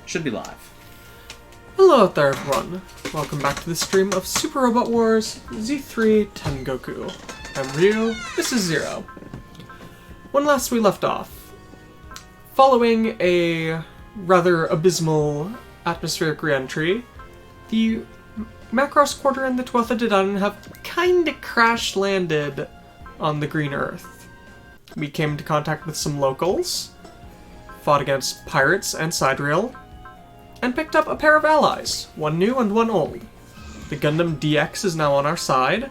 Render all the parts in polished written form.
Should be live. Hello out there, everyone. Welcome back to the stream of Super Robot Wars Z3 Tengoku. I'm Ryu, this is Zero. When last we left off, following a rather abysmal atmospheric re-entry, the Macross Quarter and the 12th Edition have kinda crash-landed on the Green Earth. We came into contact with some locals, fought against pirates and Sidereal, and picked up a pair of allies, one new and one old. The Gundam DX is now on our side,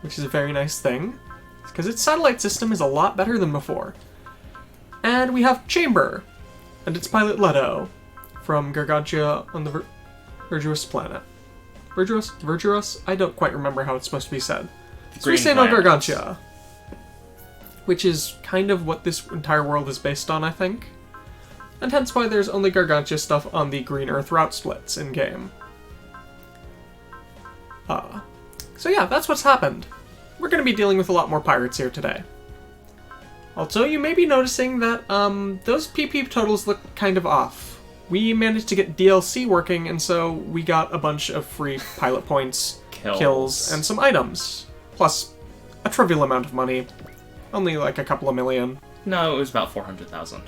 which is a very nice thing, because its satellite system is a lot better than before. And we have Chamber, and its pilot Ledo, from Gargantia on the Virtuous planet. Virtuous? I don't quite remember how it's supposed to be said. So we say no Gargantia, which is kind of what this entire world is based on, I think. And hence why there's only Gargantia stuff on the Green Earth route splits in-game. So yeah, that's what's happened. We're going to be dealing with a lot more pirates here today. Also, you may be noticing that those PP totals look kind of off. We managed to get DLC working, and so we got a bunch of free pilot points, kills, and some items. Plus, a trivial amount of money. Only like a couple of million. No, it was about 400,000.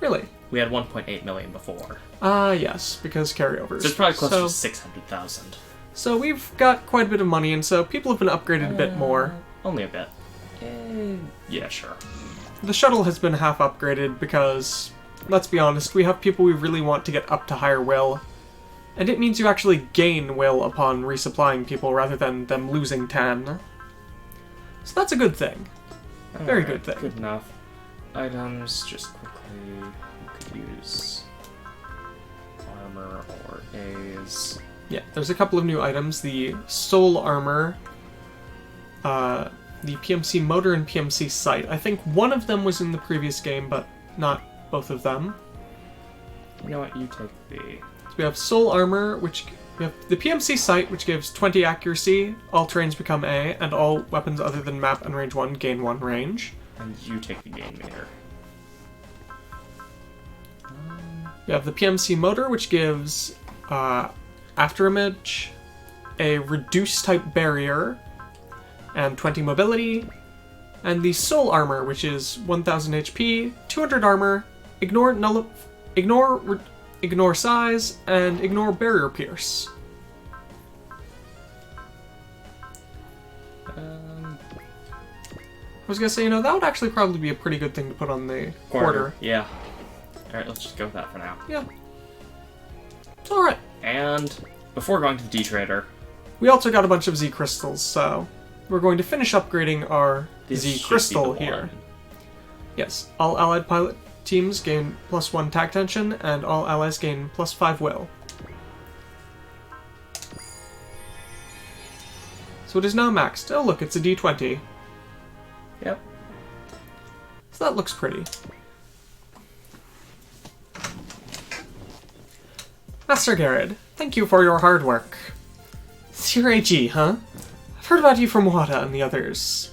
Really? We had 1.8 million before. Yes, because carryovers. So it's probably close to 600,000. So we've got quite a bit of money, and so people have been upgraded a bit more. Only a bit. Yeah, sure. The shuttle has been half upgraded because, let's be honest, we have people we really want to get up to higher will. And it means you actually gain will upon resupplying people rather than them losing 10. So that's a good thing. Very good thing. Good enough. Items, just quickly, we could use armor or A's. Yeah, there's a couple of new items. The Soul Armor, the PMC Motor and PMC Sight. I think one of them was in the previous game, but not both of them. You know what, you take the... So we have Soul Armor, which... We have the PMC Sight, which gives 20 accuracy, all terrains become A, and all weapons other than map and range 1 gain 1 range. And you take the gain meter. We have the PMC Motor, which gives After Image, a reduced type barrier, and 20 mobility, and the Soul Armor, which is 1000 HP, 200 armor, ignore size, and ignore barrier pierce. I was gonna say, that would actually probably be a pretty good thing to put on the quarter. Yeah. Alright, let's just go with that for now. Yeah. Alright. And before going to the D-Trader... We also got a bunch of Z crystals, so we're going to finish upgrading our Z crystal here. Yes, all allied pilot teams gain +1 tag tension, and all allies gain +5 will. So it is now maxed. Oh look, it's a D20. Yep. So that looks pretty. Master Garrett, thank you for your hard work. It's your AG, huh? I've heard about you from Wada and the others.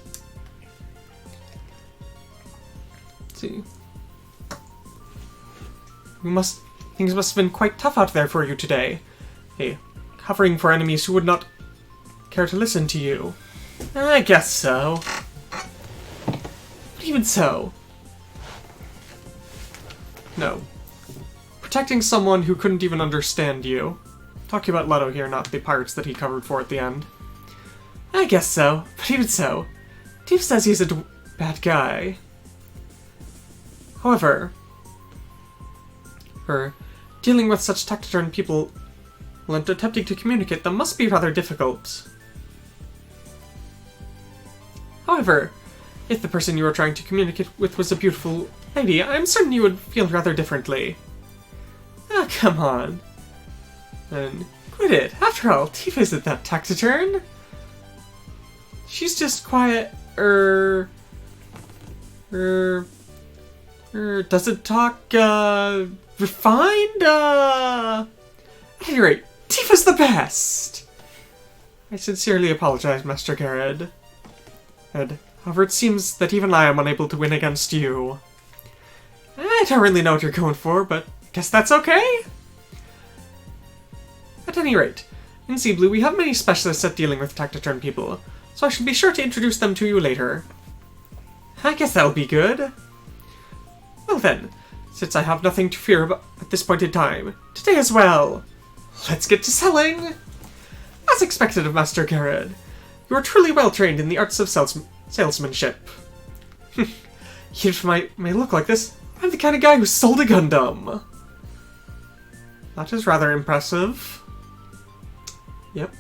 Let's see. Things must have been quite tough out there for you today. Hey, covering for enemies who would not care to listen to you. I guess so. But even so... No. Protecting someone who couldn't even understand you. Talking about Ledo here, not the pirates that he covered for at the end. I guess so, but even so, Steve says he's a bad guy. However, dealing with such taciturn people and attempting to communicate them must be rather difficult. However, if the person you were trying to communicate with was a beautiful lady, I'm certain you would feel rather differently. Ah, come on. And quit it. After all, Tifa isn't that taciturn. She's just quiet, doesn't talk, refined, At any rate, Tifa's the best! I sincerely apologize, Master Garrett. However, it seems that even I am unable to win against you. I don't really know what you're going for, but guess that's okay? At any rate, in Sea Blue we have many specialists at dealing with Tactiturn people, so I shall be sure to introduce them to you later. I guess that'll be good. Well then, since I have nothing to fear about at this point in time, today as well, let's get to selling! As expected of Master Garrod, you are truly well trained in the arts of salesmanship. Even if I may look like this, I'm the kind of guy who sold a Gundam. That is rather impressive. Yep.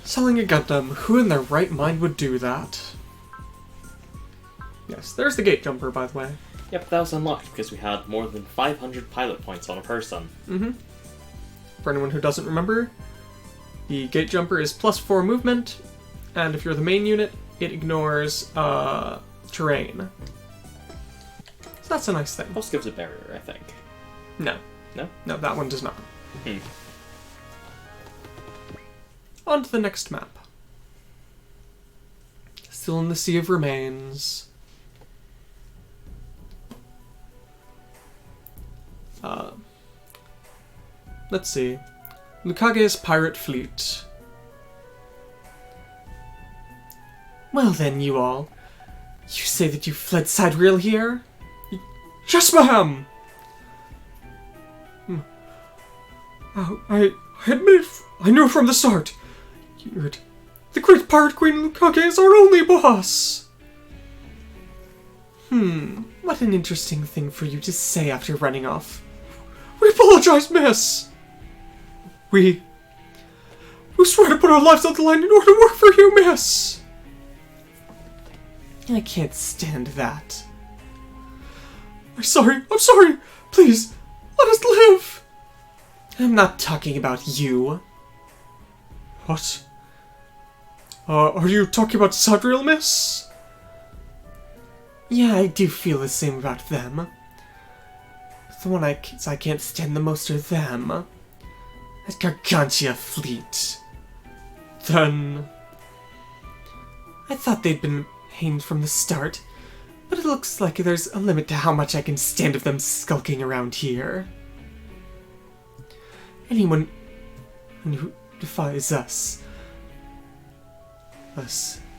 Selling a Gundam, who in their right mind would do that? Yes, there's the gate jumper, by the way. Yep, that was unlocked because we had more than 500 pilot points on a person. Mm-hmm. For anyone who doesn't remember, the gate jumper is +4 movement, and if you're the main unit, it ignores terrain. So that's a nice thing. Also gives a barrier, I think. No. No? No, that one does not. Hmm. On to the next map. Still in the Sea of Remains. Let's see. Lukkage's Pirate Fleet. Well then, you all. You say that you fled Sidereal here? Yes, ma'am! I admit, I knew from the start. The great pirate queen Lukkage is our only boss. What an interesting thing for you to say after running off. We apologize, miss. We swear to put our lives on the line in order to work for you, miss. I can't stand that. I'm sorry. Please, let us live. I'm not talking about you. What? Are you talking about Sidereal, miss? Yeah, I do feel the same about them. The one I can't stand the most are them. That Gargantia Fleet. Then... I thought they'd been hanged from the start, but it looks like there's a limit to how much I can stand of them skulking around here. Anyone who defies us,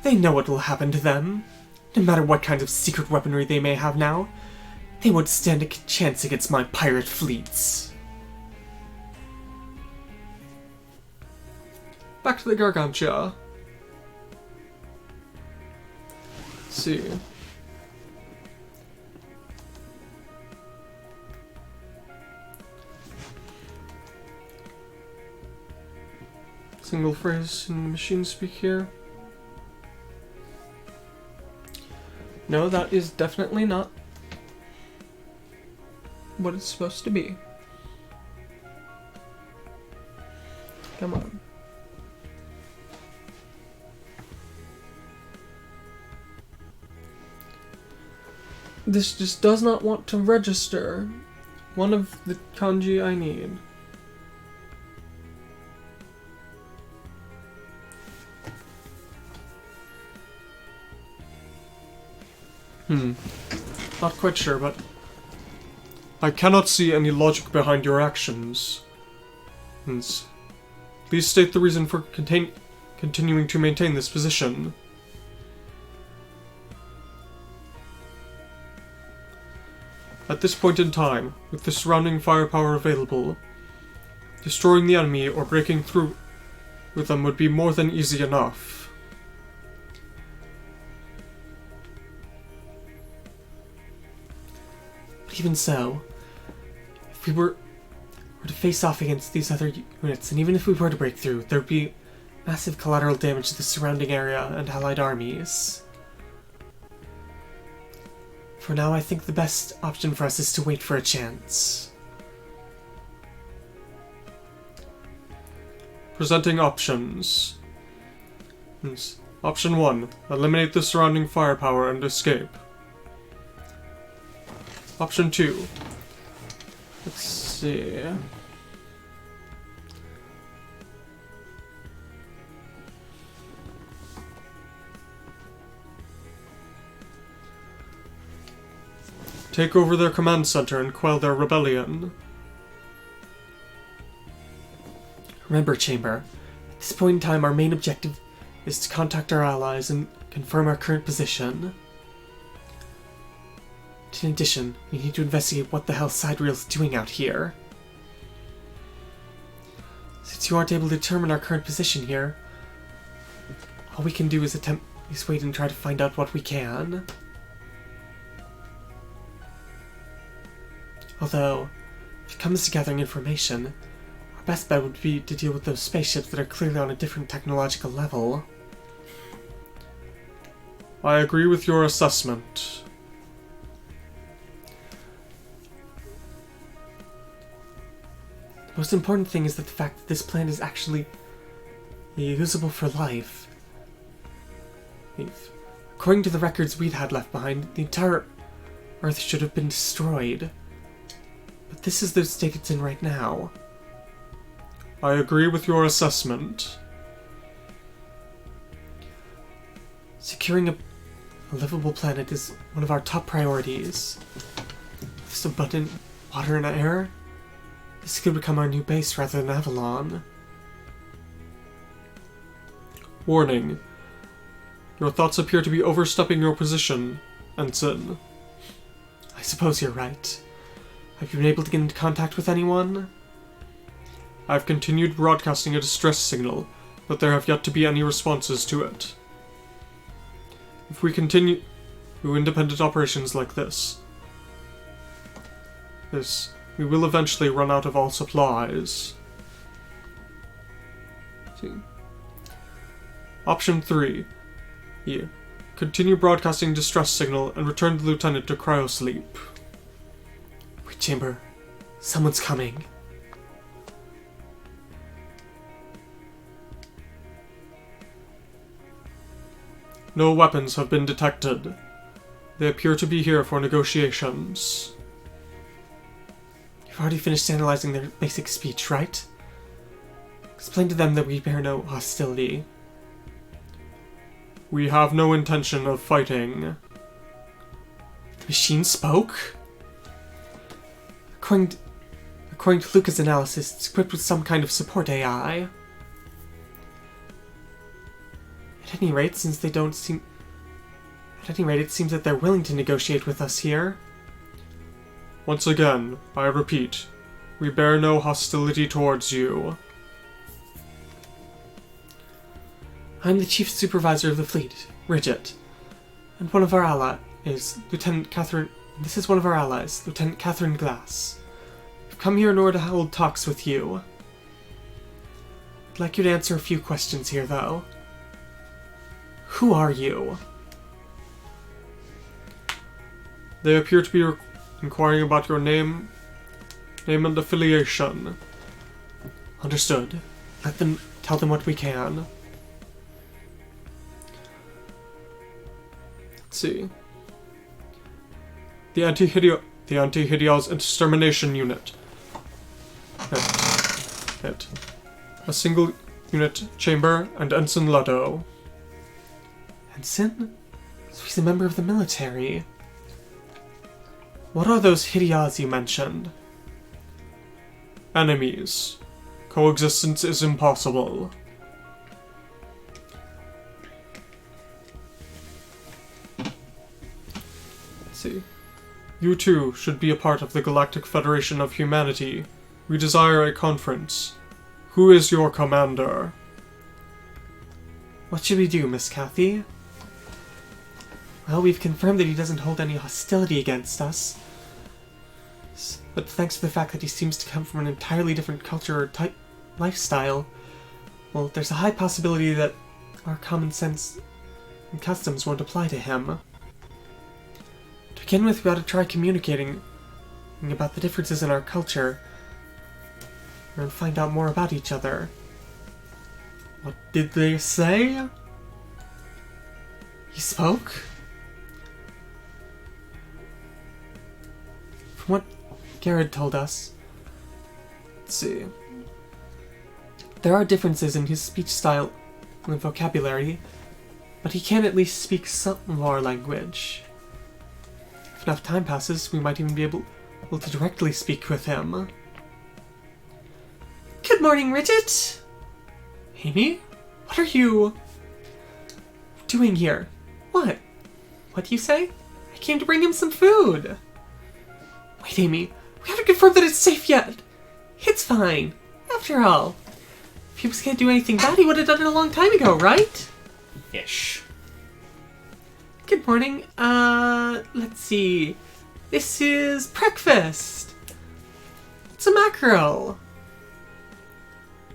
they know what will happen to them. No matter what kind of secret weaponry they may have now, they won't stand a chance against my pirate fleets. Back to the Gargantia. Let's see. Single phrase in machine speak here. No, that is definitely not what it's supposed to be. Come on. This just does not want to register one of the kanji I need. Not quite sure, but... I cannot see any logic behind your actions. Please state the reason for continuing to maintain this position. At this point in time, with the surrounding firepower available, destroying the enemy or breaking through with them would be more than easy enough. But even so, if we were to face off against these other units, and even if we were to break through, there would be massive collateral damage to the surrounding area and allied armies. For now, I think the best option for us is to wait for a chance. Presenting options. Option 1. Eliminate the surrounding firepower and escape. Option 2. Let's see... Take over their command center and quell their rebellion. Remember, Chamber, at this point in time our main objective is to contact our allies and confirm our current position. In addition, we need to investigate what the hell Sidereal's doing out here. Since you aren't able to determine our current position here, all we can do is wait and try to find out what we can. Although, if it comes to gathering information, our best bet would be to deal with those spaceships that are clearly on a different technological level. I agree with your assessment. The most important thing is that the fact that this planet is actually usable for life. According to the records we'd had left behind, the entire Earth should have been destroyed. But this is the state it's in right now. I agree with your assessment. Securing a livable planet is one of our top priorities. With this abundant water and air, this could become our new base rather than Avalon. Warning. Your thoughts appear to be overstepping your position, Ensign. I suppose you're right. Have you been able to get into contact with anyone? I've continued broadcasting a distress signal, but there have yet to be any responses to it. If we continue independent operations like this, we will eventually run out of all supplies. Option 3. Continue broadcasting distress signal and return the lieutenant to cryosleep. Wait, Chamber. Someone's coming. No weapons have been detected. They appear to be here for negotiations. You've already finished analyzing their basic speech, right? Explain to them that we bear no hostility. We have no intention of fighting. The machine spoke? According to Luca's analysis, it's equipped with some kind of support AI. At any rate, it seems that they're willing to negotiate with us here. Once again, I repeat, we bear no hostility towards you. I'm the Chief Supervisor of the fleet, Ridget, and one of our allies is Lieutenant Catherine. This is one of our allies, Lieutenant Catherine Glass. We've come here in order to hold talks with you. I'd like you to answer a few questions here, though. Who are you? They appear to be inquiring about your name and affiliation. Understood. Tell them what we can. Let's see. The Anti-Hidea's Extermination Unit. Hit. A single unit Chamber and Ensign Ledo. Ensign? So he's a member of the military. What are those Hideas you mentioned? Enemies. Coexistence is impossible. Let's see. You too should be a part of the Galactic Federation of Humanity. We desire a conference. Who is your commander? What should we do, Miss Cathy? Well, we've confirmed that he doesn't hold any hostility against us. But thanks to the fact that he seems to come from an entirely different culture or lifestyle, well, there's a high possibility that our common sense and customs won't apply to him. To begin with, we ought to try communicating about the differences in our culture and find out more about each other. What did they say? He spoke? From what Garrett told us, let's see. There are differences in his speech style and vocabulary, but he can at least speak some of our language. If enough time passes, we might even be able to directly speak with him. Good morning, Ridget! Amy? What are you doing here? What? What do you say? I came to bring him some food. Wait, Amy. We haven't confirmed that it's safe yet. It's fine. After all, if he was going to do anything bad, he would have done it a long time ago, right? Ish. Good morning. Let's see. This is breakfast. It's a mackerel.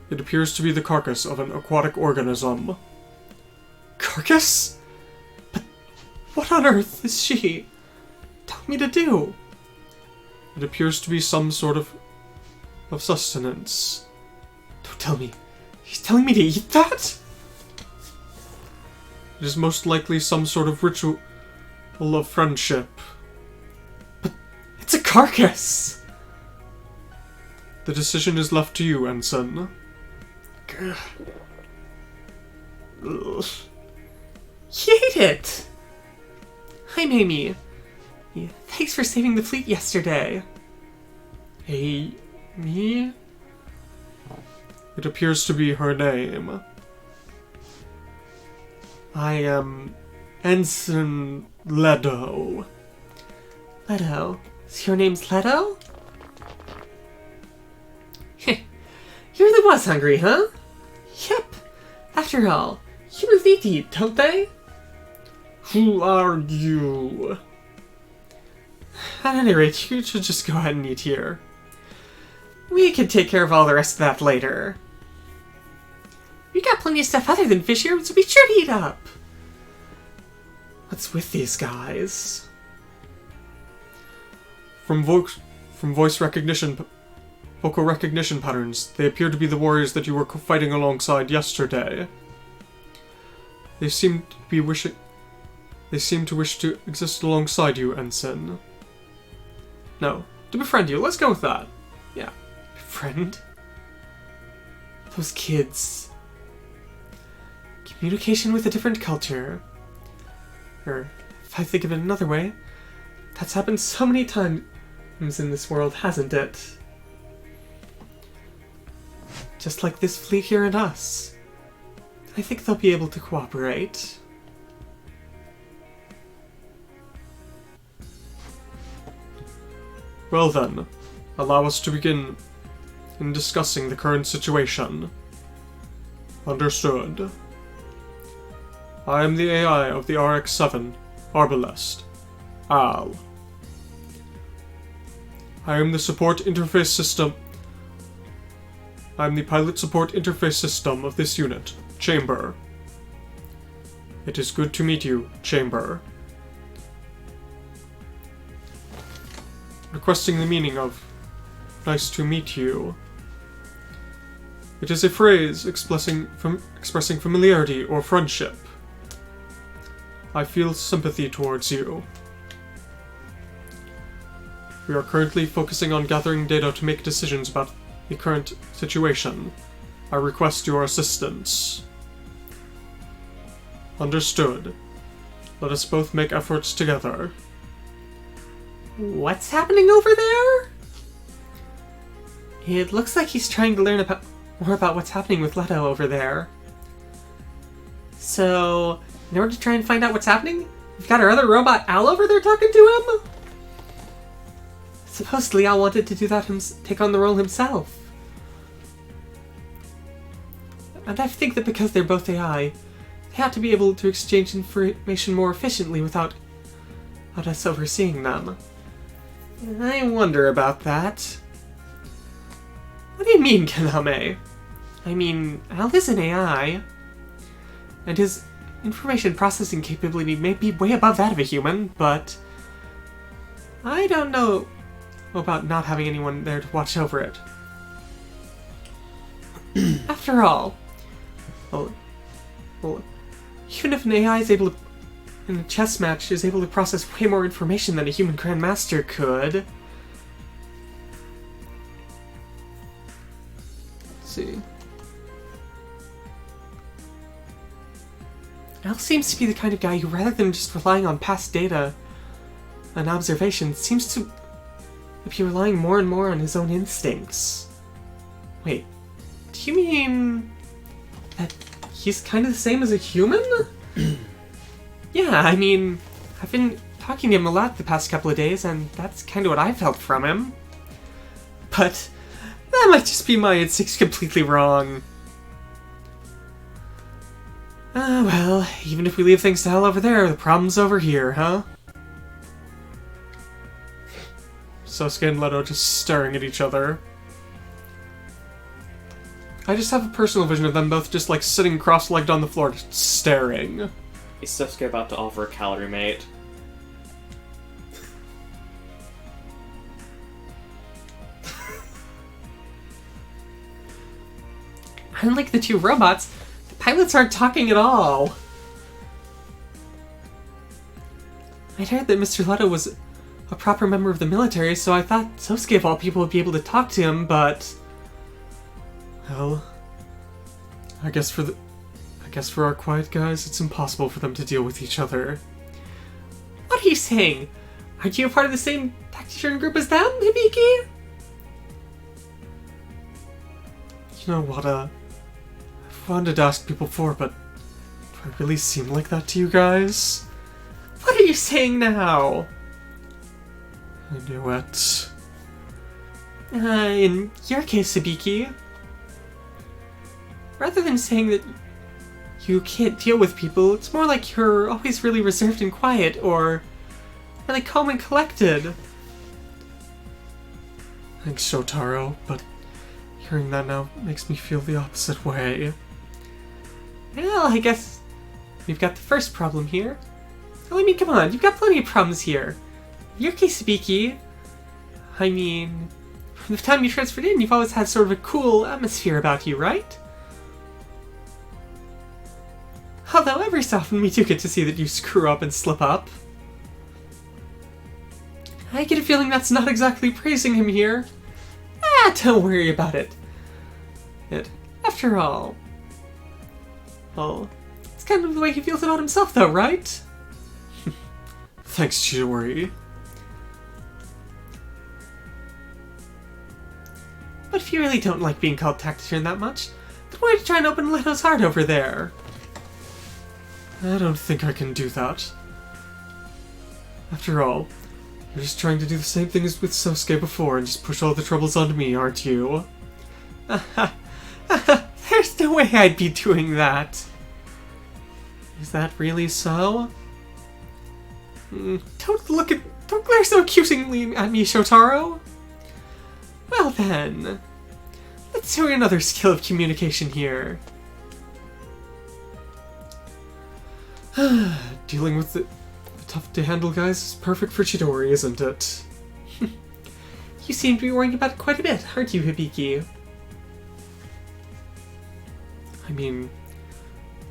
It appears to be the carcass of an aquatic organism. Carcass? But what on earth is she telling me to do? It appears to be some sort of sustenance. Don't tell me. He's telling me to eat that? It is most likely some sort of ritual of friendship. But it's a carcass! The decision is left to you, Ensign. Ugh. He ate it! Hi, Amy. Yeah, thanks for saving the fleet yesterday. Me? It appears to be her name. I am Ensign Ledo. Ledo? So your name's Ledo? Heh. You really was hungry, huh? Yep. After all, humans need to eat, don't they? Who are you? At any rate, you should just go ahead and eat here. We can take care of all the rest of that later. We got plenty of stuff other than fish here, so be sure to eat up. What's with these guys? From voice recognition, vocal recognition patterns, they appear to be the warriors that you were fighting alongside yesterday. They seem to wish to exist alongside you, Ensign. No, to befriend you. Let's go with that. Yeah, befriend. Those kids. Communication with a different culture. Or, if I think of it another way, that's happened so many times in this world, hasn't it? Just like this fleet here and us. I think they'll be able to cooperate. Well then, allow us to begin in discussing the current situation. Understood. I am the AI of the RX-7, Arbalest, Al. I am the support interface system. I am the pilot support interface system of this unit, Chamber. It is good to meet you, Chamber. Requesting the meaning of nice to meet you. It is a phrase expressing familiarity or friendship. I feel sympathy towards you. We are currently focusing on gathering data to make decisions about the current situation. I request your assistance. Understood. Let us both make efforts together. What's happening over there? It looks like he's trying to learn more about what's happening with Ledo over there. So, in order to try and find out what's happening, we've got our other robot Al over there talking to him? Supposedly Al wanted to do that take on the role himself. And I think that because they're both AI, they have to be able to exchange information more efficiently without us overseeing them. I wonder about that. What do you mean, Kaname? I mean, Al is an AI, and his information processing capability may be way above that of a human, but I don't know about not having anyone there to watch over it. After all, well, even if an AI is able to, in a chess match, is able to process way more information than a human grandmaster could. Let's see. Al seems to be the kind of guy who, rather than just relying on past data and observations, seems to be relying more and more on his own instincts. Wait, do you mean that he's kind of the same as a human? Yeah, I mean, I've been talking to him a lot the past couple of days, and that's kind of what I felt from him. But that might just be my instincts completely wrong. Ah, well, even if we leave things to hell over there, the problem's over here, huh? Sasuke and Ledo just staring at each other. I just have a personal vision of them both just like sitting cross-legged on the floor, just staring. Is Sasuke about to offer a calorie mate? Unlike the two robots, the pilots aren't talking at all. I'd heard that Mr. Ledo was a proper member of the military, so I thought Sasuke of all people would be able to talk to him, but... Well, I guess for our quiet guys, it's impossible for them to deal with each other. What are you saying? Aren't you a part of the same tactician group as them, Hibiki? You know what, I've wanted to ask people before, but do I really seem like that to you guys? What are you saying now? I knew it. In your case, Hibiki, rather than saying that you can't deal with people, it's more like you're always really reserved and quiet, or really calm and collected. Thanks, Shotaro, but hearing that now makes me feel the opposite way. Well, I guess we've got the first problem here. Well, I mean, come on, you've got plenty of problems here. In your case, Hibiki, I mean, from the time you transferred in, you've always had sort of a cool atmosphere about you, right? Although every so often we do get to see that you screw up and slip up. I get a feeling that's not exactly praising him here. Ah, don't worry about it. After all, well, it's kind of the way he feels about himself though, right? Thanks, Chidori. But if you really don't like being called tactician that much, then why don't you try and open Ledo's heart over there? I don't think I can do that. After all, you're just trying to do the same thing as with Sasuke before and just push all the troubles onto me, aren't you? There's no way I'd be doing that. Is that really so? Don't glare so accusingly at me, Shotaro. Well then, let's try another skill of communication here. Dealing with the tough-to-handle guys is perfect for Chidori, isn't it? You seem to be worrying about it quite a bit, aren't you, Hibiki? I mean,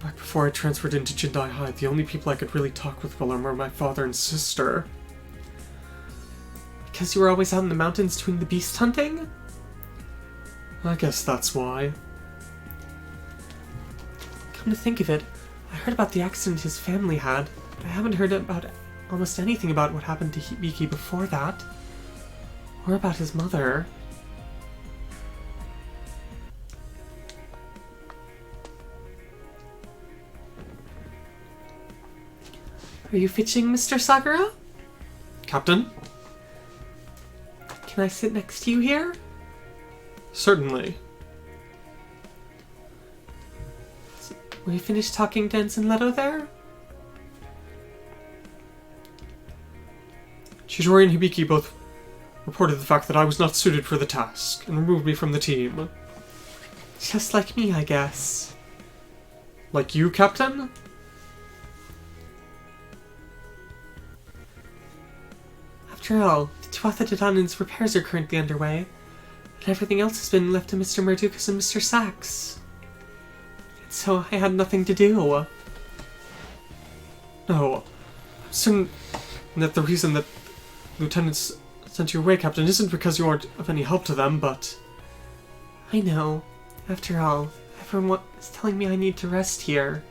back before I transferred into Jindai High, the only people I could really talk with were my father and sister. Because you were always out in the mountains doing the beast hunting? I guess that's why. Come to think of it, I heard about the accident his family had, but I haven't heard about almost anything about what happened to Hibiki before that. Or about his mother. Are you fetching, Mr. Sakura? Captain? Can I sit next to you here? Certainly. Were you finished talking to Ensign Ledo there? Chidori and Hibiki both reported the fact that I was not suited for the task and removed me from the team. Just like me, I guess. Like you, Captain? After all, the Tuatha De Danan's repairs are currently underway, and everything else has been left to Mr. Mardukas and Mr. Sachs. And so I had nothing to do. No, I'm certain that the reason that lieutenants sent you away, Captain, isn't because you aren't of any help to them, but... I know. After all, everyone is telling me I need to rest here.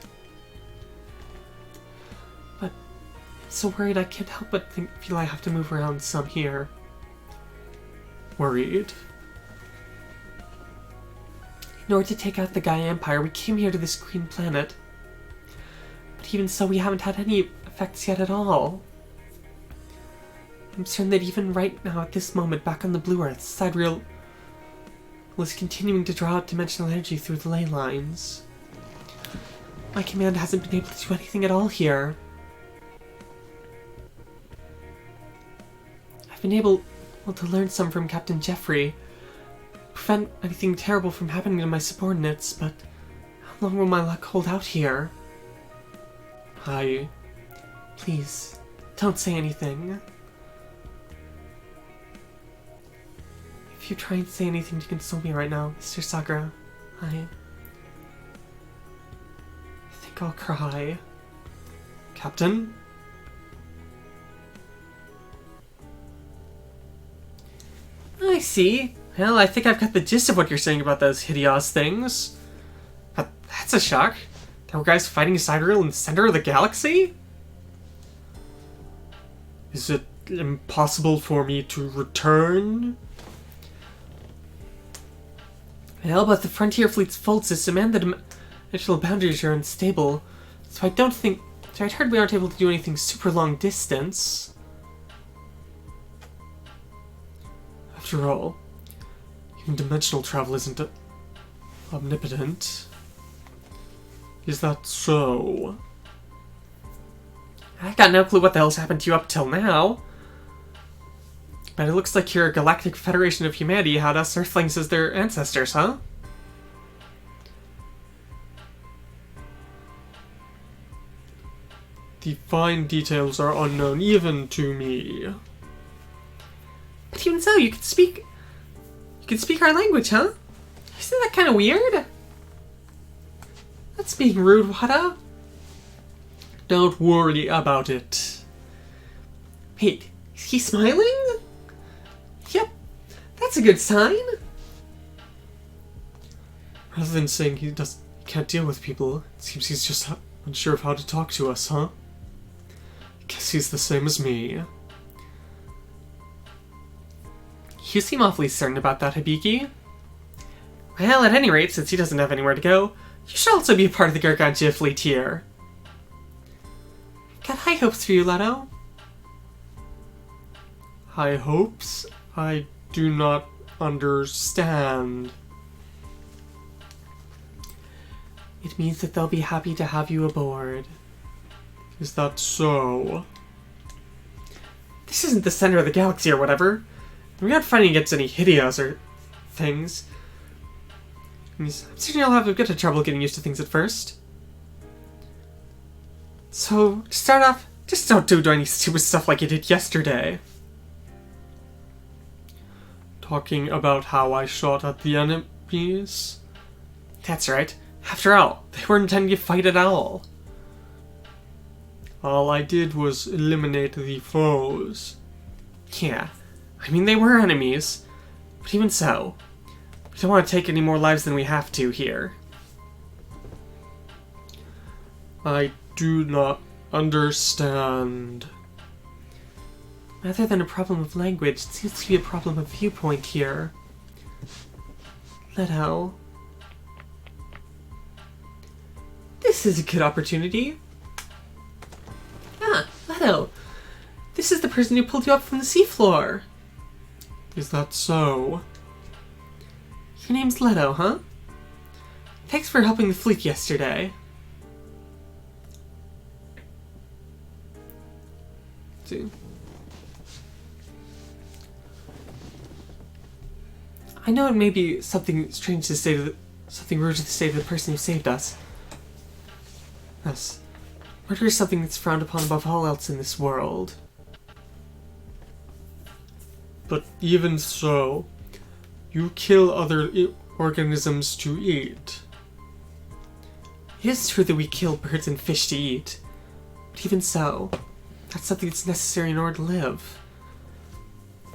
But I'm so worried I can't help but feel I have to move around some here. Worried? In order to take out the Gaia Empire, we came here to this green planet. But even so, we haven't had any effects yet at all. I'm certain that even right now, at this moment, back on the Blue Earth, Sidereal was continuing to draw out dimensional energy through the ley lines. My command hasn't been able to do anything at all here. I've been able to learn some from Captain Jeffrey, prevent anything terrible from happening to my subordinates, but how long will my luck hold out here? Please, don't say anything. If you try and say anything to console me right now, Mr. Sakura, I think I'll cry. Captain? I see. Well, I think I've got the gist of what you're saying about those hideous things. But that's a shock. There were guys fighting Sidereal in the center of the galaxy? Is it impossible for me to return? Well, but the Frontier Fleet's fold system and the dimensional boundaries are unstable, so I'd heard we aren't able to do anything super long distance. After all, even dimensional travel isn't omnipotent. Is that so? I got no clue what the hell's happened to you up till now. But it looks like your Galactic Federation of Humanity had us Earthlings as their ancestors, huh? The fine details are unknown even to me. But even so, you can speak our language, huh? Isn't that kind of weird? That's being rude, Wada. Don't worry about it. Wait, is he smiling? Yep, that's a good sign. Rather than saying he can't deal with people, it seems he's just unsure of how to talk to us, huh? Guess he's the same as me. You seem awfully certain about that, Hibiki. Well, at any rate, since he doesn't have anywhere to go, you should also be a part of the Gargantia Fleet here. Got high hopes for you, Ledo. High hopes? I do not understand. It means that they'll be happy to have you aboard. Is that so? This isn't the center of the galaxy or whatever. We're not fighting against any hideous or things. I'm certain you'll have a bit of trouble getting used to things at first. So, to start off, just don't do any stupid stuff like you did yesterday. Talking about how I shot at the enemies? That's right. After all, they weren't intending to fight at all. All I did was eliminate the foes. Yeah, I mean they were enemies, but even so, we don't want to take any more lives than we have to here. I do not understand. Rather than a problem of language, it seems to be a problem of viewpoint here. Ledo. This is a good opportunity. Ah, Ledo. This is the person who pulled you up from the seafloor. Is that so? Your name's Ledo, huh? Thanks for helping the fleet yesterday. See. I know it may be something strange to say something rude to say to the person who saved us. Yes. Murder is something that's frowned upon above all else in this world. But even so, you kill other organisms to eat. It is true that we kill birds and fish to eat, but even so, that's something that's necessary in order to live.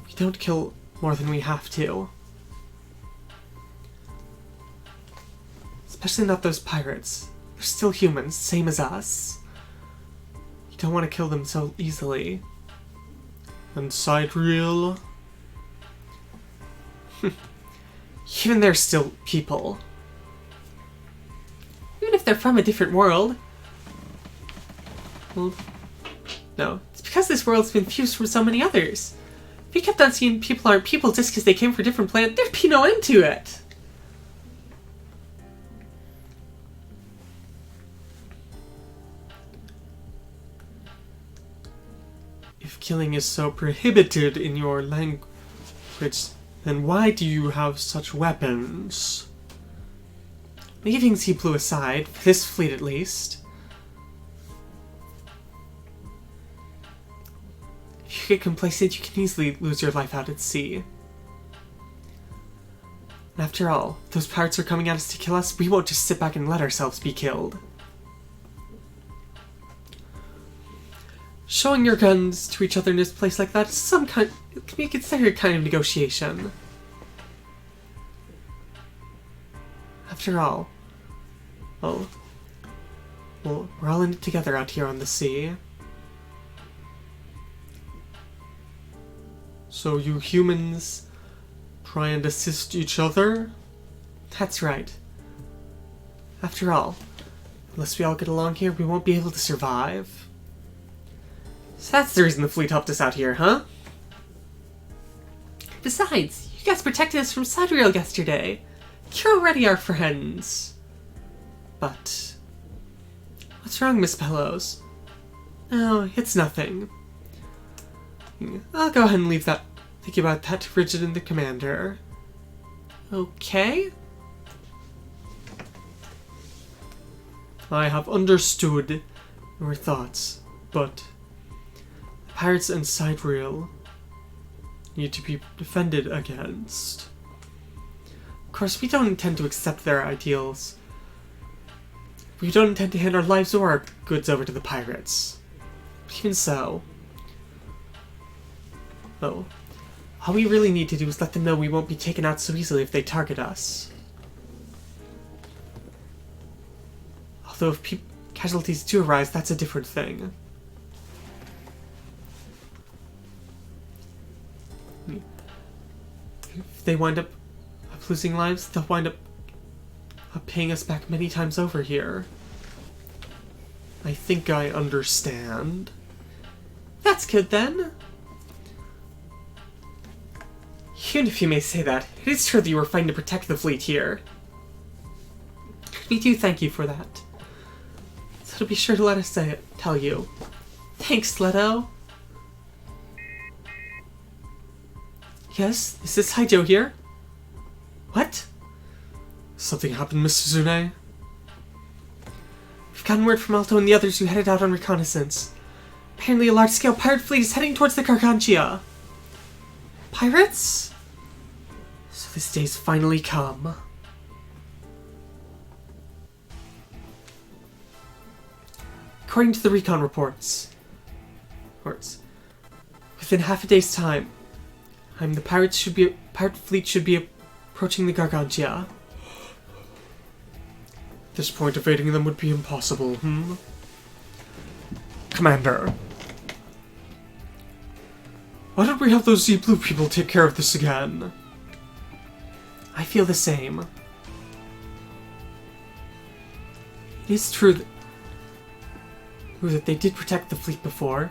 We don't kill more than we have to. Especially not those pirates. They're still humans, same as us. You don't want to kill them so easily. And Sidereal? Even they're still people. they're from a different world. Well, no. It's because this world's been fused from so many others. If we kept on seeing people aren't people just because they came from a different planet, there'd be no end to it. If killing is so prohibited in your language, then why do you have such weapons? Leaving Sea Blue aside, for this fleet at least. If you get complacent, you can easily lose your life out at sea. And after all, if those pirates are coming at us to kill us, we won't just sit back and let ourselves be killed. Showing your guns to each other in this place like that is it can be considered a kind of negotiation. After all, well, we're all in it together out here on the sea. So you humans try and assist each other? That's right. After all, unless we all get along here, we won't be able to survive. So that's the reason the fleet helped us out here, huh? Besides, you guys protected us from Siderail yesterday. You're already our friends. But what's wrong, Miss Bellows? Oh, it's nothing. I'll go ahead and leave that. Think about that to Rigid and the Commander. Okay. I have understood your thoughts, but pirates and Siderail need to be defended against. Of course, we don't intend to accept their ideals. We don't intend to hand our lives or our goods over to the pirates. Even so. Oh. All we really need to do is let them know we won't be taken out so easily if they target us. Although if casualties do arise, that's a different thing. If they wind up losing lives, they'll wind up paying us back many times over here. I think I understand. That's good then. Even if you may say that, it is true that you were fighting to protect the fleet here. We do thank you for that. So be sure to let us tell you. Thanks, Ledo. Yes, is this Haijo here? What? Something happened, Miss Suzune? We've gotten word from Alto and the others who headed out on reconnaissance. Apparently a large-scale pirate fleet is heading towards the Gargantia. Pirates? So this day's finally come. According to the recon reports, within half a day's time, the pirate fleet should be approaching the Gargantia. At this point, evading them would be impossible, Commander, why don't we have those Z Blue people take care of this again? I feel the same. It is true that they did protect the fleet before,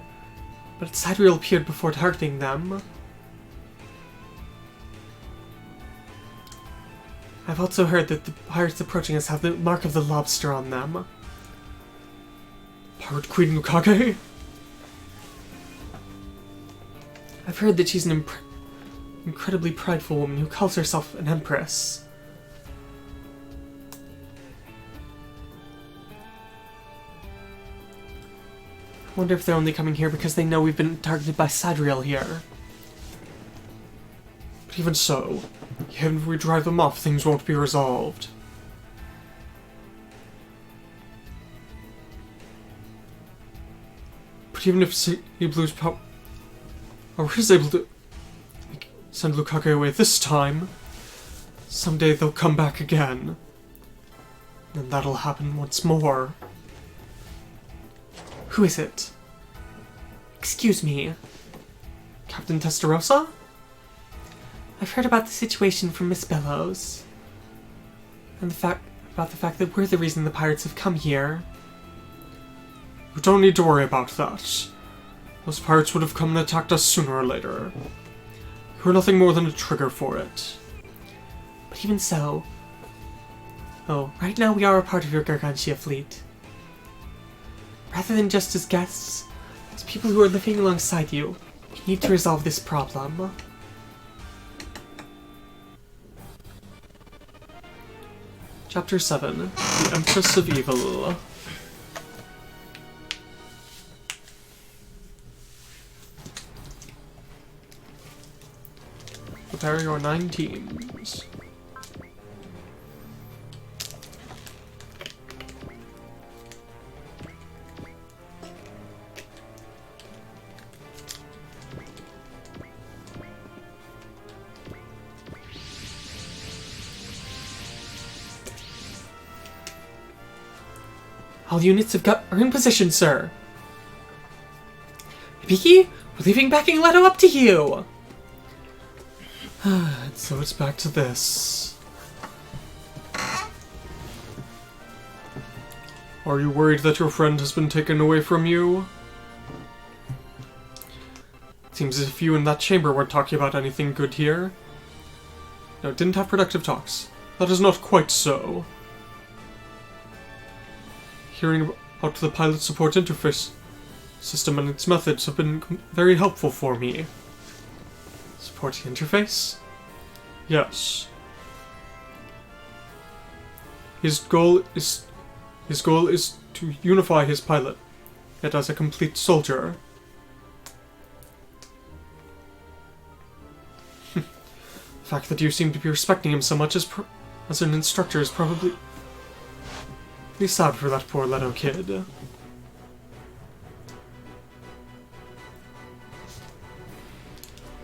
but Siderail appeared before targeting them. I've also heard that the pirates approaching us have the mark of the lobster on them. Pirate Queen Lukkage? I've heard that she's an incredibly prideful woman who calls herself an Empress. I wonder if they're only coming here because they know we've been targeted by Siderail here. But even so, even if we drive them off, things won't be resolved. But even if Sea Blue's is able to send Lukkage away this time, someday they'll come back again. And that'll happen once more. Who is it? Excuse me. Captain Testarossa? I've heard about the situation from Miss Bellows. And the fact about the fact that we're the reason the pirates have come here. You don't need to worry about that. Those pirates would have come and attacked us sooner or later. You're nothing more than a trigger for it. But even so... Oh, right now we are a part of your Gargantia Fleet. Rather than just as guests, as people who are living alongside you, we need to resolve this problem. Chapter 7. The Empress of Evil. Prepare your 9 teams. All units are in position, sir. Ibiki, we're leaving backing Ledo up to you. So it's back to this. Are you worried that your friend has been taken away from you? Seems as if you and that chamber weren't talking about anything good here. No, didn't have productive talks. That is not quite so. Hearing about the pilot support interface system and its methods have been very helpful for me. Support interface? Yes. His goal is to unify his pilot, yet as a complete soldier. The fact that you seem to be respecting him so much as an instructor is probably sad for that poor Ledo kid. Let's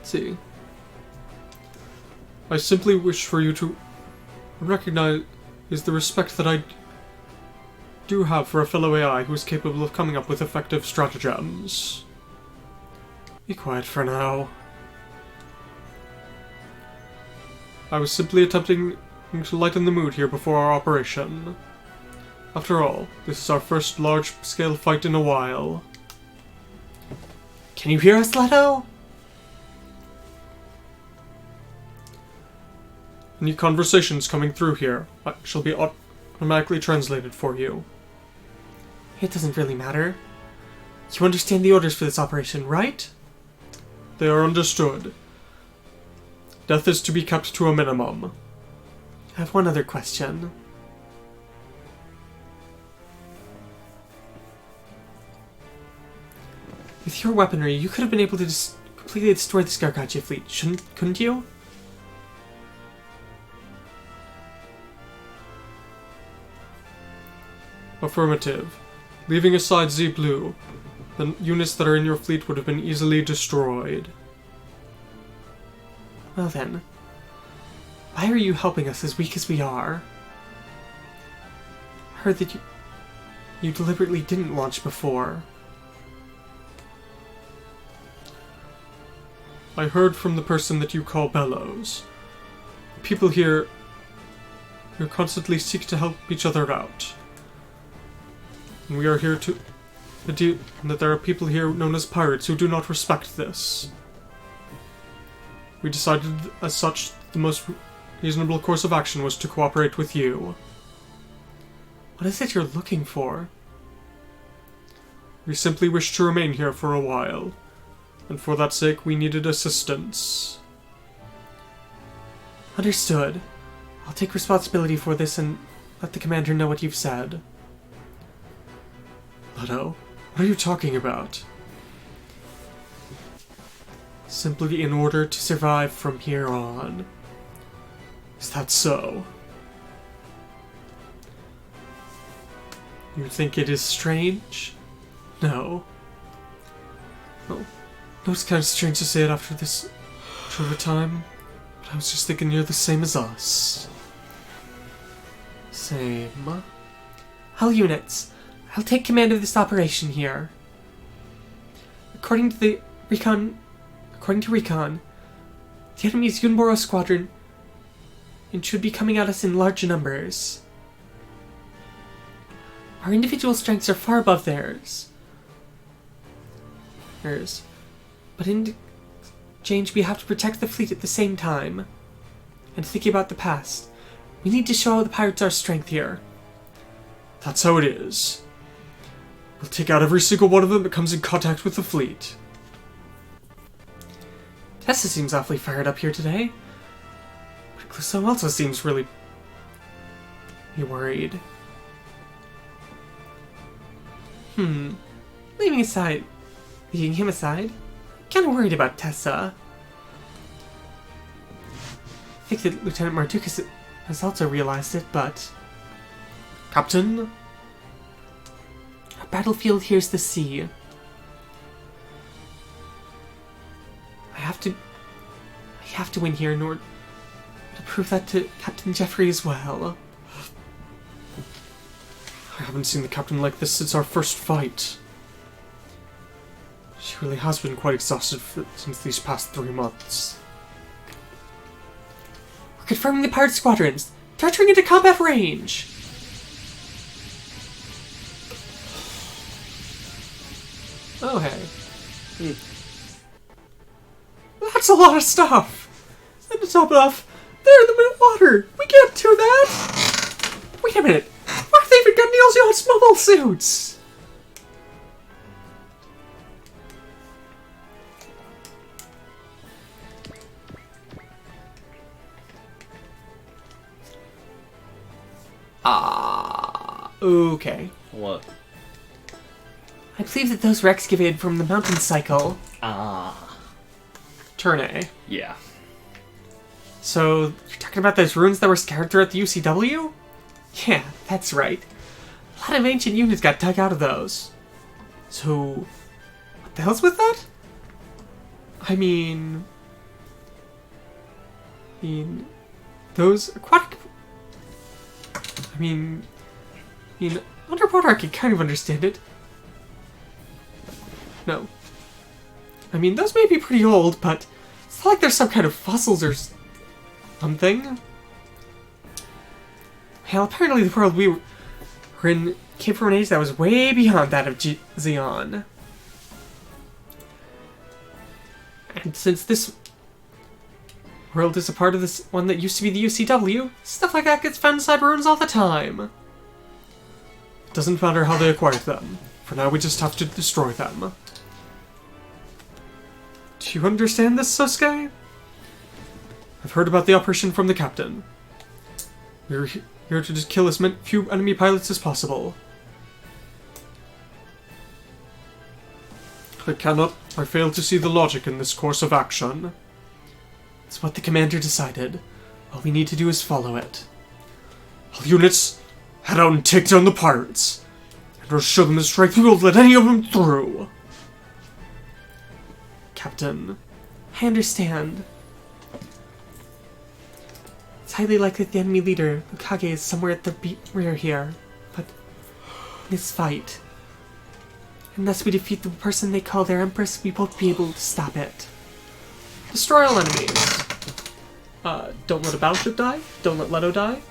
see. I simply wish for you to recognize the respect that I do have for a fellow AI who is capable of coming up with effective stratagems. Be quiet for now. I was simply attempting to lighten the mood here before our operation. After all, this is our first large-scale fight in a while. Can you hear us, Ledo? Any conversations coming through here shall be automatically translated for you. It doesn't really matter. You understand the orders for this operation, right? They are understood. Death is to be kept to a minimum. I have one other question. With your weaponry, you could have been able to completely destroy this Gargantia Fleet, couldn't you? Affirmative. Leaving aside Z Blue, the units that are in your fleet would have been easily destroyed. Well then, why are you helping us as weak as we are? I heard that you deliberately didn't launch before. I heard from the person that you call Bellows. People here who constantly seek to help each other out. And we are here to deal that there are people here known as pirates who do not respect this. We decided as such the most reasonable course of action was to cooperate with you. What is it you're looking for? We simply wish to remain here for a while, and for that sake we needed assistance. Understood. I'll take responsibility for this and let the commander know what you've said. Ledo, what are you talking about? Simply in order to survive from here on. Is that so? You think it is strange? No. Well, no, it's kind of strange to say it after this short of a time, but I was just thinking you're the same as us. Same. All units, I'll take command of this operation here. According to recon, the enemy's Yunboro squadron should be coming at us in large numbers. Our individual strengths are far above theirs. But in exchange, we have to protect the fleet at the same time. And thinking about the past, we need to show the pirates our strength here. That's how it is. We'll take out every single one of them that comes in contact with the fleet. Tessa seems awfully fired up here today. But Clouseau also seems really worried. Leaving him aside, kinda worried about Tessa. I think that Lieutenant Mardukas has also realized it, but... Captain? Our battlefield here's the sea. I have to win here in order to prove that to Captain Jeffrey as well. I haven't seen the captain like this since our first fight. She really has been quite exhausted since these past 3 months. We're confirming the pirate squadrons. They're entering into combat range. Oh, hey. That's a lot of stuff! And to top it off, they're in the middle of water! We can't do that! Wait a minute! What if they even got Neil's yacht's mobile suits? Okay. What? I believe that those wrecks give aid from the mountain cycle. Turn A. Yeah. So, you're talking about those ruins that were scattered throughout the UCW? Yeah, that's right. A lot of ancient units got dug out of those. So, what the hell's with that? I mean, those aquatic... underwater I can kind of understand it. No. I mean, those may be pretty old, but it's not like there's some kind of fossils or something. Well, apparently the world we were in came from an age that was way beyond that of Xeon. And since this world is a part of this one that used to be the UCW, stuff like that gets found inside ruins all the time. Doesn't matter how they acquired them. For now, we just have to destroy them. Do you understand this, Sosuke? I've heard about the operation from the captain. We're here to just kill as few enemy pilots as possible. I fail to see the logic in this course of action. It's what the commander decided. All we need to do is follow it. All units, head out and take down the pirates. And we'll show them the strength we won't let any of them through. Captain, I understand. It's highly likely that the enemy leader, Lukkage, is somewhere at the rear here. But in this fight, unless we defeat the person they call their Empress, we won't be able to stop it. Destroy all enemies. Don't let a battleship die. Don't let Ledo die.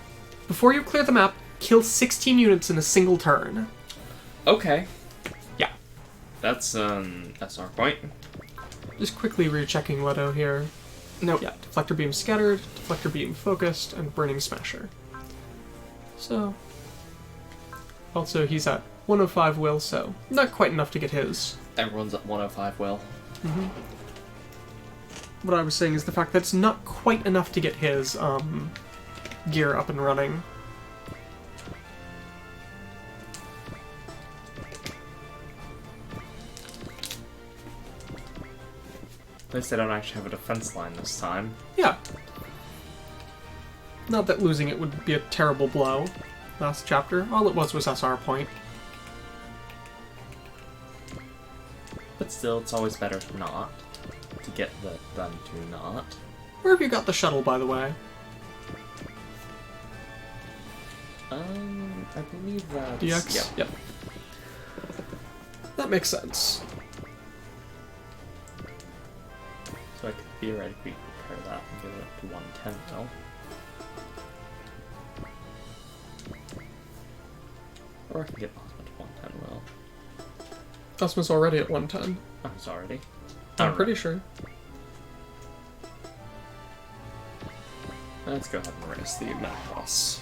Before you clear the map, kill 16 units in a single turn. Okay. Yeah. That's our point. Just quickly rechecking Ledo here. Nope. Yeah, deflector beam scattered, deflector beam focused, and burning smasher. So, also he's at 105 will, so not quite enough to get his. Everyone's at 105 will. What I was saying is the fact that it's not quite enough to get his gear up and running. At least they don't actually have a defense line this time. Yeah. Not that losing it would be a terrible blow. Last chapter, all it was SR point. But still, it's always better not to get them to not. Where have you got the shuttle, by the way? I believe that's... DX? Yep. Yep. That makes sense. So I could theoretically repair that and get it up to 110 though. Or I can get Osmo to 110 will. Osmo's already at 110. I'm sorry. I'm pretty sure. Let's go ahead and raise the Macross.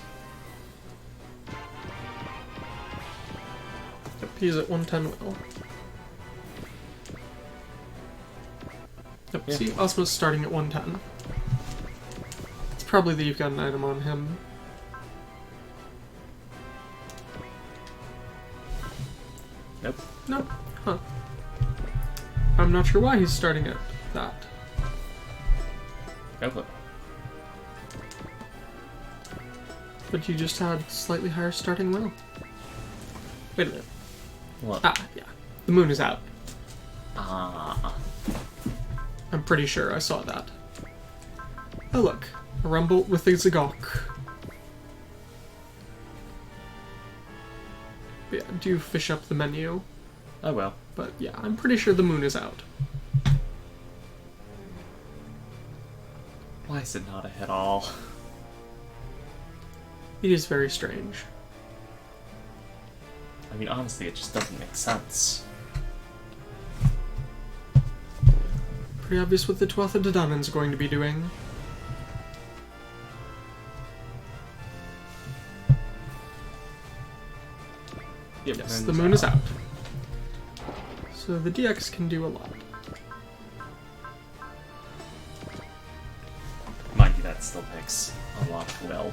Yep, he's at 110 will. Yep, Yeah. see, Osmo's starting at 110. It's probably that you've got an item on him. Nope. Nope. Huh. I'm not sure why he's starting at that. No clue. But you just had slightly higher starting will. Wait a minute. What? Ah, yeah. The moon is out. Ah. I'm pretty sure I saw that. Oh look. A rumble with a Zagok. Yeah, do fish up the menu. Oh well. But yeah, I'm pretty sure the moon is out. Why is it not a hit all? It is very strange. I mean, honestly, it just doesn't make sense. Pretty obvious what the 12th of Dadanan's going to be doing. Yep, Yes, the moon is out. So the DX can do a lot. Mind you, that still takes a lot of will.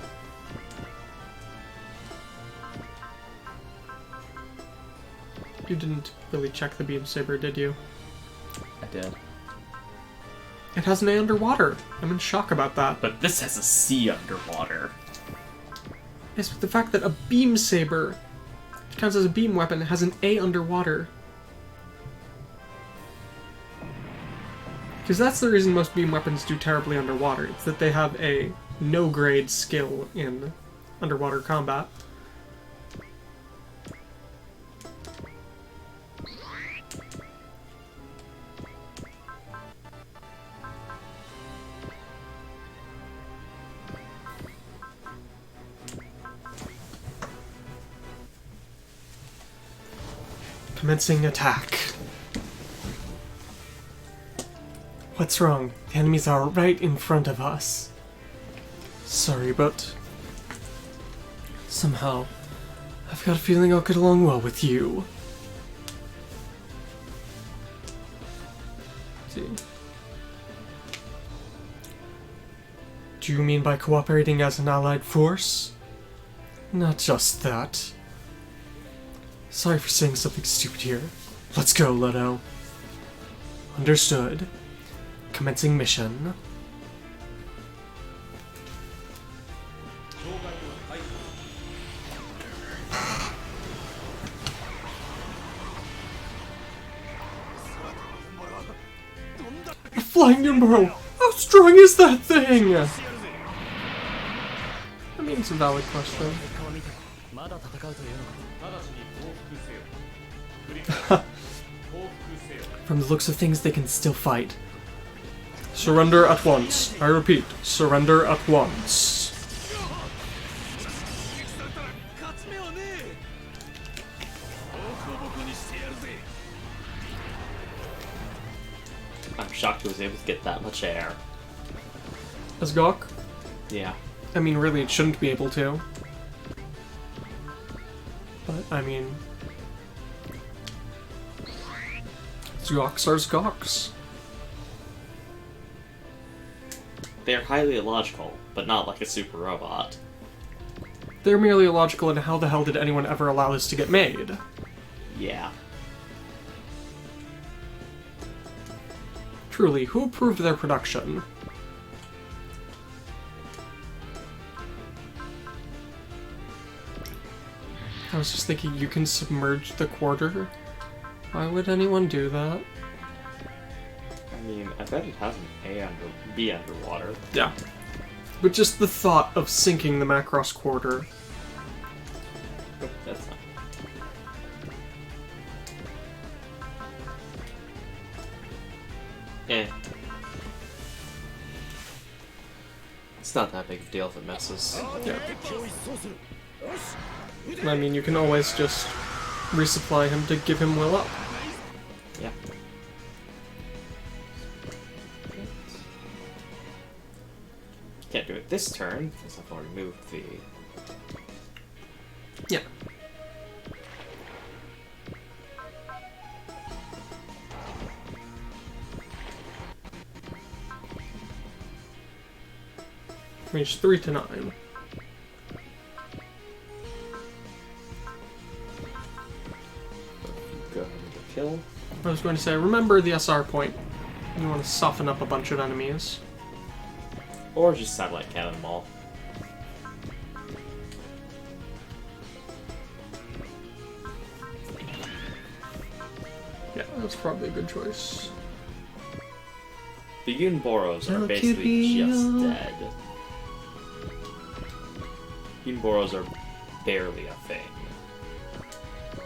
You didn't really check the beam saber, did you? I did. It has an A underwater. I'm in shock about that. But this has a C underwater. Yes, but the fact that a beam saber counts as a beam weapon has an A underwater. Because that's the reason most beam weapons do terribly underwater. It's that they have a no-grade skill in underwater combat. Commencing attack. What's wrong? The enemies are right in front of us. Sorry, but somehow I've got a feeling I'll get along well with you. Let's see. Do you mean by cooperating as an allied force? Not just that. Sorry for saying something stupid here. Let's go, Ledo. Understood. Commencing mission. A flying Nimbo! How strong is that thing? I mean, it's a valid question. From the looks of things, they can still fight. Surrender at once. I repeat, surrender at once. I'm shocked he was able to get that much air. As Gawk? Yeah. I mean, really, it shouldn't be able to. But, I mean... Zgoks are Zgoks. They're highly illogical, but not like a super robot. They're merely illogical, and how the hell did anyone ever allow this to get made? Yeah. Truly, who approved their production? I was just thinking, you can submerge the quarter? Why would anyone do that? I mean, I bet it has an B underwater. Yeah. But just the thought of sinking the Macross quarter. Oh, that's not. Eh. It's not that big a deal if it messes. Yeah. I mean, you can always just resupply him to give him will up. Yeah. Can't do it this turn, because I've already moved the... Yeah. Range 3 to 9. Go ahead and kill. I was going to say, remember the SR point. You want to soften up a bunch of enemies. Or just satellite cannon them all. Yeah, that's probably a good choice. The Yunboros are Look basically at just you. dead. Yunboros are barely a thing.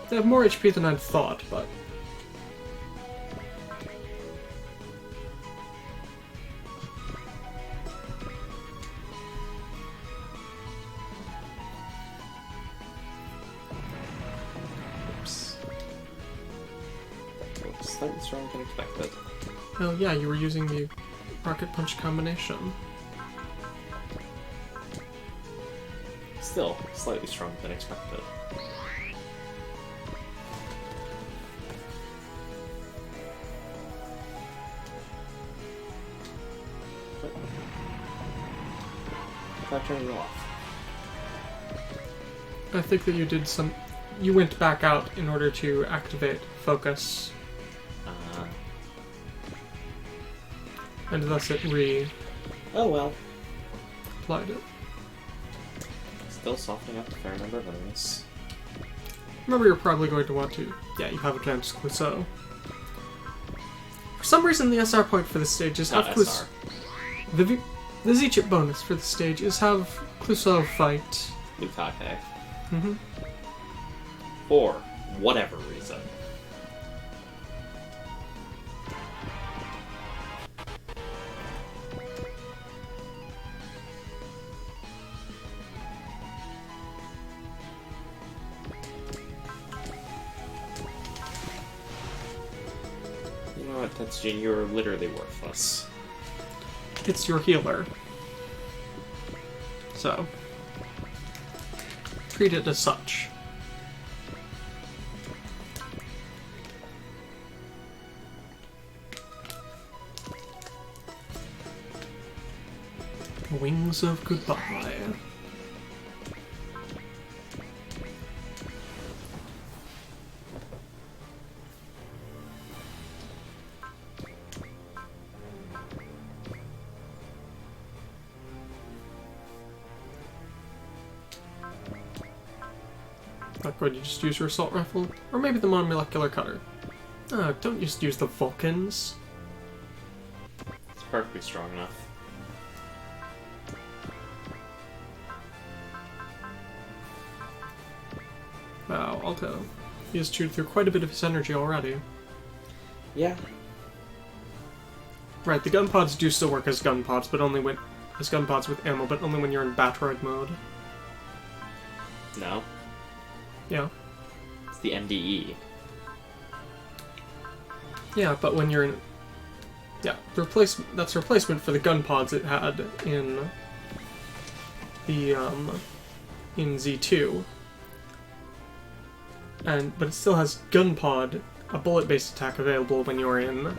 They have more HP than I'd thought, but... Oops. That was slightly stronger than expected. Oh yeah, you were using the rocket punch combination. Still, slightly stronger than expected. If I turn it off. I think that you did some... You went back out in order to activate focus, and thus it Oh well. applied it. Still softening up a fair number of enemies. Remember, you're probably going to want to... Yeah, you have advanced Clouseau. For some reason, the SR point for this stage is have Not Clouseau... SR. The Z-chip bonus for this stage is have Clouseau fight... Lukkage. Mm-hmm. For whatever reason. You know what, Tetsujin, you're literally worthless. It's your healer. So... treat it as such. Wings of Goodbye. Not good, you just use your assault rifle? Or maybe the monomolecular cutter. Oh, don't just use the Vulcans. It's perfectly strong enough. Wow, Alto. He has chewed through quite a bit of his energy already. Yeah. Right, the gun pods do still work as gun pods, but only when as gun pods with ammo, but only when you're in Batroid mode. No. Yeah. It's the MDE. Yeah, but when you're in... Yeah, that's replacement for the gun pods it had in the, in Z2. But it still has gun pod, a bullet-based attack available when you're in,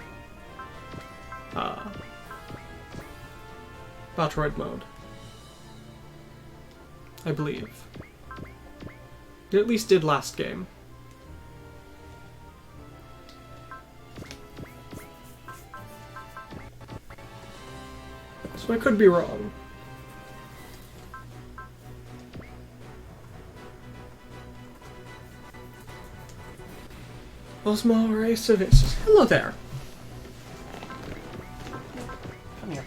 Batroid mode. I believe. It at least did last game. So I could be wrong. Osmo Race of Aces. Hello there. Come here.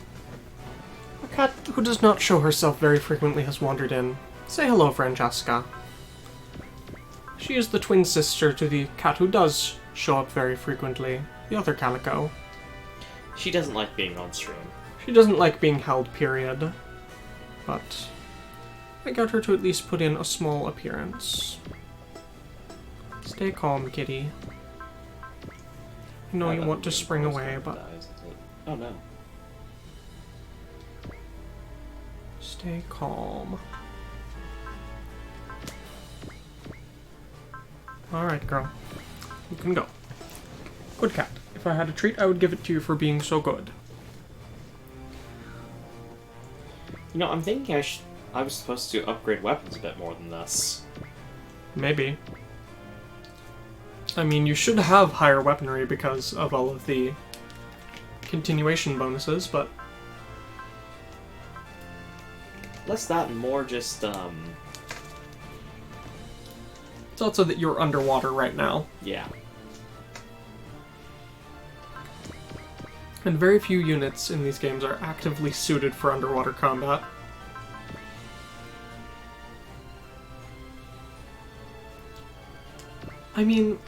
A cat who does not show herself very frequently has wandered in. Say hello, Francesca. She is the twin sister to the cat who does show up very frequently, the other Calico. She doesn't like being on stream. She doesn't like being held, period. But I got her to at least put in a small appearance. Stay calm, kitty. I know you want to spring away, but Oh no. stay calm. Alright, girl. You can go. Good cat. If I had a treat, I would give it to you for being so good. You know, I'm thinking I was supposed to upgrade weapons a bit more than this. Maybe. I mean, you should have higher weaponry because of all of the continuation bonuses, but... Less that and more just, It's also that you're underwater right now. yeah. And very few units in these games are actively suited for underwater combat. I mean,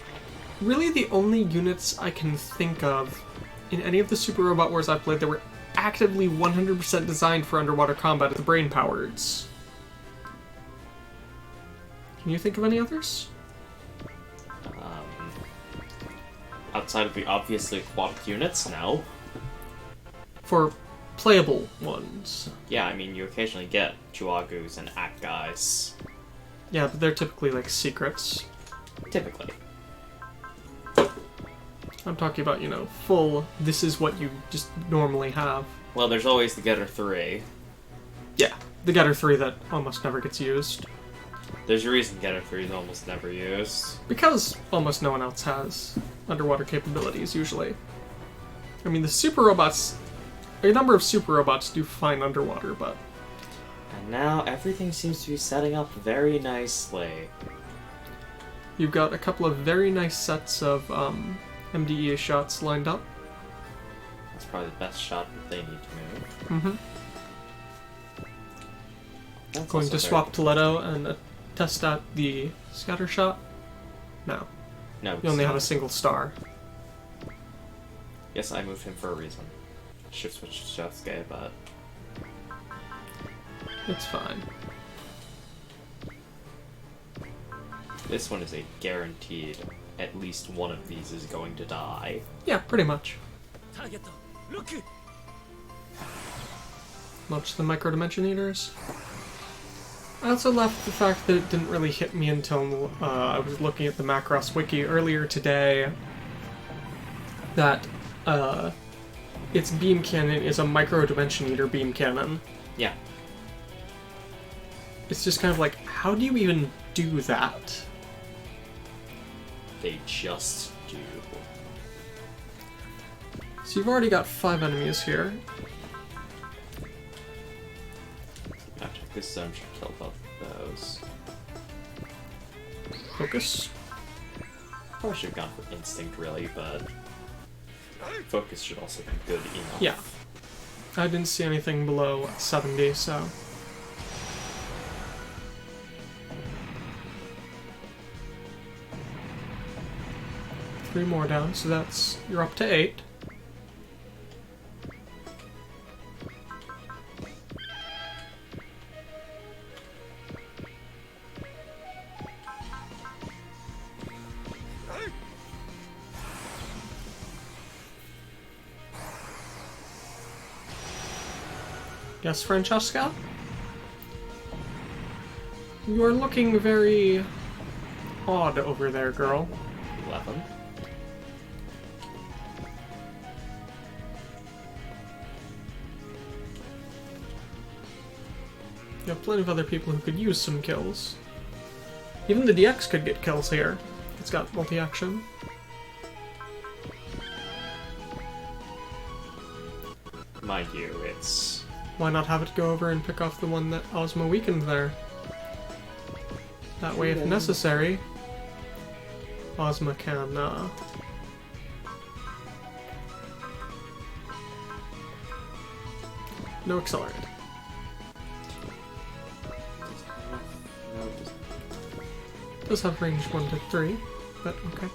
really the only units I can think of in any of the Super Robot Wars I've played that were actively 100% designed for underwater combat are the brain powers. Can you think of any others? Outside of the obviously aquatic units, no. For playable ones. Yeah, I mean, you occasionally get Chuagus and Act guys. Yeah, but they're typically like secrets. Typically. I'm talking about, you know, full, this is what you just normally have. Well, there's always the Getter 3. Yeah, the Getter 3 that almost never gets used. There's a reason Getter 3 is almost never used. Because almost no one else has underwater capabilities, usually. I mean, the super robots... A number of super robots do fine underwater, but... And now everything seems to be setting up very nicely. You've got a couple of very nice sets of MDE shots lined up. That's probably the best shot that they need to move. Mm-hmm. That's Going also to swap to Ledo and test out the scatter shot? No. No, You only it's have a not. single star. Yes, I moved him for a reason. Shift switch to Josuke, but It's fine. this one is a guaranteed at least one of these is going to die. Yeah, pretty much. Much the micro-dimension eaters. I also left the fact that it didn't really hit me until I was looking at the Macross wiki earlier today that its beam cannon is a micro-dimension eater beam cannon. Yeah. It's just kind of like, how do you even do that? They just do. So you've already got 5 enemies here. After this zone should kill both of those. Focus. Probably should have gone for instinct really, but focus should also be good enough. Yeah. I didn't see anything below 70, so... Three more down, so that's... You're up to 8. Yes, Francesca? You are looking very odd over there, girl. 11. You have plenty of other people who could use some kills. Even the DX could get kills here. It's got multi-action. Mind you, it's... Why not have it go over and pick off the one that Ozma weakened there? That way, if necessary, Ozma can, No accelerate. No, Does have range 1 to 3, but okay.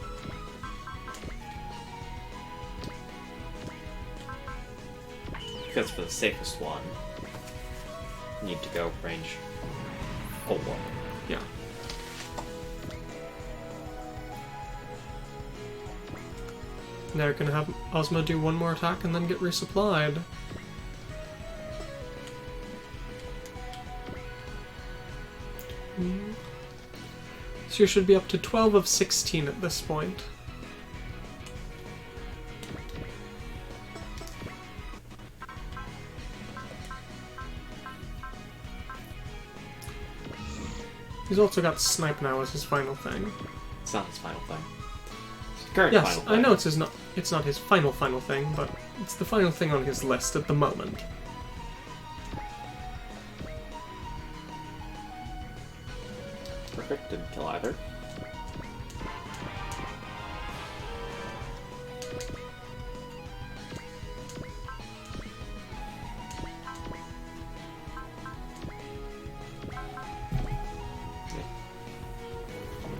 because for the safest one, you need to go range 4. Yeah. They're gonna have Ozma do one more attack and then get resupplied. So you should be up to 12 of 16 at this point. He's also got Snipe now as his final thing. It's not his final thing. It's his current Yes, final thing. I know it's not his final thing, but it's the final thing on his list at the moment. Perfect, didn't kill either.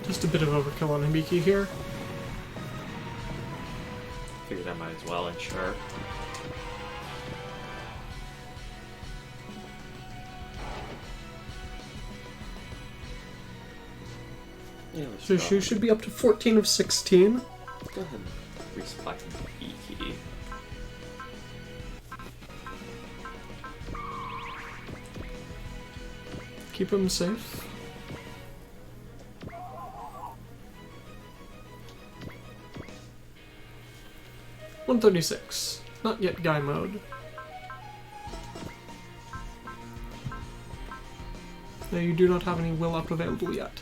Just a bit of overkill on Hibiki here. Figured I might as well ensure. Yeah, let's So go. she should be up to 14 of 16. Go ahead and resupply some Hibiki. Keep him safe. $136. Not yet guy mode. No, you do not have any will up available yet.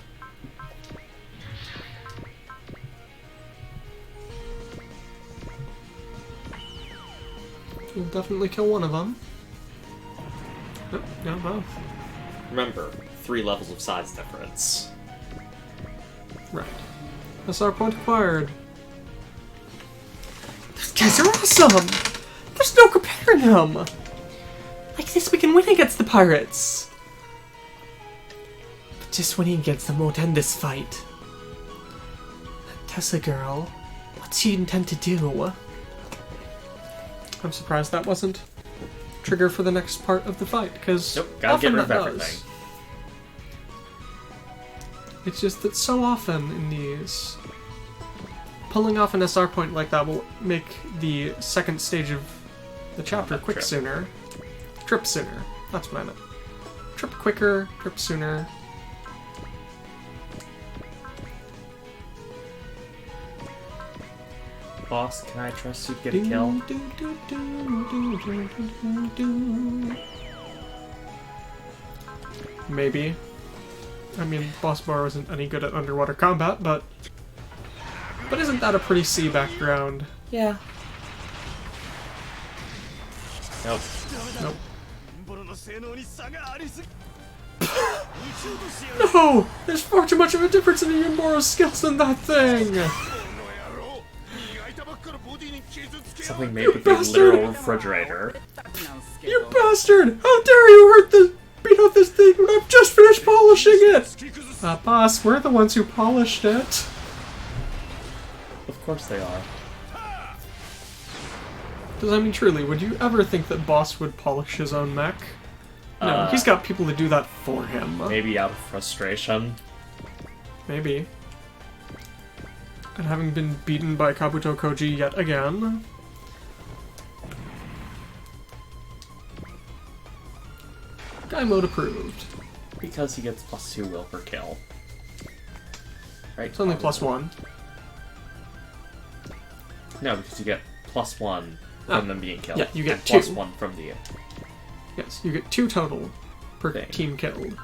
You'll definitely kill one of them. Nope, no, both. Remember, 3 levels of size difference. Right. SR point acquired. These guys are awesome! There's no comparing them! Like this, we can win against the pirates! But just winning against them won't end this fight. Tessa girl, what's she intend to do? I'm surprised that wasn't trigger for the next part of the fight, because Nope, gotta often get rid of that everything. does. It's just that so often in these, pulling off an SR point like that will make the second stage of the chapter quick trip. sooner. Trip sooner. That's what I meant. Trip quicker, trip sooner. Boss, can I trust you to get a kill? Maybe. I mean, Boss Bar isn't any good at underwater combat, but isn't that a pretty sea background? Yeah. Nope. Nope. No! There's far too much of a difference in Yunboro's skills than that thing! Something made with a bastard! literal refrigerator. You bastard! How dare you beat up this thing when I've just finished polishing it! Boss, we're the ones who polished it. Of course they are. Because, I mean, truly, would you ever think that Boss would polish his own mech? No, he's got people to do that for him. Maybe out of frustration. Maybe. And having been beaten by Kabuto Koji yet again. Guy mode approved. Because he gets +2 will per kill. Right? It's only +1. No, because you get +1 from them being killed. yeah, you get and two. +1 from the... Yes, you get 2 total per Thing. team killed.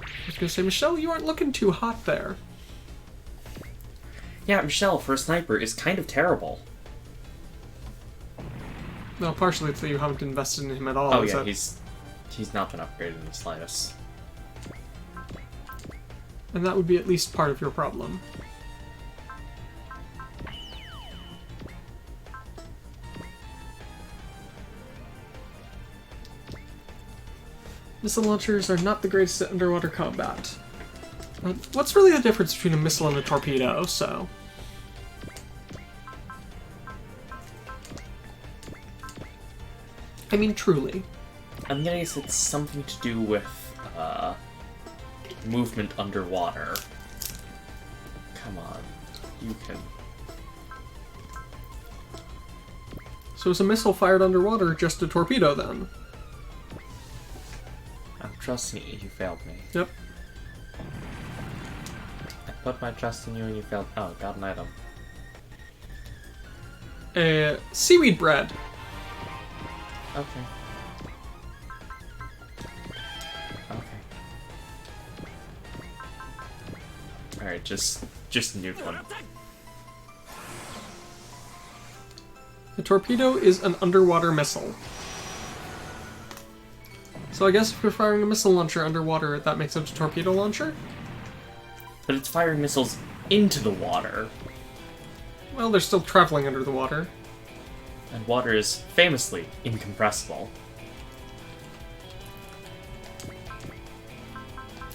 I was gonna say, Michelle, you aren't looking too hot there. Yeah, Michelle, for a sniper, is kind of terrible. No, partially it's that you haven't invested in him at all. Oh is yeah, that- he's not been upgraded in the slightest. And that would be at least part of your problem. Missile launchers are not the greatest at underwater combat. But what's really the difference between a missile and a torpedo, so... I mean, truly. I'm gonna guess it's something to do with movement underwater. Come on, you can. So is a missile fired underwater just a torpedo then? I'm trusting you. You failed me. Yep. I put my trust in you and you failed. Oh, got an item. A seaweed bread. Okay. Okay. Alright, just nuke one. The torpedo is an underwater missile. So I guess if you're firing a missile launcher underwater, that makes it a torpedo launcher? But it's firing missiles into the water. Well, they're still traveling under the water. And water is famously incompressible.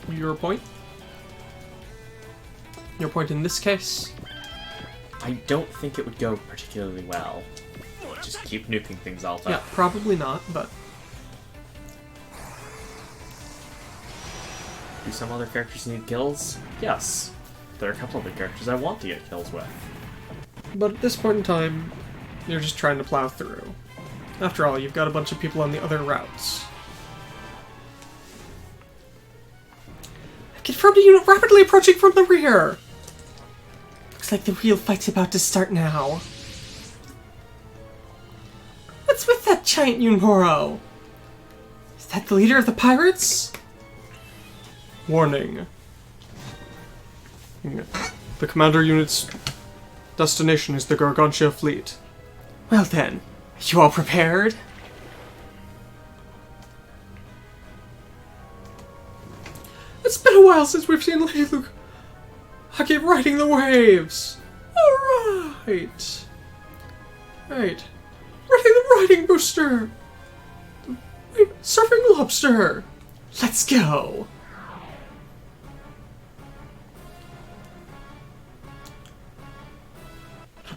Your point? Your point in this case? I don't think it would go particularly well. Just keep nuking things all the time. Yeah, probably not, but... Do some other characters need kills? Yes. There are a couple other characters I want to get kills with. But at this point in time, you're just trying to plow through. After all, you've got a bunch of people on the other routes. I confirmed a unit rapidly approaching from the rear! Looks like the real fight's about to start now. What's with that giant Yunboro? Is that the leader of the pirates? Warning. The commander unit's destination is the Gargantia Fleet. Well then, are you all prepared? It's been a while since we've seen Lady Lukkage riding the waves. Alright. Right. Ready the riding booster! Surfing lobster! Let's go!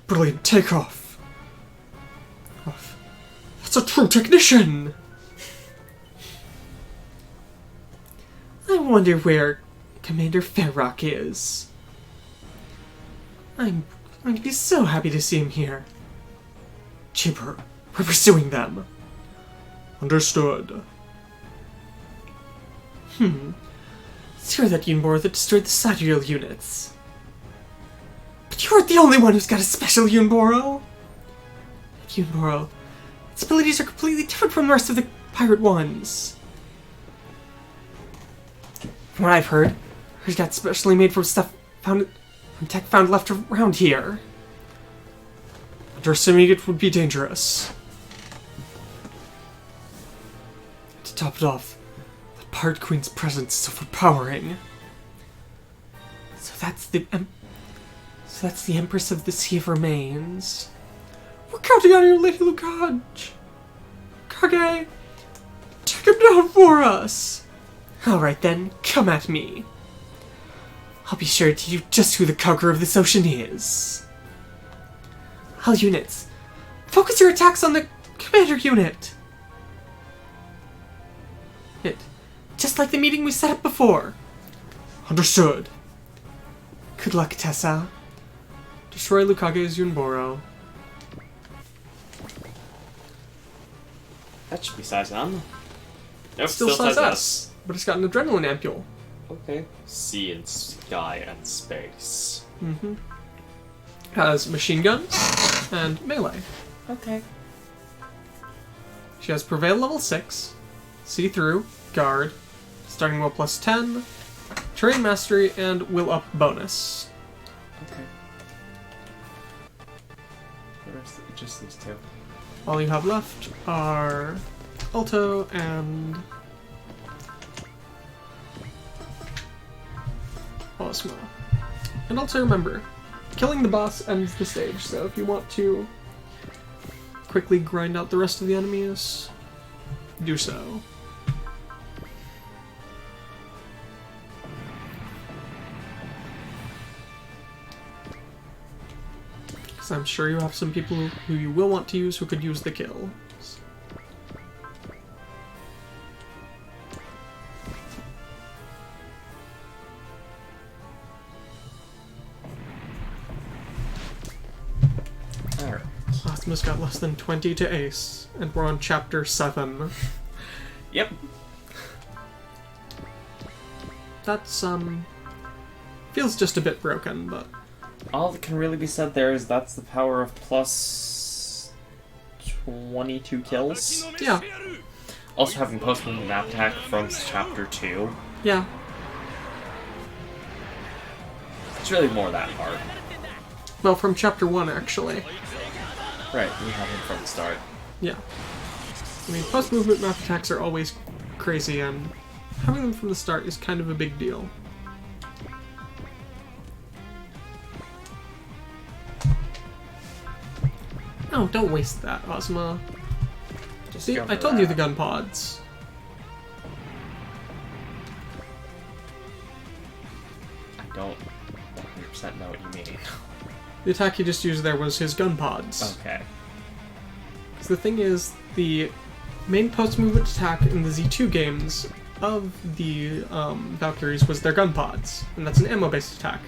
Brilliant takeoff. That's a true technician! I wonder where Commander Fairrock is. I'm going to be so happy to see him here. Chipper, we're pursuing them. Understood. It's you're that Yunboro that destroyed the sidereal units. But you aren't the only one who's got a special Yunboro. Yunboro, its abilities are completely different from the rest of the pirate ones. From what I've heard, it got specially made from stuff from tech found left around here. Underestimating it would be dangerous. To top it off, the Pirate Queen's presence is overpowering. So that's the Empress of the Sea of Remains. We're counting on you, Lady Lukkage. Kage, take him down for us. Alright then, come at me. I'll be sure to tell you just who the conqueror of this ocean is. All units, focus your attacks on the commander unit. Just like the meeting we set up before. Understood. Good luck, Tessa. Destroy Lukkage's Yunboro. That should be size M. Nope, Still size S, but it's got an adrenaline ampule. Okay. Sea and sky and space. Has machine guns and melee. Okay. She has Prevail level 6, See Through, Guard, Starting Will plus 10, Terrain Mastery, and Will Up bonus. Okay. The rest of just these two. All you have left are Alto and Osmo. And also remember, killing the boss ends the stage, so if you want to quickly grind out the rest of the enemies, do so. Because I'm sure you have some people who you will want to use who could use the kills. Maximus got less than 20 to ace, and we're on chapter 7. Yep. That's, feels just a bit broken, but... All that can really be said there is that's the power of plus 22 kills. Yeah. Also having post-movement map attack from chapter 2. Yeah. It's really more that part. Well, from chapter 1, actually. Right, we have him from the start. Yeah. I mean, post-movement map attacks are always crazy, and having them from the start is kind of a big deal. No, don't waste that, Ozma. Just See, go I for told you the that. gun pods. I don't 100% know what you mean. The attack he just used there was his gun pods. Okay. Because the thing is, the main post-movement attack in the Z2 games of the Valkyries was their gun pods, and that's an ammo-based attack.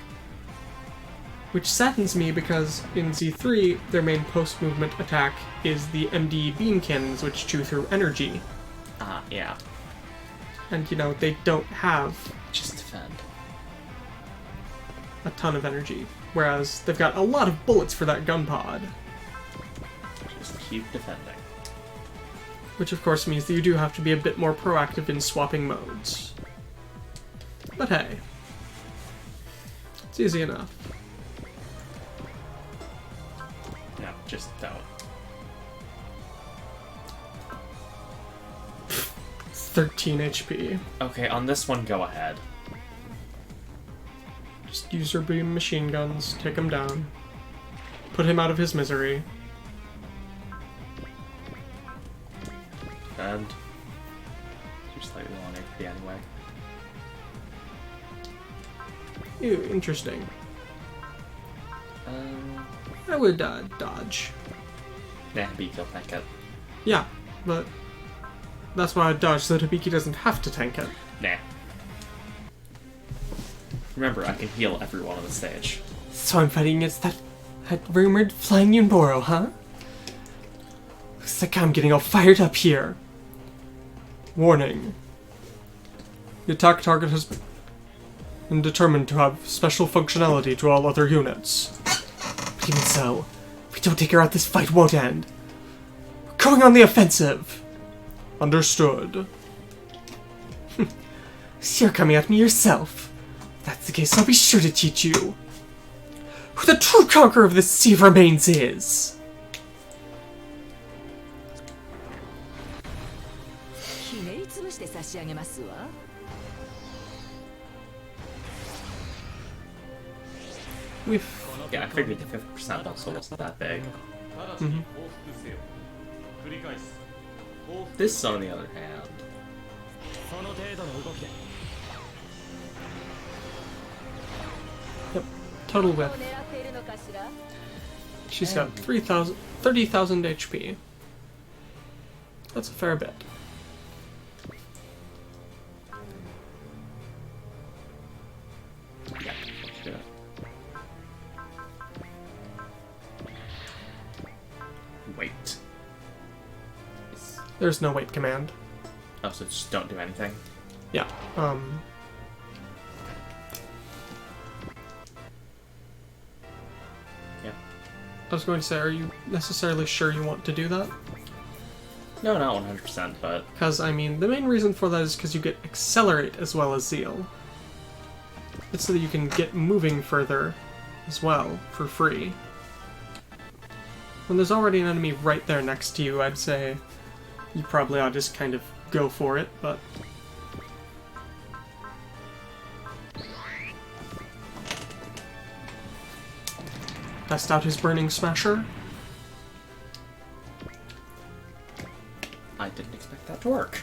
Which saddens me because in Z3, their main post-movement attack is the MD beam cannons, which chew through energy. Yeah. And, you know, they don't have Just defend. a ton of energy. Whereas they've got a lot of bullets for that gun pod. Just keep defending. Which of course means that you do have to be a bit more proactive in swapping modes. But hey. It's easy enough. No, just don't. It's 13 HP. Okay, on this one, go ahead. Just use your beam machine guns, take him down. Put him out of his misery. And you're slightly low on HP anyway. Ew, interesting. I would dodge. Nah, Beak, you'll tank it. Yeah, but that's why I dodge so that Hibiki doesn't have to tank it. Nah. Remember, I can heal everyone on the stage. So I'm fighting against that rumored flying Yunboro, huh? Looks like I'm getting all fired up here. Warning. The attack target has been determined to have special functionality to all other units. But even so, if we don't take her out, this fight won't end. We're going on the offensive. Understood. So you're coming at me yourself. If that's the case, I'll be sure to teach you who the true conqueror of this Sea of Remains is. Yeah, I figured the 50% also wasn't that big. This, on the other hand... Yep, total whiff. She's got 30,000 HP. That's a fair bit. Yeah, sure. Wait. There's no wait command. Oh, so just don't do anything? Yeah, Yeah. I was going to say, are you necessarily sure you want to do that? No, not 100%, but... Because, I mean, the main reason for that is because you get Accelerate as well as Zeal. It's so that you can get moving further as well, for free. When there's already an enemy right there next to you, I'd say you probably ought to just kind of go for it, but... Test out his Burning Smasher. I didn't expect that to work.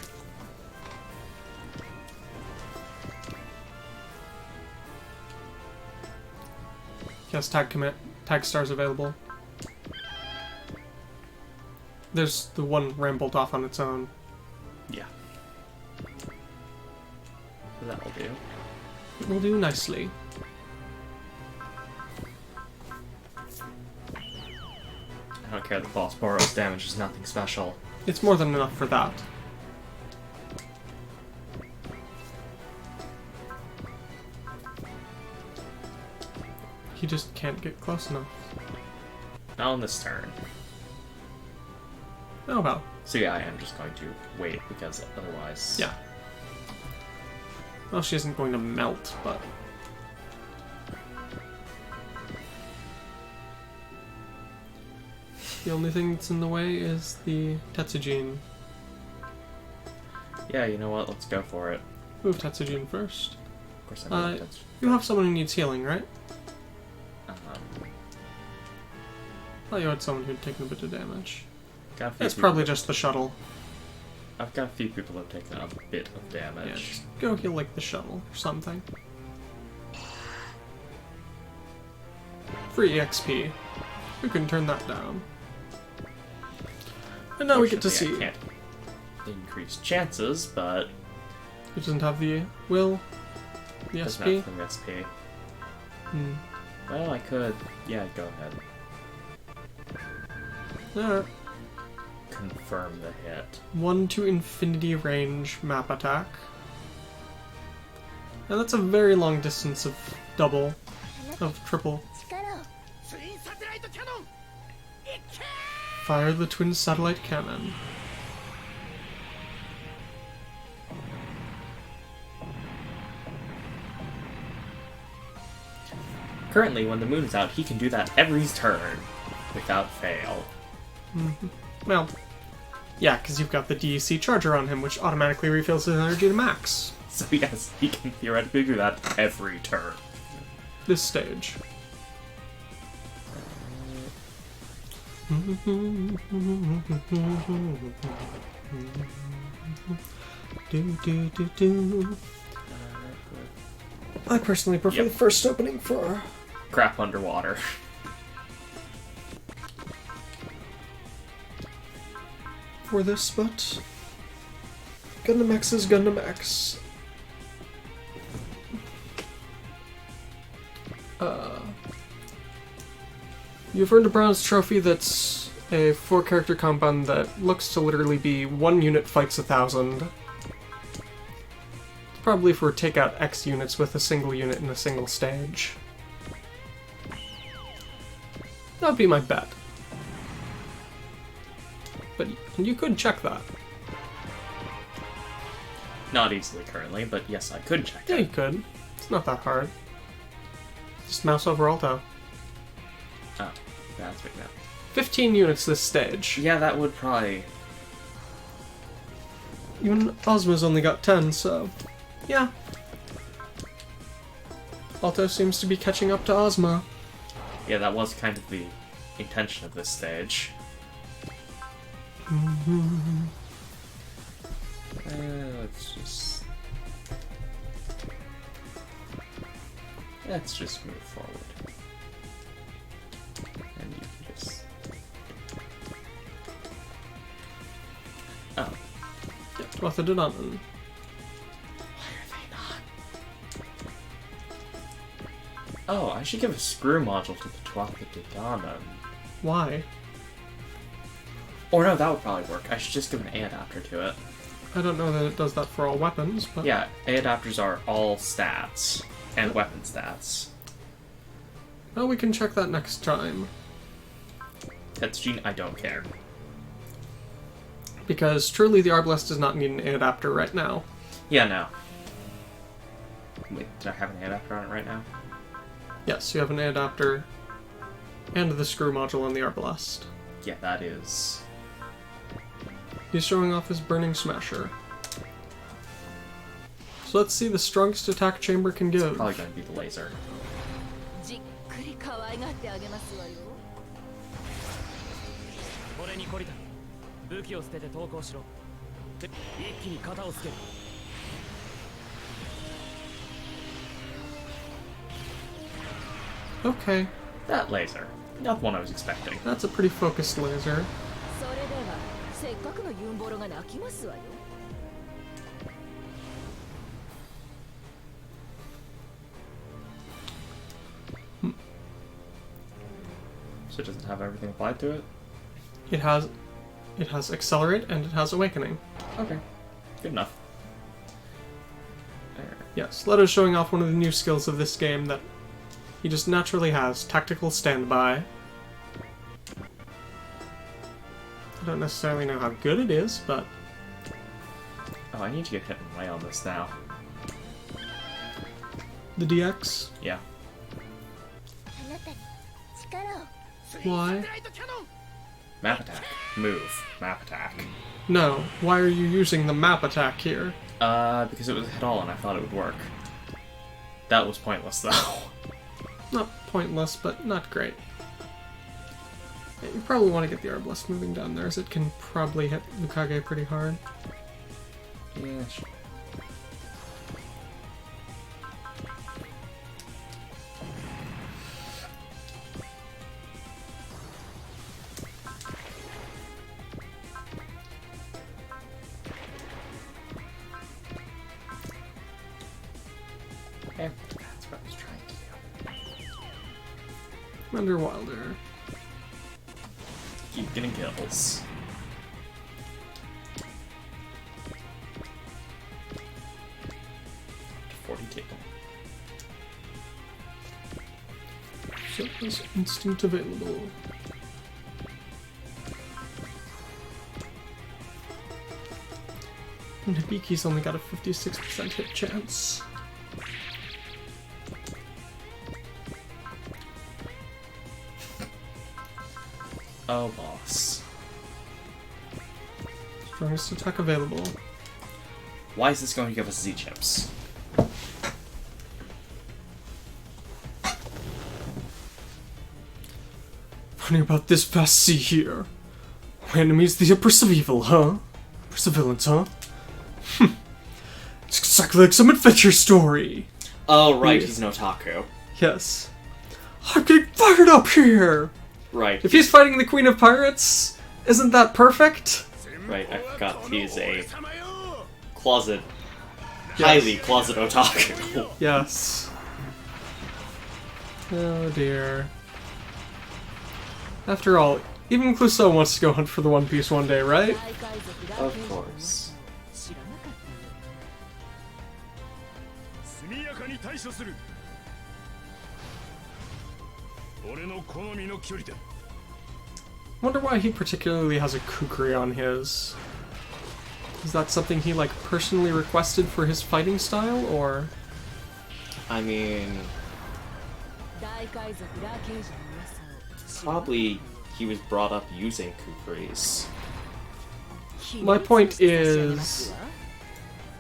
Yes, tag stars available. There's the one rambled off on its own. Yeah. That'll do. It will do nicely. I don't care that Boss Boros damage is nothing special. It's more than enough for that. He just can't get close enough. Not on this turn. Oh well. So yeah, I am just going to wait, because otherwise... Yeah. Well, she isn't going to melt, but... The only thing that's in the way is the Tetsujin. Yeah, you know what? Let's go for it. Move Tetsujin first. Of course I moved You have someone who needs healing, right? Um, I thought you had someone who'd taken a bit of damage. got a few It's people probably that- just the shuttle. I've got a few people that have taken a bit of Yeah, damage. just go heal like the shuttle or something. Free XP. We can turn that down. And now we get to see. Fortunately, I can't increase chances, but He doesn't have the will, the doesn't SP. have the SP. Hmm. Well, I could. Yeah, go ahead. Alright. Confirm the hit. 1 to infinity range map attack. Now that's a very long distance of double, of triple. Fire the twin satellite cannon. Currently, when the moon's out, he can do that every turn without fail. Well, yeah, because you've got the DEC charger on him, which automatically refills his energy to max. So yes, he can theoretically do that every turn. This stage. I personally prefer Yep. the first opening for Crap underwater. this, but Gundam X is Gundam X. You've earned a bronze trophy that's a 4-character compound that looks to literally be 1 unit fights 1,000. It's probably for take out X units with a single unit in a single stage. That would be my bet. But you could check that. Not easily currently, but yes, I could check Yeah, you it. could. It's not that hard. Just mouse over Alto. Oh, that's big now. 15 units this stage. Yeah, that would probably... Even Ozma's only got 10, so... yeah. Alto seems to be catching up to Ozma. Yeah, that was kind of the intention of this stage. Let's just move forward. And you can just... Oh. Yeah, Twatha Donanan. Why are they not? Oh, I should give a screw module to the Twatha Donanan. Why? Or no, that would probably work. I should just give an A adapter to it. I don't know that it does that for all weapons, but... Yeah, A adapters are all stats. And weapon stats. Well, we can check that next time. Tetsujin, I don't care. Because truly the Arbalest does not need an A adapter right now. Yeah, no. Wait, did I have an A adapter on it right now? Yes, you have an A adapter and the screw module on the Arbalest. Yeah, that is... He's showing off his Burning Smasher. So let's see the strongest attack chamber can give. Probably going to be the laser. じっくり可愛がってあげますわよ。これに懲りた。武器を捨てて投降しろ。で、一気に肩をつける。Okay, That laser. Not the one I was expecting. that's a pretty focused laser. それではせっかくのユンボロが泣きますわよ。 So it doesn't have everything applied to it? It has Accelerate and it has Awakening. Okay. Good enough. Yes, Ledo's showing off one of the new skills of this game that he just naturally has. Tactical Standby. I don't necessarily know how good it is, but... Oh, I need to get hit and way on this now. The DX? Yeah. Why? Map attack. Move. Map attack. No, why are you using the map attack here? Because it was hit all and I thought it would work. That was pointless though. Not pointless, but not great. Yeah, you probably want to get the adorableness moving down there, as it can probably hit Lukkage pretty hard. Yeah, sure. Okay, that's what I was trying to do. Under Wilder. Keep getting kills. To 42. So is Instinct available? And Hibiki's only got a 56% hit chance. Oh, boss. Strongest attack available. Why is this going to give us Z-chips? Funny about this vast sea here. My enemy's the Empress of Evil, huh? Empress of Villains, huh? It's exactly like some adventure story. Oh, right, Yeah. he's an otaku. Yes. I'm getting fired up here! Right, If he's fighting the Queen of Pirates, isn't that perfect? right, I forgot he's a closet, highly closet otaku. Yes. Oh dear. After all, even Clouseau wants to go hunt for the One Piece one day, right? Of course. 速やかに対処する俺の好みの距離だ Wonder why he particularly has a kukri on his. Is that something he, like, personally requested for his fighting style, or...? I mean, probably he was brought up using kukris. My point is...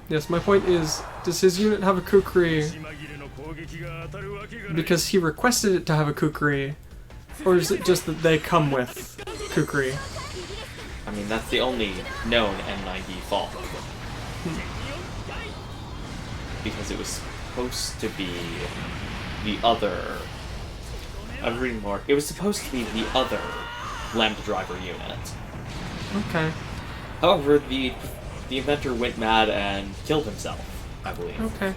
Yes, my point is, does his unit have a kukri 紛れの攻撃が当たるわけがない because he requested it to have a kukri, or is it just that they come with kukri? I mean, that's the only known N9 default. Because it was supposed to be the other... I'm reading more. It was supposed to be the other Lambda Driver unit. Okay, However, the inventor went mad and killed himself, I believe, okay.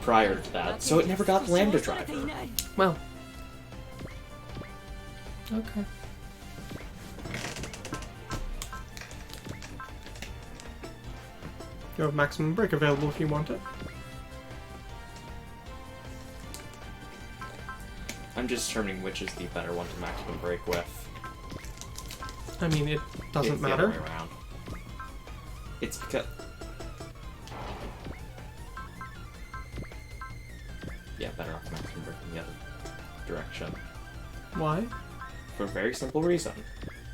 prior to that, so it never got the Lambda Driver. Well. Okay. You have maximum break available if you want it. I'm just determining which is the better one to maximum break with. I mean, it doesn't It's the other matter. way around. It's because... Yeah, better off maximum break in the other direction. Why? For a very simple reason.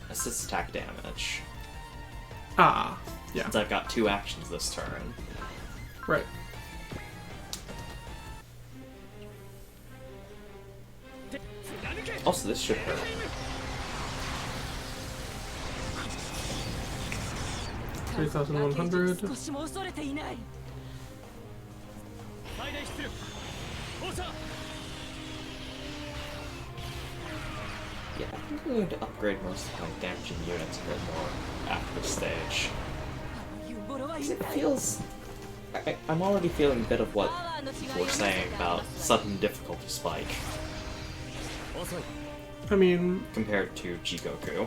Assist attack damage. Ah, yeah, Since I've got 2 actions this turn. right. Also, this should hurt. $3,100. 少しも恐れていない 最大出力放射 Yeah, I think I'm going to upgrade most of my damaging units a bit more after this stage. ユンボロはいな It い feels... I'm already feeling a bit of what people were saying about sudden difficulty spike 遅い I mean, compared to Jigoku.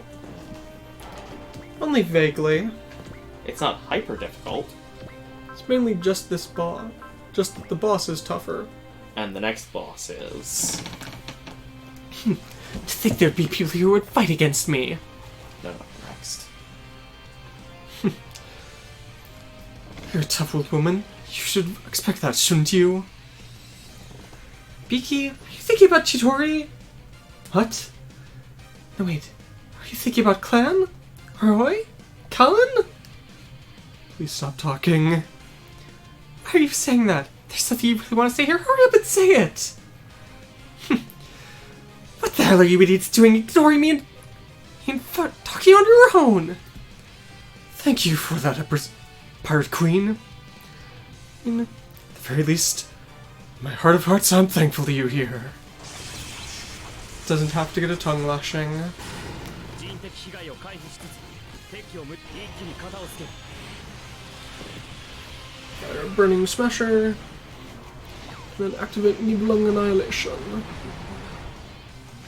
Only vaguely. It's not hyper difficult. It's mainly just this boss. Just that the boss is tougher. And the next boss is... To think there'd be people who would fight against me. No, next. You're a tough old woman. You should expect that, shouldn't you? Biki, are you thinking about Chidori? What? No, wait. Are you thinking about Clan? Roy? Cullen? Please stop talking. Why are you saying that? There's something you really want to say here? Hurry up and say it! What the hell are you idiots doing, ignoring me and talking on your own? Thank you for that, Empress, Pirate Queen. In the very least, in my heart of hearts, I'm thankful to you here. Doesn't have to get a tongue lashing. Fire Burning Smasher. Then activate Niblung Annihilation.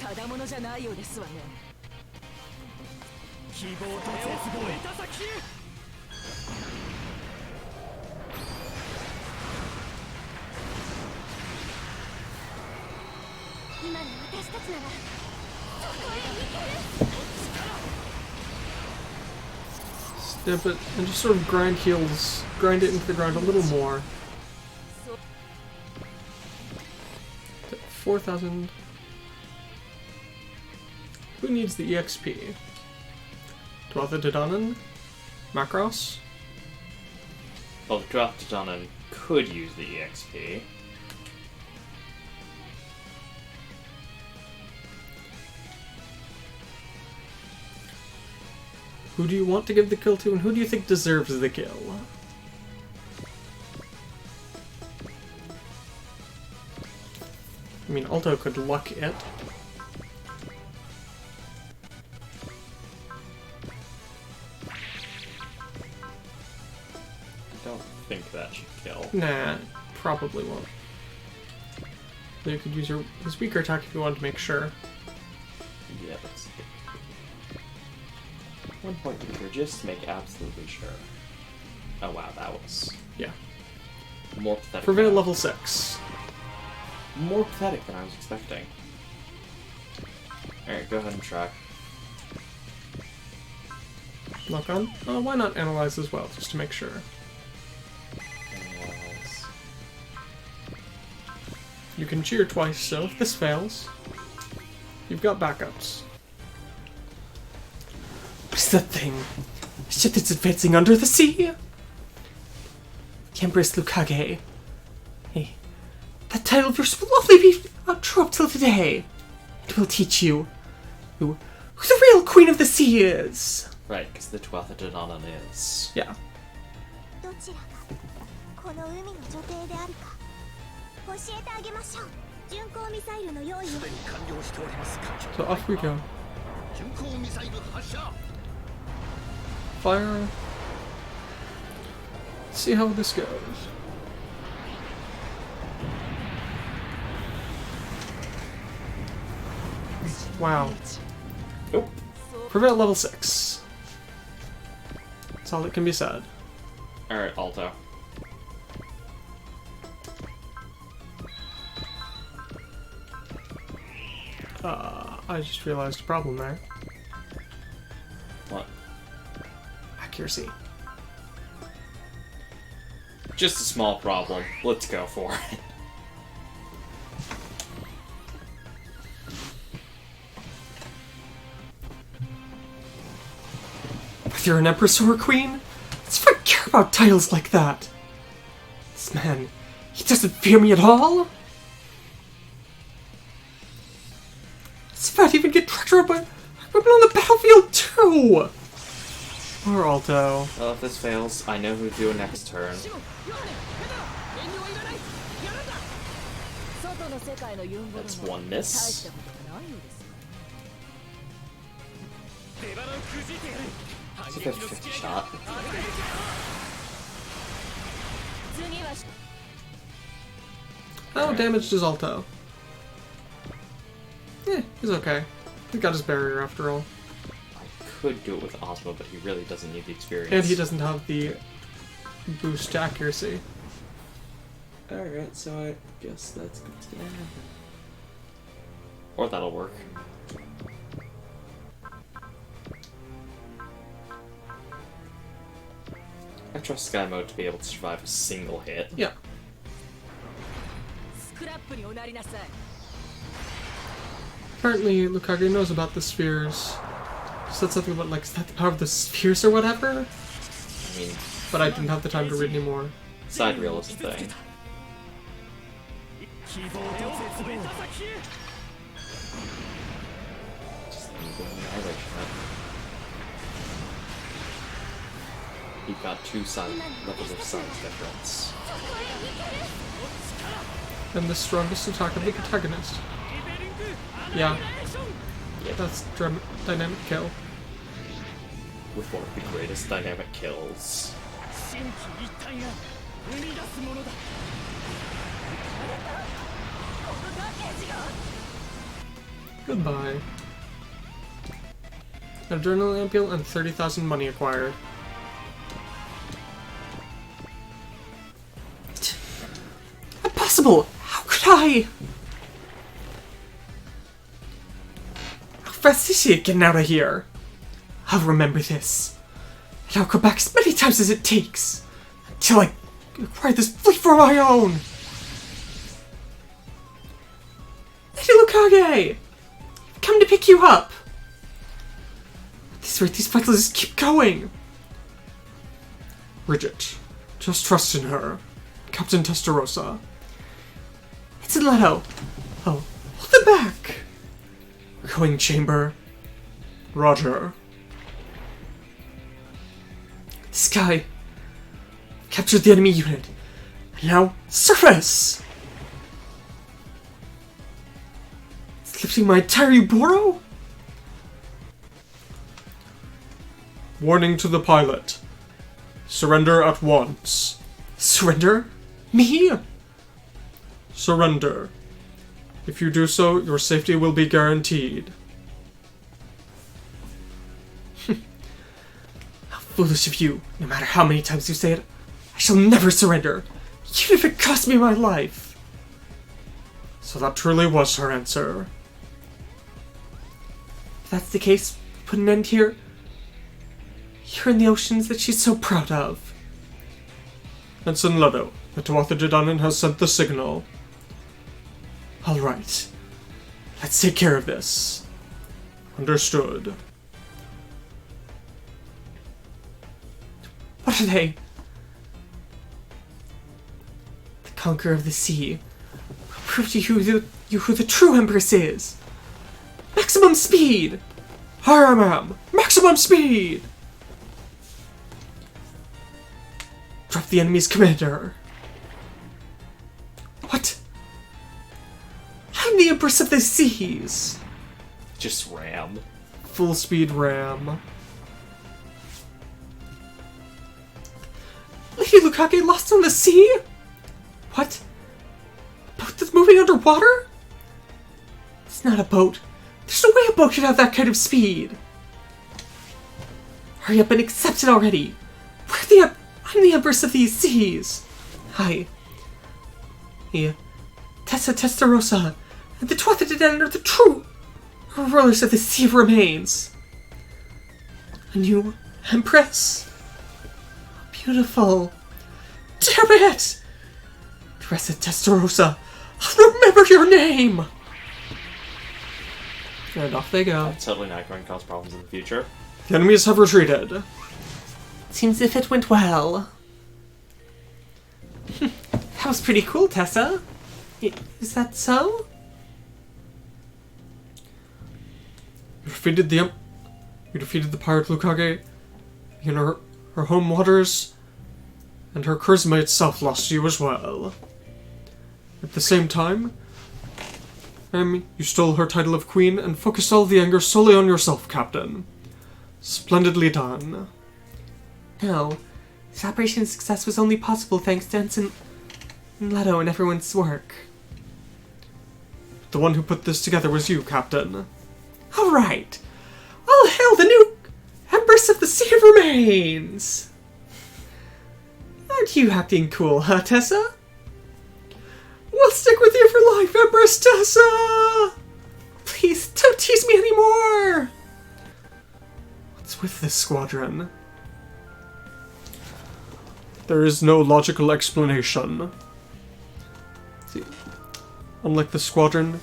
ただものじゃないようですわね。希望と絶望を得た先へ。今の私たちならそこへ行ける。 Stamp it and just sort of grind it into the ground a little more. 4,000. Who needs the EXP? Dwatha Dedanan? Macross? Well, Dwatha Dedanan could use the EXP. Who do you want to give the kill to, and who do you think deserves the kill? I mean, Alto could luck it. I don't think that should kill. Nah, probably won't. You could use his weaker attack if you wanted to make sure. Yeah, let's see. One point here, just to make absolutely sure. Oh wow, that was... Yeah. More pathetic. Prevent level 6. More pathetic than I was expecting. Alright, go ahead and track. Lock on? Oh, why not analyze as well, just to make sure. Analyze. You can cheer twice, so if this fails, you've got backups. What is that thing? Shit that's advancing under the sea? The Empress Lukkage. Hey, that title of yours will only be true up till today. It will teach you who the real Queen of the Sea is. Right, because the Dwatha Dedanan is... Yeah. どちらがこの海の女帝であるか教えてあげましょう。巡航ミサイルの用意を。 So off we go. 巡航ミサイル発射。 Fire. Let's see how this goes. Wow. Oh. Prevent level 6. That's all that can be said. Alright, Alto. I just realized a problem there. What? Accuracy. Just a small problem. Let's go for it. Whether you're an Empress or a Queen, let's not care about titles like that. This man, he doesn't fear me at all. This man even get tracked around by women on the battlefield too. Or Alto. Well, if this fails, I know who to do it next turn. 外の世界のユンボル That's も one 大 miss. したことがないようですよ。 出鼻をくじいてやる。 It's a 50-50 shot. 次はし How damaged is Alto? He's okay. He got his barrier after all. I could do it with Ozma, but he really doesn't need the experience. And he doesn't have the boost to accuracy. Alright, so I guess that's gonna happen. Or that'll work. I trust Sky Mode to be able to survive a single hit. Yeah. スクラップにおなりなさい Apparently, Lukkage knows about the spheres. Said something about, like, is that the power of the spheres or whatever? I mean, But I didn't have the time to read anymore. side reel is a thing. 希望と絶望 Just need to annihilate that. You've got two levels of size difference. And the strongest attack of the protagonist. Yeah, that's dynamic kill. With one of the greatest dynamic kills. 心機一体が生み出すものだ Goodbye. Adrenaline ampule and 30,000 money acquired. Impossible! How could I? How fast is she getting out of here? I'll remember this. And I'll go back as many times as it takes. Until I acquire this fleet for my own! Lady Lukkage! I've come to pick you up! At this rate, these fights will just keep going! Bridget, just trust in her. Captain Testarossa. It's in Ledo. Oh, hold them back! We're going chamber. Roger. This guy captured the enemy unit. And now, surface! It's lifting my entire Uboro? Warning to the pilot. Surrender at once. Surrender? Me? Surrender. If you do so, your safety will be guaranteed. How foolish of you. No matter how many times you say it, I shall never surrender. Even if it costs me my life. So that truly was her answer. If that's the case, put an end here. Here in the oceans that she's so proud of. Ensign Ledo, the Tuatha De Danann has sent the signal. Alright. Let's take care of this. Understood. What are they? The conqueror of the sea. Will prove to you who the true Empress is. Maximum speed! Ma'am! Maximum speed! Drop the enemy's commander. What? I'm the Empress of the Seas! Just ram. Full speed ram. Lady Lukkage lost on the sea? What? A boat that's moving underwater? It's not a boat. There's no way a boat could have that kind of speed. Hurry up and accept it already. I'm the Empress of these seas. Hi. Yeah. Testarossa and the Tuatha De Danann are the true rulers of the Sea of Remains. A new Empress? Beautiful. Damn it! Teresa Testarossa, I'll remember your name! And off they go. That's totally not going to cause problems in the future. The enemies have retreated. Seems if it went well. That was pretty cool, Tessa. Is that so? You defeated the pirate Lukkage in her home waters, and her charisma itself lost you as well. At the same time, you stole her title of queen and focused all the anger solely on yourself, Captain. Splendidly done. No. This operation's success was only possible thanks to Ensign Ledo and everyone's work. The one who put this together was you, Captain. Alright! I'll hail the new Empress of the Sea of Remains! Aren't you acting cool, huh, Tessa? We'll stick with you for life, Empress Tessa! Please, don't tease me anymore! What's with this squadron? There is no logical explanation. See, unlike the squadron,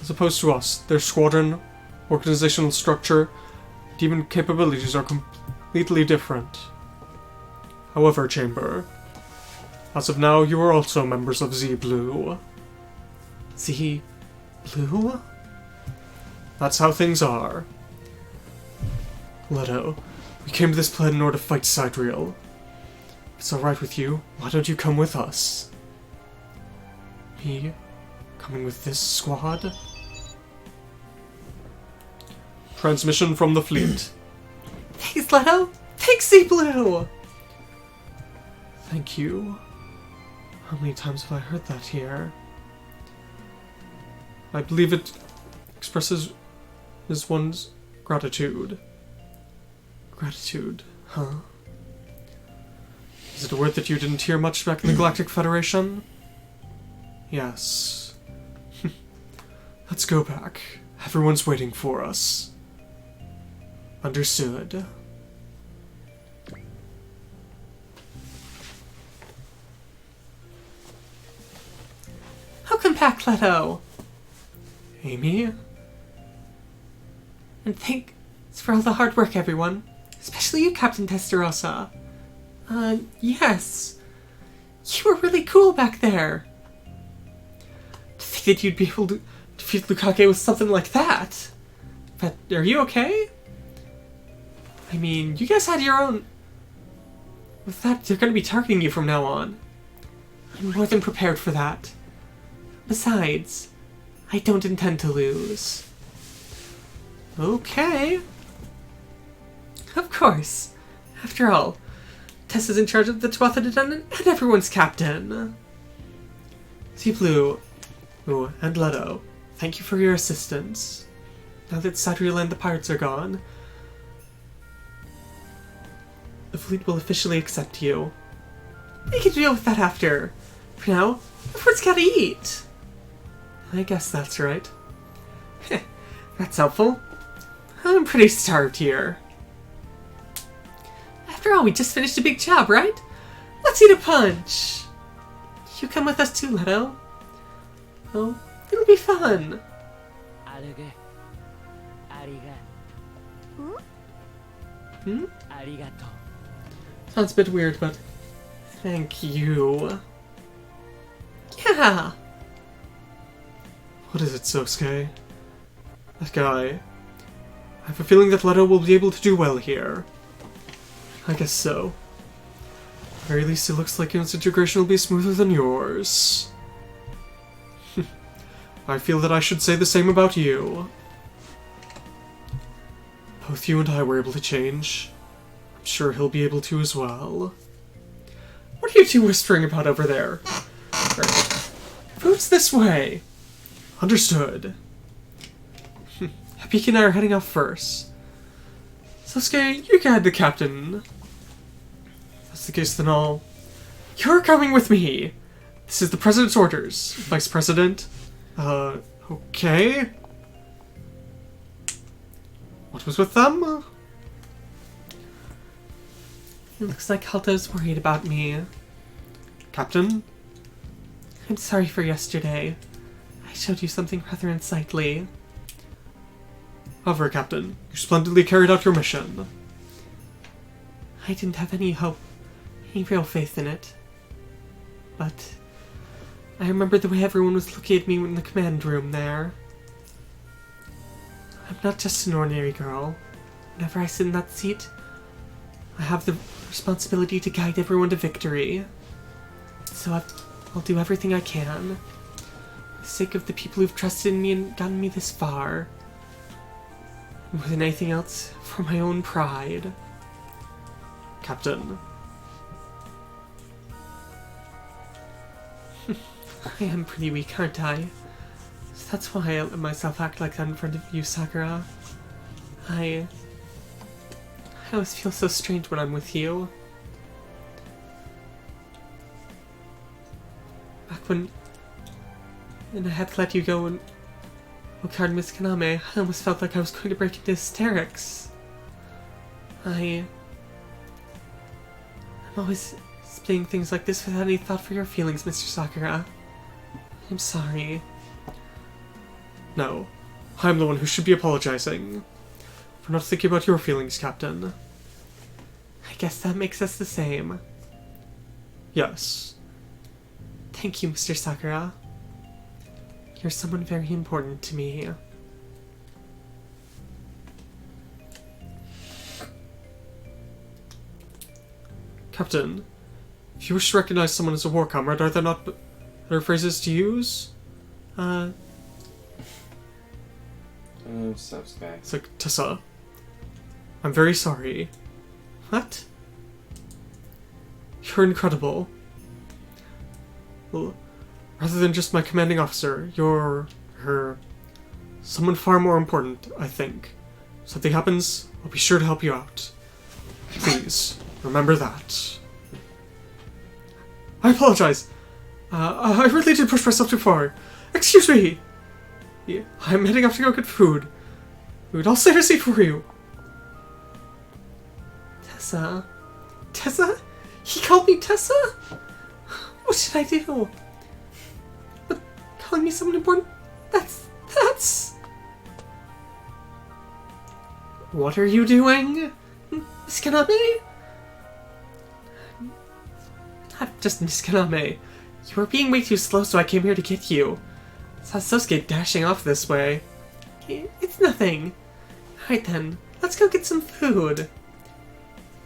as opposed to us, their squadron, organizational structure, and even capabilities are completely different. However, Chamber, as of now, you are also members of Z Blue. Z Blue? That's how things are. Ledo, we came to this planet in order to fight Sidereal. If it's alright with you, why don't you come with us? Me? Coming with this squad? Transmission from the fleet. Thanks, Ledo! Thanks, Z Blue! Thank you. How many times have I heard that here? I believe it expresses one's gratitude. Gratitude, huh? Is it a word that you didn't hear much back in the Galactic Federation? Yes. Let's go back. Everyone's waiting for us. Understood. Welcome back, Ledo! Amy? And thanks for all the hard work, everyone. Especially you, Captain Testarossa. Yes. You were really cool back there. To think that you'd be able to defeat Lukkage with something like that. But are you okay? I mean, you guys had your own... With that, they're going to be targeting you from now on. I'm more than prepared for that. Besides, I don't intend to lose. Okay. Of course. After all, Tessa's in charge of the 12th Attendant and everyone's captain. Z Blue, and Ledo, thank you for your assistance. Now that Sidereal and the pirates are gone, the fleet will officially accept you. We can deal with that after. For now, everyone's gotta eat. I guess that's right. That's helpful. I'm pretty starved here. After all, we just finished a big job, right? Let's eat a punch! You come with us too, Ledo. Oh, it'll be fun. Hmm? Sounds a bit weird, but thank you. Yeah! What is it, Sosuke? That guy. I have a feeling that Ledo will be able to do well here. I guess so. At the very least, it looks like his integration will be smoother than yours. I feel that I should say the same about you. Both you and I were able to change. I'm sure he'll be able to as well. What are you two whispering about over there? Food's this way! Understood. Hibiki and I are heading off first. Sosuke, you guide the captain. If that's the case, then you're coming with me! This is the President's orders, Vice President. Okay. What was with them? It looks like Halto's worried about me. Captain? I'm sorry for yesterday. I showed you something rather unsightly. However, Captain, you splendidly carried out your mission. I didn't have any hope, any real faith in it. But I remember the way everyone was looking at me in the command room there. I'm not just an ordinary girl. Whenever I sit in that seat, I have the responsibility to guide everyone to victory. So I'll do everything I can. For the sake of the people who've trusted in me and gotten me this far. More than anything else, for my own pride. Captain. I am pretty weak, aren't I? So that's why I let myself act like that in front of you, Sakura. I always feel so strange when I'm with you. Back when I had to let you go and Lukkage Miss Kaname, I almost felt like I was going to break into hysterics. I'm always explaining things like this without any thought for your feelings, Mr. Sakura. I'm sorry. No, I'm the one who should be apologizing for not thinking about your feelings, Captain. I guess that makes us the same. Yes. Thank you, Mr. Sakura. You're someone very important to me. Captain, if you wish to recognize someone as a war comrade, are there not better phrases to use? Sasuke. It's like, Tessa, I'm very sorry. What? You're incredible. Well, rather than just my commanding officer, you're someone far more important, I think. If something happens, I'll be sure to help you out. Please, remember that. I apologize. I really did push myself too far. Excuse me. Yeah, I'm heading off to go get food. I'll save a seat for you. Tessa? Tessa? He called me Tessa? What should I do? But calling me someone important? That's... What are you doing? Miss Kaname? Not just Miss Kaname. You were being way too slow, so I came here to get you. Saw Sosuke dashing off this way. It's nothing. Alright then, let's go get some food.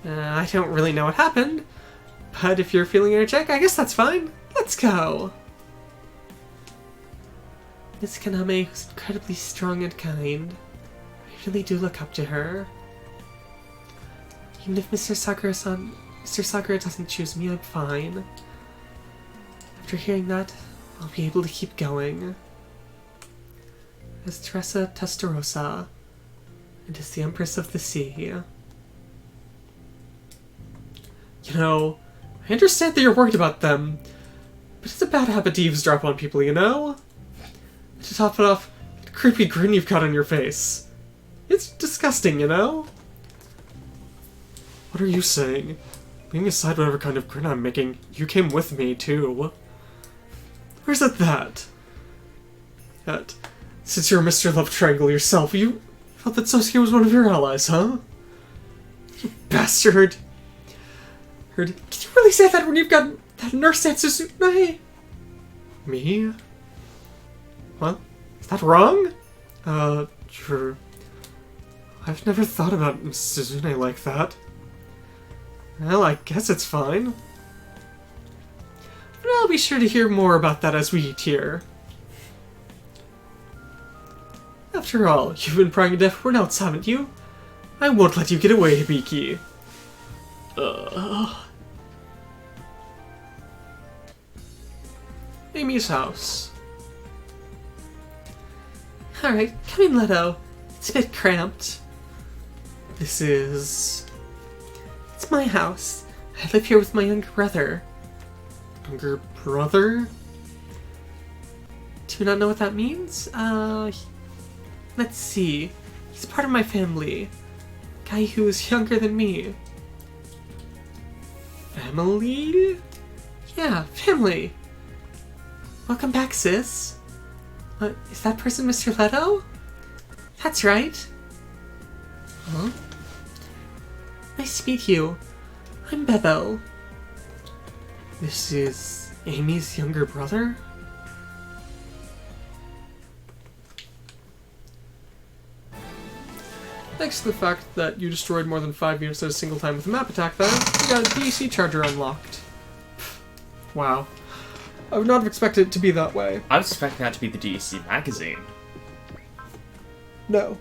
I don't really know what happened, but if you're feeling energetic, I guess that's fine. Let's go. Miss Kaname was incredibly strong and kind. I really do look up to her. Even if Mr. Sakura doesn't choose me, I'm fine. After hearing that, I'll be able to keep going. As Teresa Testarossa, and as the Empress of the Sea. You know, I understand that you're worried about them, but it's a bad habit to eavesdrop on people, you know? To top it off, that creepy grin you've got on your face. It's disgusting, you know? What are you saying? Leaving aside whatever kind of grin I'm making, you came with me, too. Where's that? Since you're a Mr. Love Triangle yourself, you felt that Sosuke was one of your allies, huh? You bastard! Can you really say that when you've got that nurse at Suzune? Me? What? Is that wrong? Sure. I've never thought about Miss Suzune like that. Well, I guess it's fine. But I'll be sure to hear more about that as we eat here. After all, you've been prying into everyone else, haven't you? I won't let you get away, Hibiki. Amy's house. Alright, come in, Ledo. It's a bit cramped. It's my house. I live here with my younger brother. Younger brother? Do you not know what that means? Let's see. He's part of my family. Guy who is younger than me. Family? Yeah, family. Welcome back, sis. Is that person Mr. Ledo? That's right. Huh? Nice to meet you. I'm Bebel. This is Amy's younger brother? Thanks to the fact that you destroyed more than 5 units at a single time with a map attack there, you got a DC charger unlocked. Wow. I would not have expected it to be that way. I was expecting that to be the DEC magazine. No,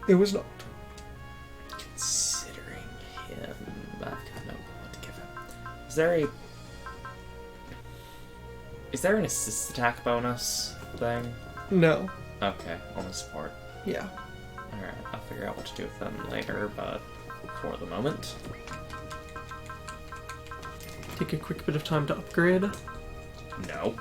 it was not. Considering him, I've got no what to give him. Is there an assist attack bonus thing? No. Okay, only support. Yeah. Alright, I'll figure out what to do with them later, but for the moment. Take a quick bit of time to upgrade. No.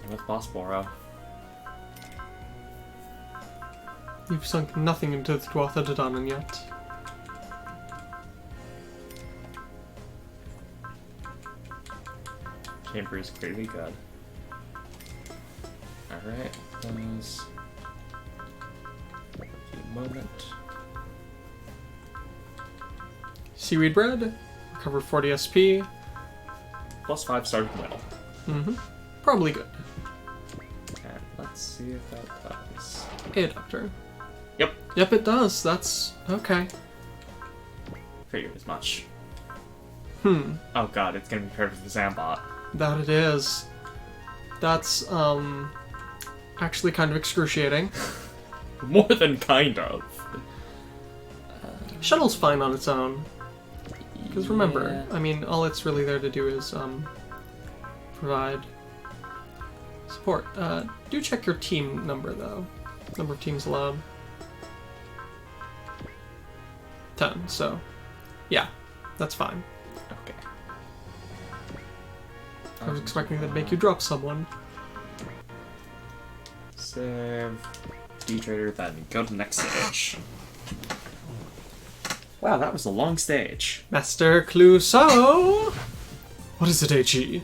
With Bosporo. You've sunk nothing into the Dwarf Edodanon yet. Chamber is pretty good. Alright, those. A moment. Seaweed bread, recover 40 SP. Plus 5 starting metal. Mm-hmm. Probably good. Okay, let's see if that does. Hey, Doctor. Yep. Yep, it does. That's okay. Figured as much. Hmm. Oh god, it's gonna be paired with the Zambot. That it is. That's, actually kind of excruciating. More than kind of. Shuttle's fine on its own. Because remember, I mean, all it's really there to do is, provide support. Do check your team number, though. Number of teams allowed. 10, so... yeah, that's fine. Okay. I was expecting that to make you drop someone. Save. D-Trader, then go to the next stage. Wow, that was a long stage. Master Clouseau! What is it, HE?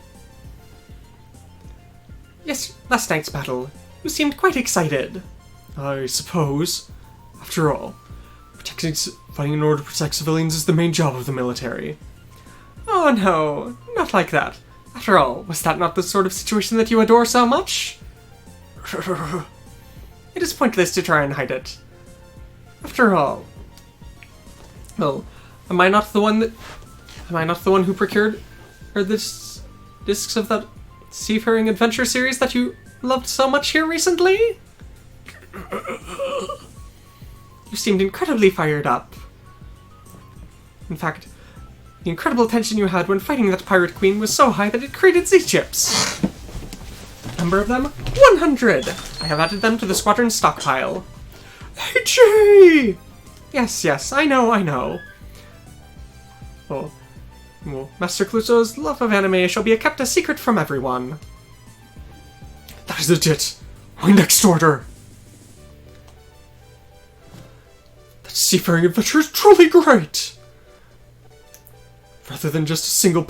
Yes, last night's battle. You seemed quite excited. I suppose. After all, fighting in order to protect civilians is the main job of the military. Oh no, not like that. After all, was that not the sort of situation that you adore so much? It is pointless to try and hide it. After all... well, am I not the one who procured the discs of that seafaring adventure series that you loved so much here recently? You seemed incredibly fired up. In fact, the incredible tension you had when fighting that pirate queen was so high that it created Z-chips. Number of them? 100! I have added them to the squadron stockpile. HE! Yes, I know. Oh, well, Master Clouseau's love of anime shall be kept a secret from everyone. That is legit. My next order. That seafaring adventure is truly great. Rather than just a single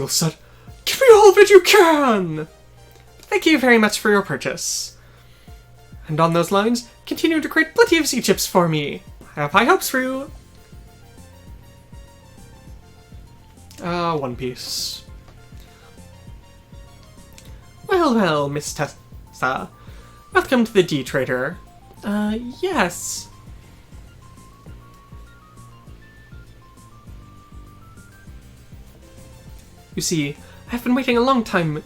set, give me all of it you can! Thank you very much for your purchase. And on those lines, continue to create plenty of Z-chips for me. I have high hopes for you. One Piece. Well, Miss Tessa. Welcome to the D-Trader. Yes. You see, I've been waiting a long time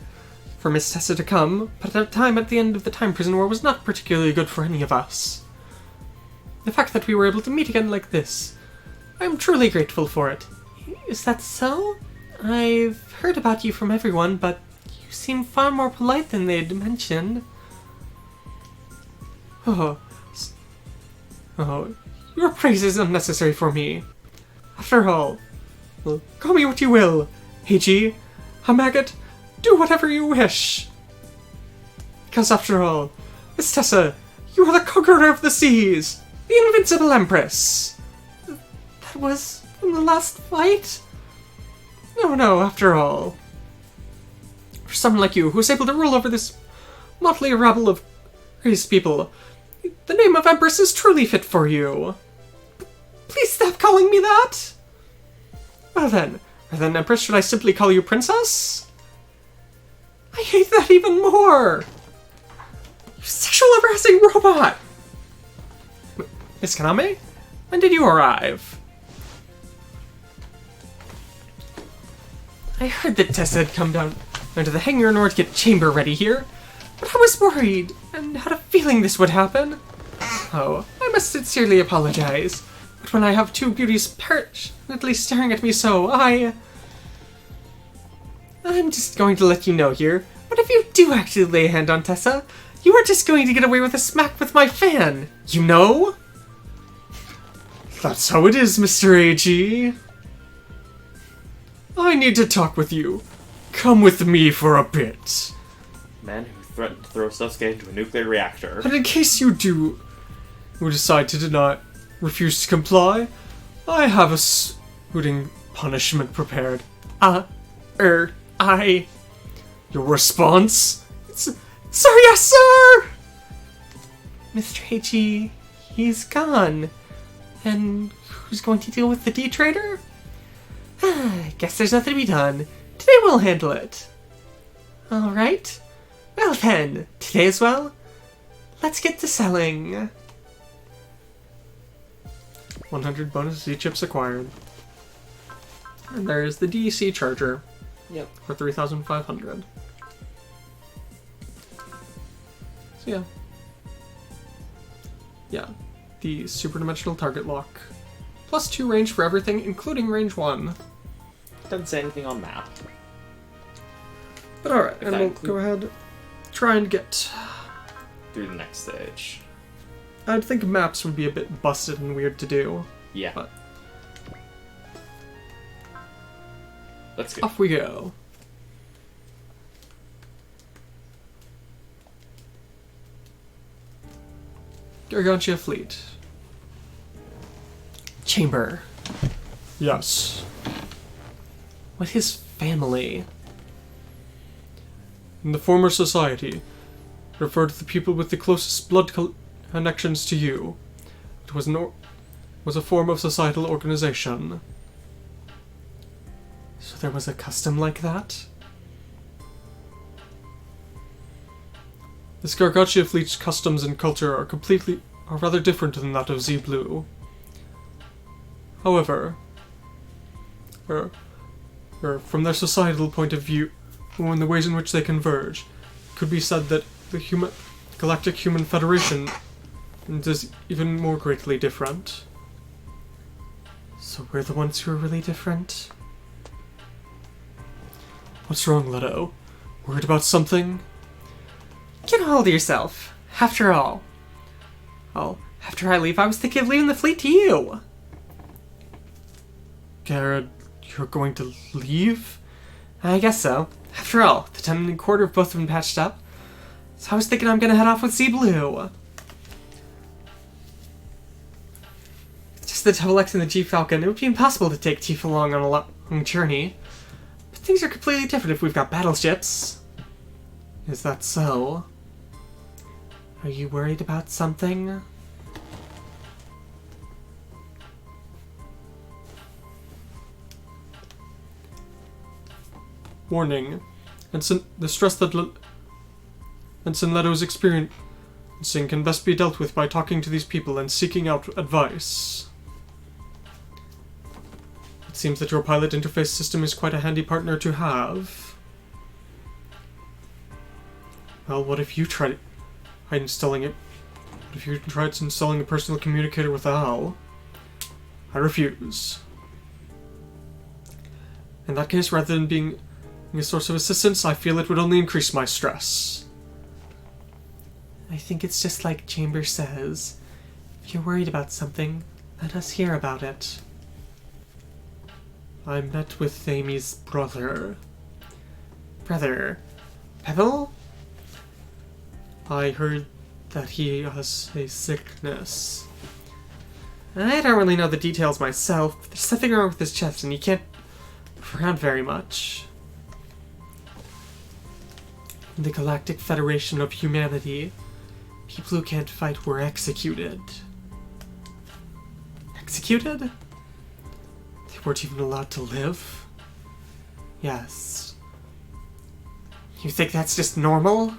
for Miss Tessa to come, but that time at the end of the Time Prison War was not particularly good for any of us. The fact that we were able to meet again like this, I'm truly grateful for it. Is that so? I've heard about you from everyone, but you seem far more polite than they'd mentioned. Oh, your praise is unnecessary for me. After all, well, call me what you will. Heiji, a maggot, do whatever you wish. Because after all, Miss Tessa, you are the conqueror of the seas, the invincible Empress. That was in the last fight? No, after all. For someone like you, who is able to rule over this motley rabble of crazed people, the name of Empress is truly fit for you. Please stop calling me that! Well then, rather than Empress, should I simply call you Princess? I hate that even more! You sexual harassing robot! Miss Kaname, when did you arrive? I heard that Tessa had come down to the hangar in order to get chamber ready here, but I was worried and had a feeling this would happen. Oh, I must sincerely apologize, but when I have two beauties passionately staring at me so, I'm just going to let you know here, but if you do actually lay a hand on Tessa, you are just going to get away with a smack with my fan, you know? That's how it is, Mr. AG. I need to talk with you. Come with me for a bit. Man who threatened to throw Sasuke into a nuclear reactor. But in case you do decide to refuse to comply, I have a suiting punishment prepared. Your response? Sir, yes, sir! Mr. AG, he's gone. And who's going to deal with the D-Trader? I guess there's nothing to be done. Today we'll handle it. Alright. Well then, today as well, let's get to selling. 100 bonus Z-chips acquired. And there's the DC charger. Yep. For 3,500. So yeah. Yeah. The superdimensional target lock. Plus 2 range for everything, including range 1. Doesn't say anything on map. But alright, and that we'll include- go ahead, try and get... Through the next stage. I'd think maps would be a bit busted and weird to do. Yeah. But Let's go. off we go. Gargantia Fleet. Chamber. Yes. With his family. In the former society, referred to the people with the closest blood connections to you. It was a form of societal organization. So there was a custom like that? The Gargantia Fleet's customs and culture are rather different than that of Z Blue. However, from their societal point of view, and the ways in which they converge, it could be said that the Galactic Human Federation is even more greatly different. So we're the ones who are really different? What's wrong, Ledo? Worried about something? Get a hold of yourself. After all. Well, after I leave, I was thinking of leaving the fleet to you. Garrett, you're going to leave? I guess so. After all, the 10 and quarter have both been patched up. So I was thinking I'm gonna head off with Sea Blue. Just the Double X and the G Falcon. It would be impossible to take Tifa along on a long journey. But things are completely different if we've got battleships. Is that so? Are you worried about something? Warning. The stress that Ensign Leto is experiencing can best be dealt with by talking to these people and seeking out advice. It seems that your pilot interface system is quite a handy partner to have. Well, what if you tried installing it? What if you tried installing a personal communicator with Al? I refuse. In that case, rather than being a source of assistance, I feel it would only increase my stress. I think it's just like Chambers says. If you're worried about something, let us hear about it. I met with Amy's brother. Brother, Pebble? I heard that he has a sickness. I don't really know the details myself, but there's something wrong with his chest and he can't move around very much. In the Galactic Federation of Humanity, people who can't fight were executed. Executed? They weren't even allowed to live? Yes. You think that's just normal?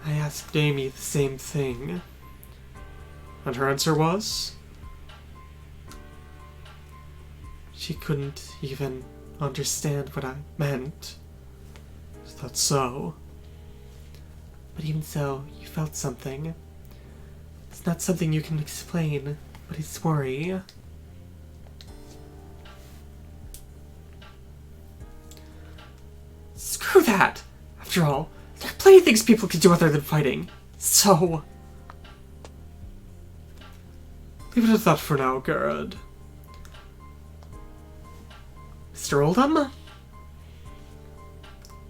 I asked Amy the same thing. And her answer was? She couldn't even understand what I meant. Is that so? But even so, you felt something. It's not something you can explain, but it's worry. Screw that! After all, there are plenty of things people can do other than fighting. So... Leave it at that for now, Garrod. Mr. Oldham?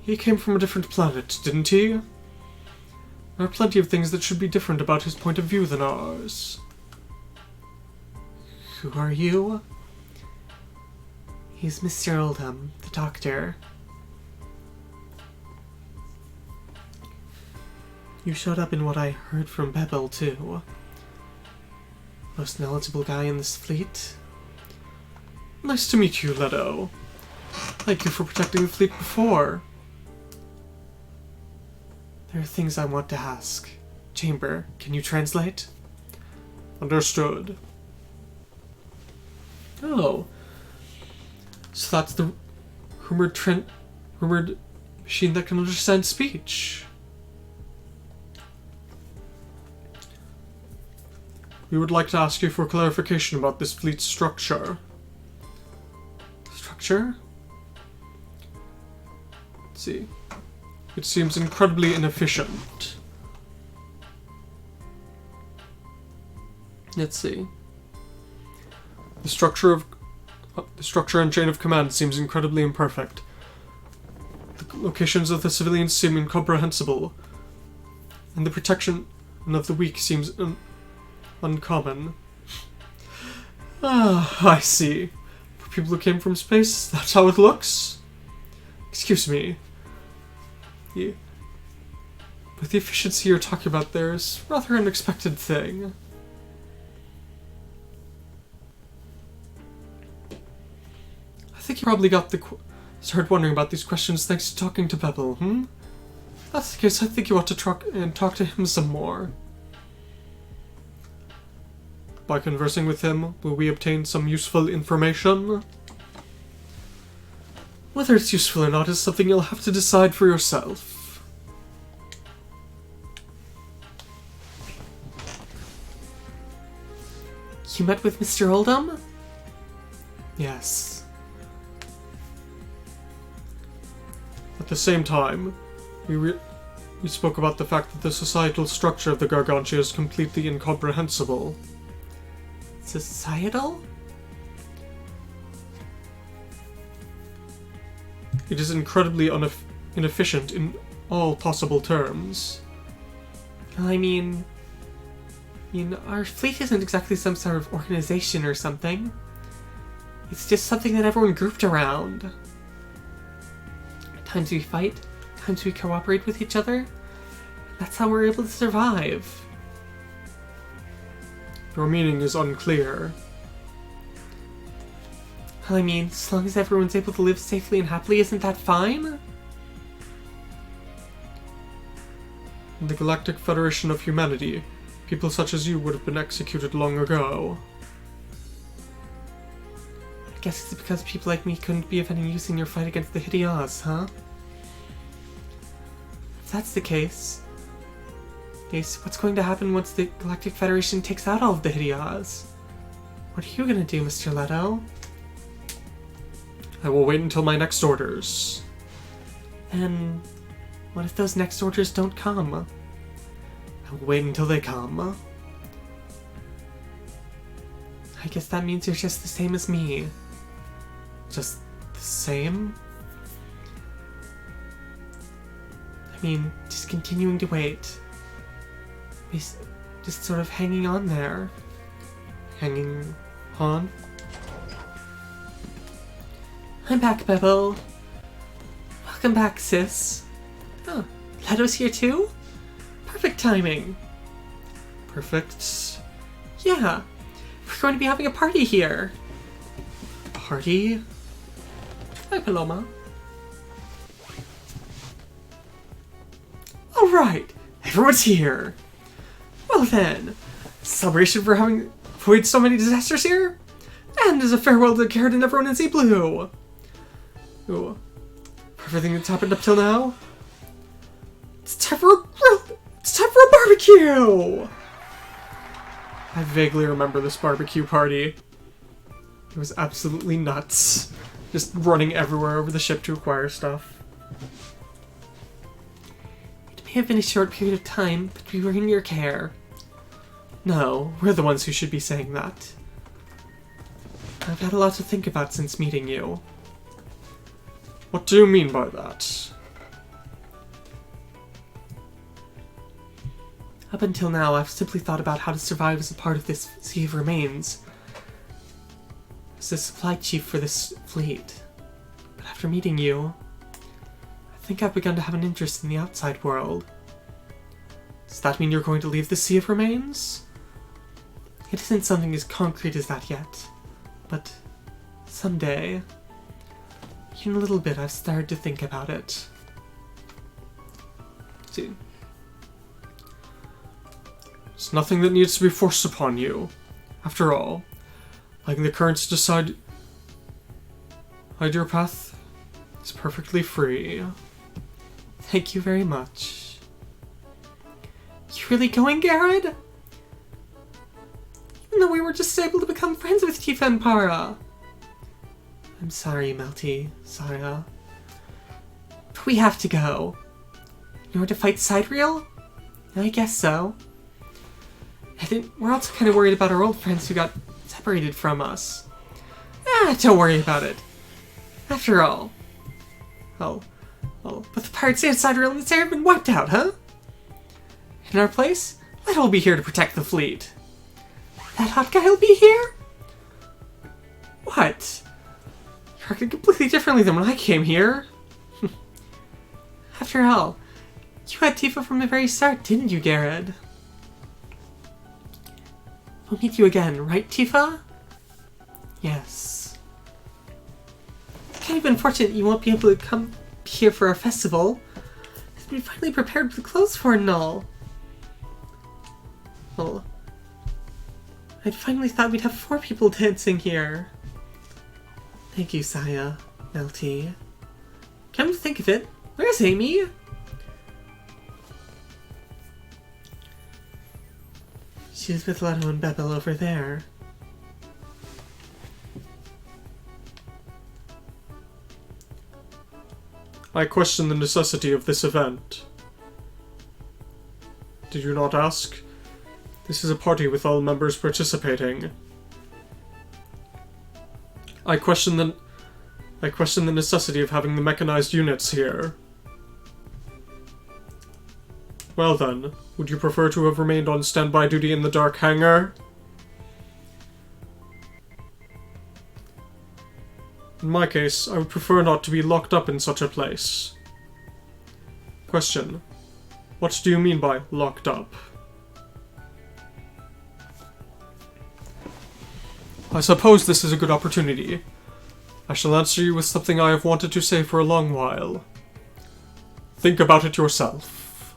He came from a different planet, didn't he? There are plenty of things that should be different about his point of view than ours. Who are you? He's Mr. Oldham, the doctor. You showed up in what I heard from Bebel, too. Most knowledgeable guy in this fleet. Nice to meet you, Ledo. Thank you for protecting the fleet before. There are things I want to ask. Chamber, can you translate? Understood. Oh. So that's the rumored machine that can understand speech. We would like to ask you for clarification about this fleet's structure. Structure? Let's see. It seems incredibly inefficient. Let's see. The structure and chain of command seems incredibly imperfect. The locations of the civilians seem incomprehensible, and the protection of the weak seems uncommon. Ah, I see. For people who came from space, that's how it looks? Excuse me. But the efficiency you're talking about there is a rather unexpected thing. I think you probably started wondering about these questions thanks to talking to Bebel, If that's the case, I think you ought to talk to him some more. By conversing with him, will we obtain some useful information? Whether it's useful or not is something you'll have to decide for yourself. You met with Mr. Oldham? Yes. At the same time, we spoke about the fact that the societal structure of the Gargantia is completely incomprehensible. Societal? It is incredibly inefficient in all possible terms. I mean, our fleet isn't exactly some sort of organization or something. It's just something that everyone grouped around. Times we fight, times we cooperate with each other. That's how we're able to survive. Your meaning is unclear. I mean, as long as everyone's able to live safely and happily, isn't that fine? In the Galactic Federation of Humanity, people such as you would have been executed long ago. I guess it's because people like me couldn't be of any use in your fight against the Hideas, huh? If that's the case, what's going to happen once the Galactic Federation takes out all of the Hideas? What are you gonna do, Mr. Ledo? I will wait until my next orders. And what if those next orders don't come? I will wait until they come. I guess that means you're just the same as me. Just the same? I mean, just continuing to wait. Just sort of hanging on there. Hanging on? I'm back, Bebel. Welcome back, sis. Oh, Ledo's here too? Perfect timing. Perfect. Yeah, we're going to be having a party here. Party? Hi, Paloma. Alright, everyone's here. Well then, celebration for having avoided so many disasters here? And as a farewell to Garrett and everyone in Sea Blue. Ooh. For everything that's happened up till now, it's time for a grill! It's time for a barbecue! I vaguely remember this barbecue party. It was absolutely nuts. Just running everywhere over the ship to acquire stuff. It may have been a short period of time, but we were in your care. No, we're the ones who should be saying that. I've had a lot to think about since meeting you. What do you mean by that? Up until now, I've simply thought about how to survive as a part of this Sea of Remains. As the supply chief for this fleet. But after meeting you, I think I've begun to have an interest in the outside world. Does that mean you're going to leave the Sea of Remains? It isn't something as concrete as that yet, but someday, in a little bit, I've started to think about it. See, It's nothing that needs to be forced upon you. After all, letting the currents decide your path is perfectly free. Thank you very much. You really going, Garrett? Even though we were just able to become friends with Tifa and Para. I'm sorry, Melty, Saya. But we have to go. In order to fight Sidereal? I guess so. We're also kind of worried about our old friends who got separated from us. Don't worry about it. After all. But the pirates and Sidereal and the have been wiped out, huh? In our place, Ledo will be here to protect the fleet. That hot guy will be here? What? You're acting completely differently than when I came here. After all, you had Tifa from the very start, didn't you, Garrett? We'll meet you again, right, Tifa? Yes. It's kind of unfortunate you won't be able to come here for our festival. We finally prepared the clothes for it and all. Well, I'd finally thought we'd have 4 people dancing here. Thank you, Saya, Melty. Come to think of it, where's Amy? She's with Ledo and Bebel over there. I question the necessity of this event. Did you not ask? This is a party with all members participating. I question the necessity of having the mechanized units here. Well then, would you prefer to have remained on standby duty in the dark hangar? In my case, I would prefer not to be locked up in such a place. Question. What do you mean by locked up? I suppose this is a good opportunity. I shall answer you with something I have wanted to say for a long while. Think about it yourself.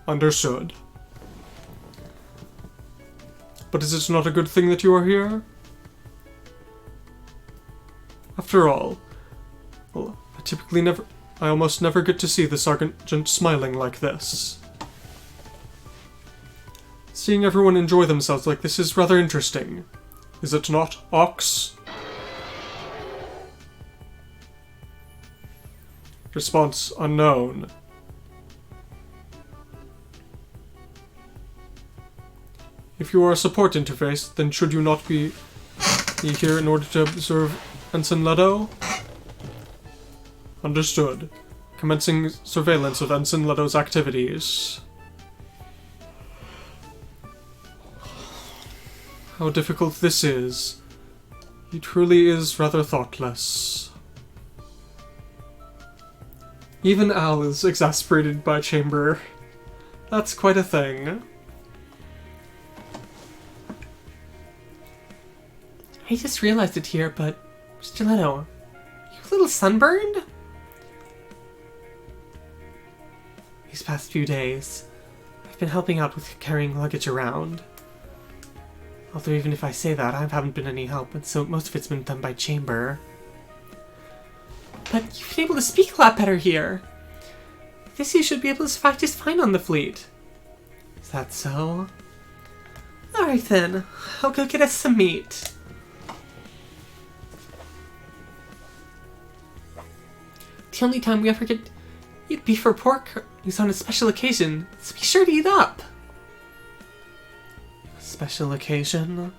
Understood. But is it not a good thing that you are here? After all, well, I almost never get to see the Sergeant smiling like this. Seeing everyone enjoy themselves like this is rather interesting. Is it not, Ox? Response unknown. If you are a support interface, then should you not be here in order to observe Ensign Ledo? Understood. Commencing surveillance of Ensign Ledo's activities. How difficult this is. He truly is rather thoughtless. Even Al is exasperated by Chamber. That's quite a thing. I just realized it here, but Mr. Ledo, you a little sunburned? These past few days, I've been helping out with carrying luggage around. Although even if I say that, I haven't been any help, and so most of it's been done by Chamber. But you've been able to speak a lot better here. This you should be able to survive just fine on the fleet. Is that so? Alright then, I'll go get us some meat. The only time we ever get eat beef or pork is on a special occasion, so be sure to eat up. Special occasion?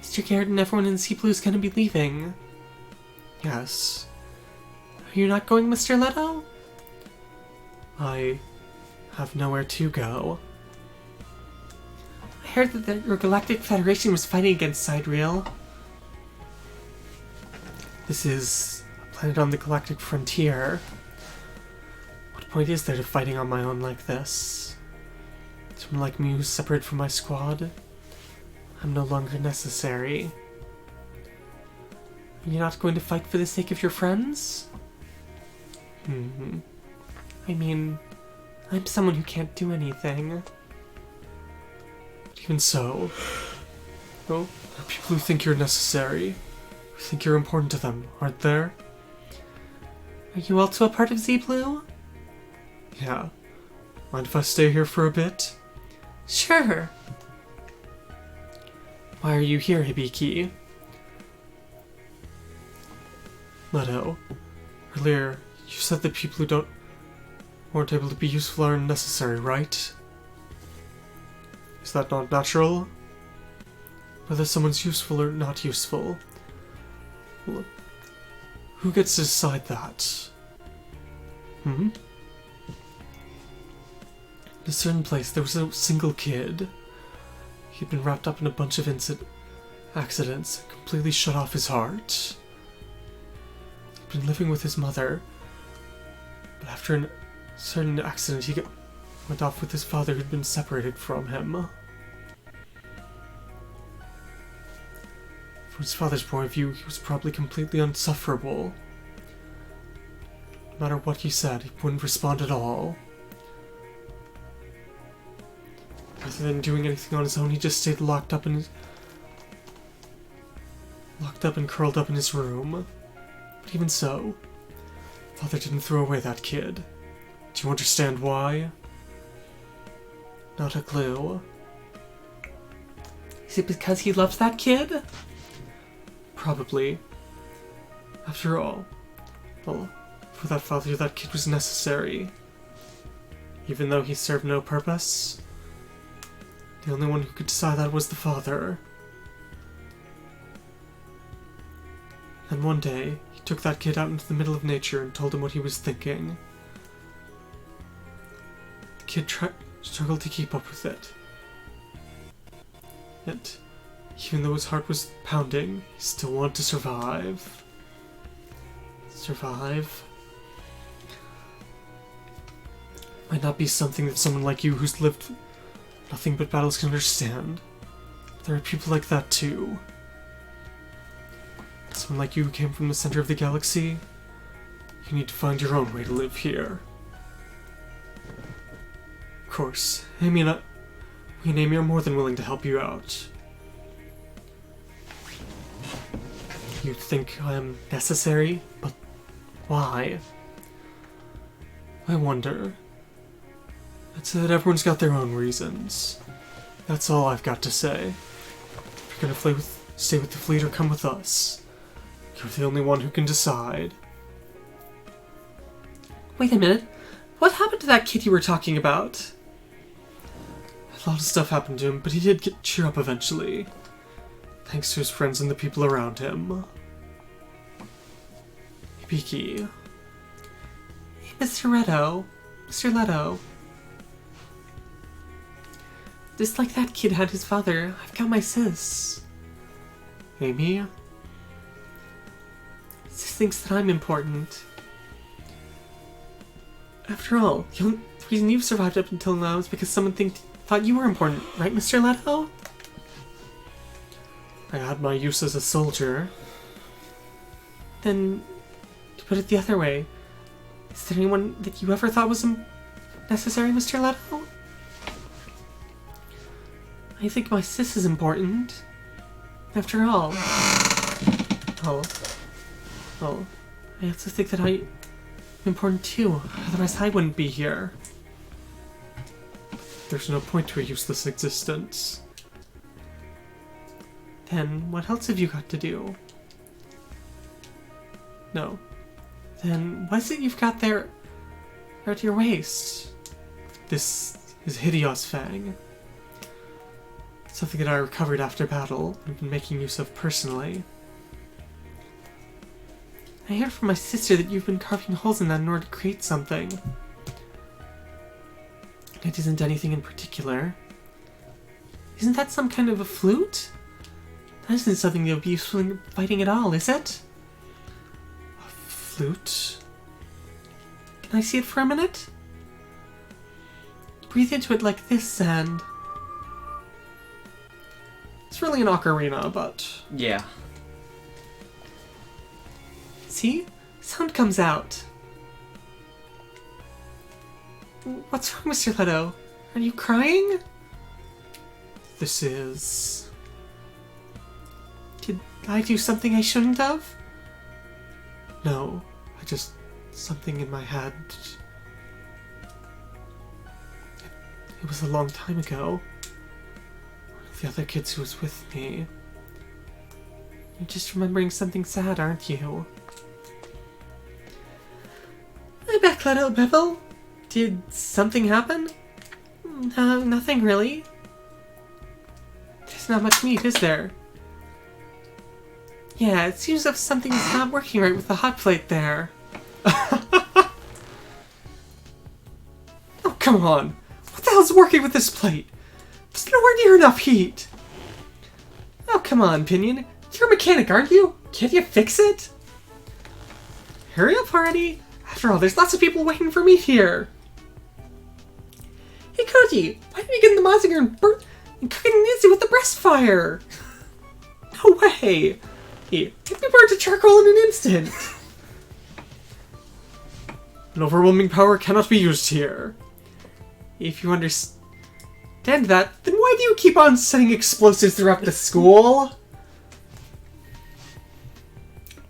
Mr. Garrett and everyone in Sea Blue is gonna be leaving. Yes. Are you not going, Mr. Ledo? I have nowhere to go. I heard that your Galactic Federation was fighting against Sidereal. This is a planet on the galactic frontier. What point is there to fighting on my own like this? Someone like me who's separate from my squad? I'm no longer necessary. You're not going to fight for the sake of your friends? I mean, I'm someone who can't do anything. But even so, well, there are people who think you're necessary, who think you're important to them, aren't there? Are you also a part of Z-Blue? Yeah. Mind if I stay here for a bit? Sure. Why are you here, Hibiki? Ledo, earlier you said that people who weren't able to be useful are unnecessary, right? Is that not natural? Whether someone's useful or not useful, well, who gets to decide that? In a certain place, there was a single kid. He'd been wrapped up in a bunch of accidents, completely shut off his heart. He'd been living with his mother, but after a certain accident, he went off with his father who'd been separated from him. From his father's point of view, he was probably completely unsufferable. No matter what he said, he wouldn't respond at all. Rather than doing anything on his own, he just stayed locked up and curled up in his room. But even so, father didn't throw away that kid. Do you understand why? Not a clue. Is it because he loves that kid? Probably. After all, well, for that father, that kid was necessary. Even though he served no purpose, the only one who could decide that was the father. And one day, he took that kid out into the middle of nature and told him what he was thinking. The kid struggled to keep up with it. Yet, even though his heart was pounding, he still wanted to survive. Survive? Might not be something that someone like you who's lived nothing but battles can understand. There are people like that too. Someone like you who came from the center of the galaxy, you need to find your own way to live here. Of course, Amy and Amy are more than willing to help you out. You think I am necessary, but why? I wonder. I'd say that everyone's got their own reasons. That's all I've got to say. If you're gonna stay with the fleet or come with us, you're the only one who can decide. Wait a minute. What happened to that kid you were talking about? A lot of stuff happened to him, but he did cheer up eventually. Thanks to his friends and the people around him. Hibiki. Hey, Mr. Ledo. Mr. Ledo. Just like that kid had his father, I've got my sis. Amy? Sis thinks that I'm important. After all, the reason you've survived up until now is because someone thought you were important, right, Mr. Ledo? I had my use as a soldier. Then, to put it the other way, is there anyone that you ever thought was necessary, Mr. Ledo? I think my sis is important. After all. Oh. I also think that I'm important too. Otherwise I wouldn't be here. There's no point to a useless existence. Then what else have you got to do? No. Then what is it you've got there at your waist? This is Hideos Fang. Something that I recovered after battle and been making use of personally. I heard from my sister that you've been carving holes in that in order to create something. It isn't anything in particular. Isn't that some kind of a flute? That isn't something that would be useful in fighting at all, is it? A flute? Can I see it for a minute? Breathe into it like this and... It's really an ocarina, but... Yeah. See? Sound comes out. What's wrong, Mr. Ledo? Are you crying? This is... Did I do something I shouldn't have? No, I just... something in my head. It was a long time ago. One of the other kids who was with me. You're just remembering something sad, aren't you? Hi back, Ledo Bevel. Did something happen? No, nothing really. There's not much meat, is there? Yeah, it seems as if something's not working right with the hot plate there. Oh, come on! What the hell's working with this plate? There's nowhere near enough heat! Oh, come on, Pinion. You're a mechanic, aren't you? Can't you fix it? Hurry up, already. After all, there's lots of people waiting for meat here. Hey, Koji, why don't you get in the Mazinger and cook it Nancy with the breast fire? No way! Hey, get me burned to charcoal in an instant. An overwhelming power cannot be used here. If you understand that, then why do you keep on setting explosives throughout the school?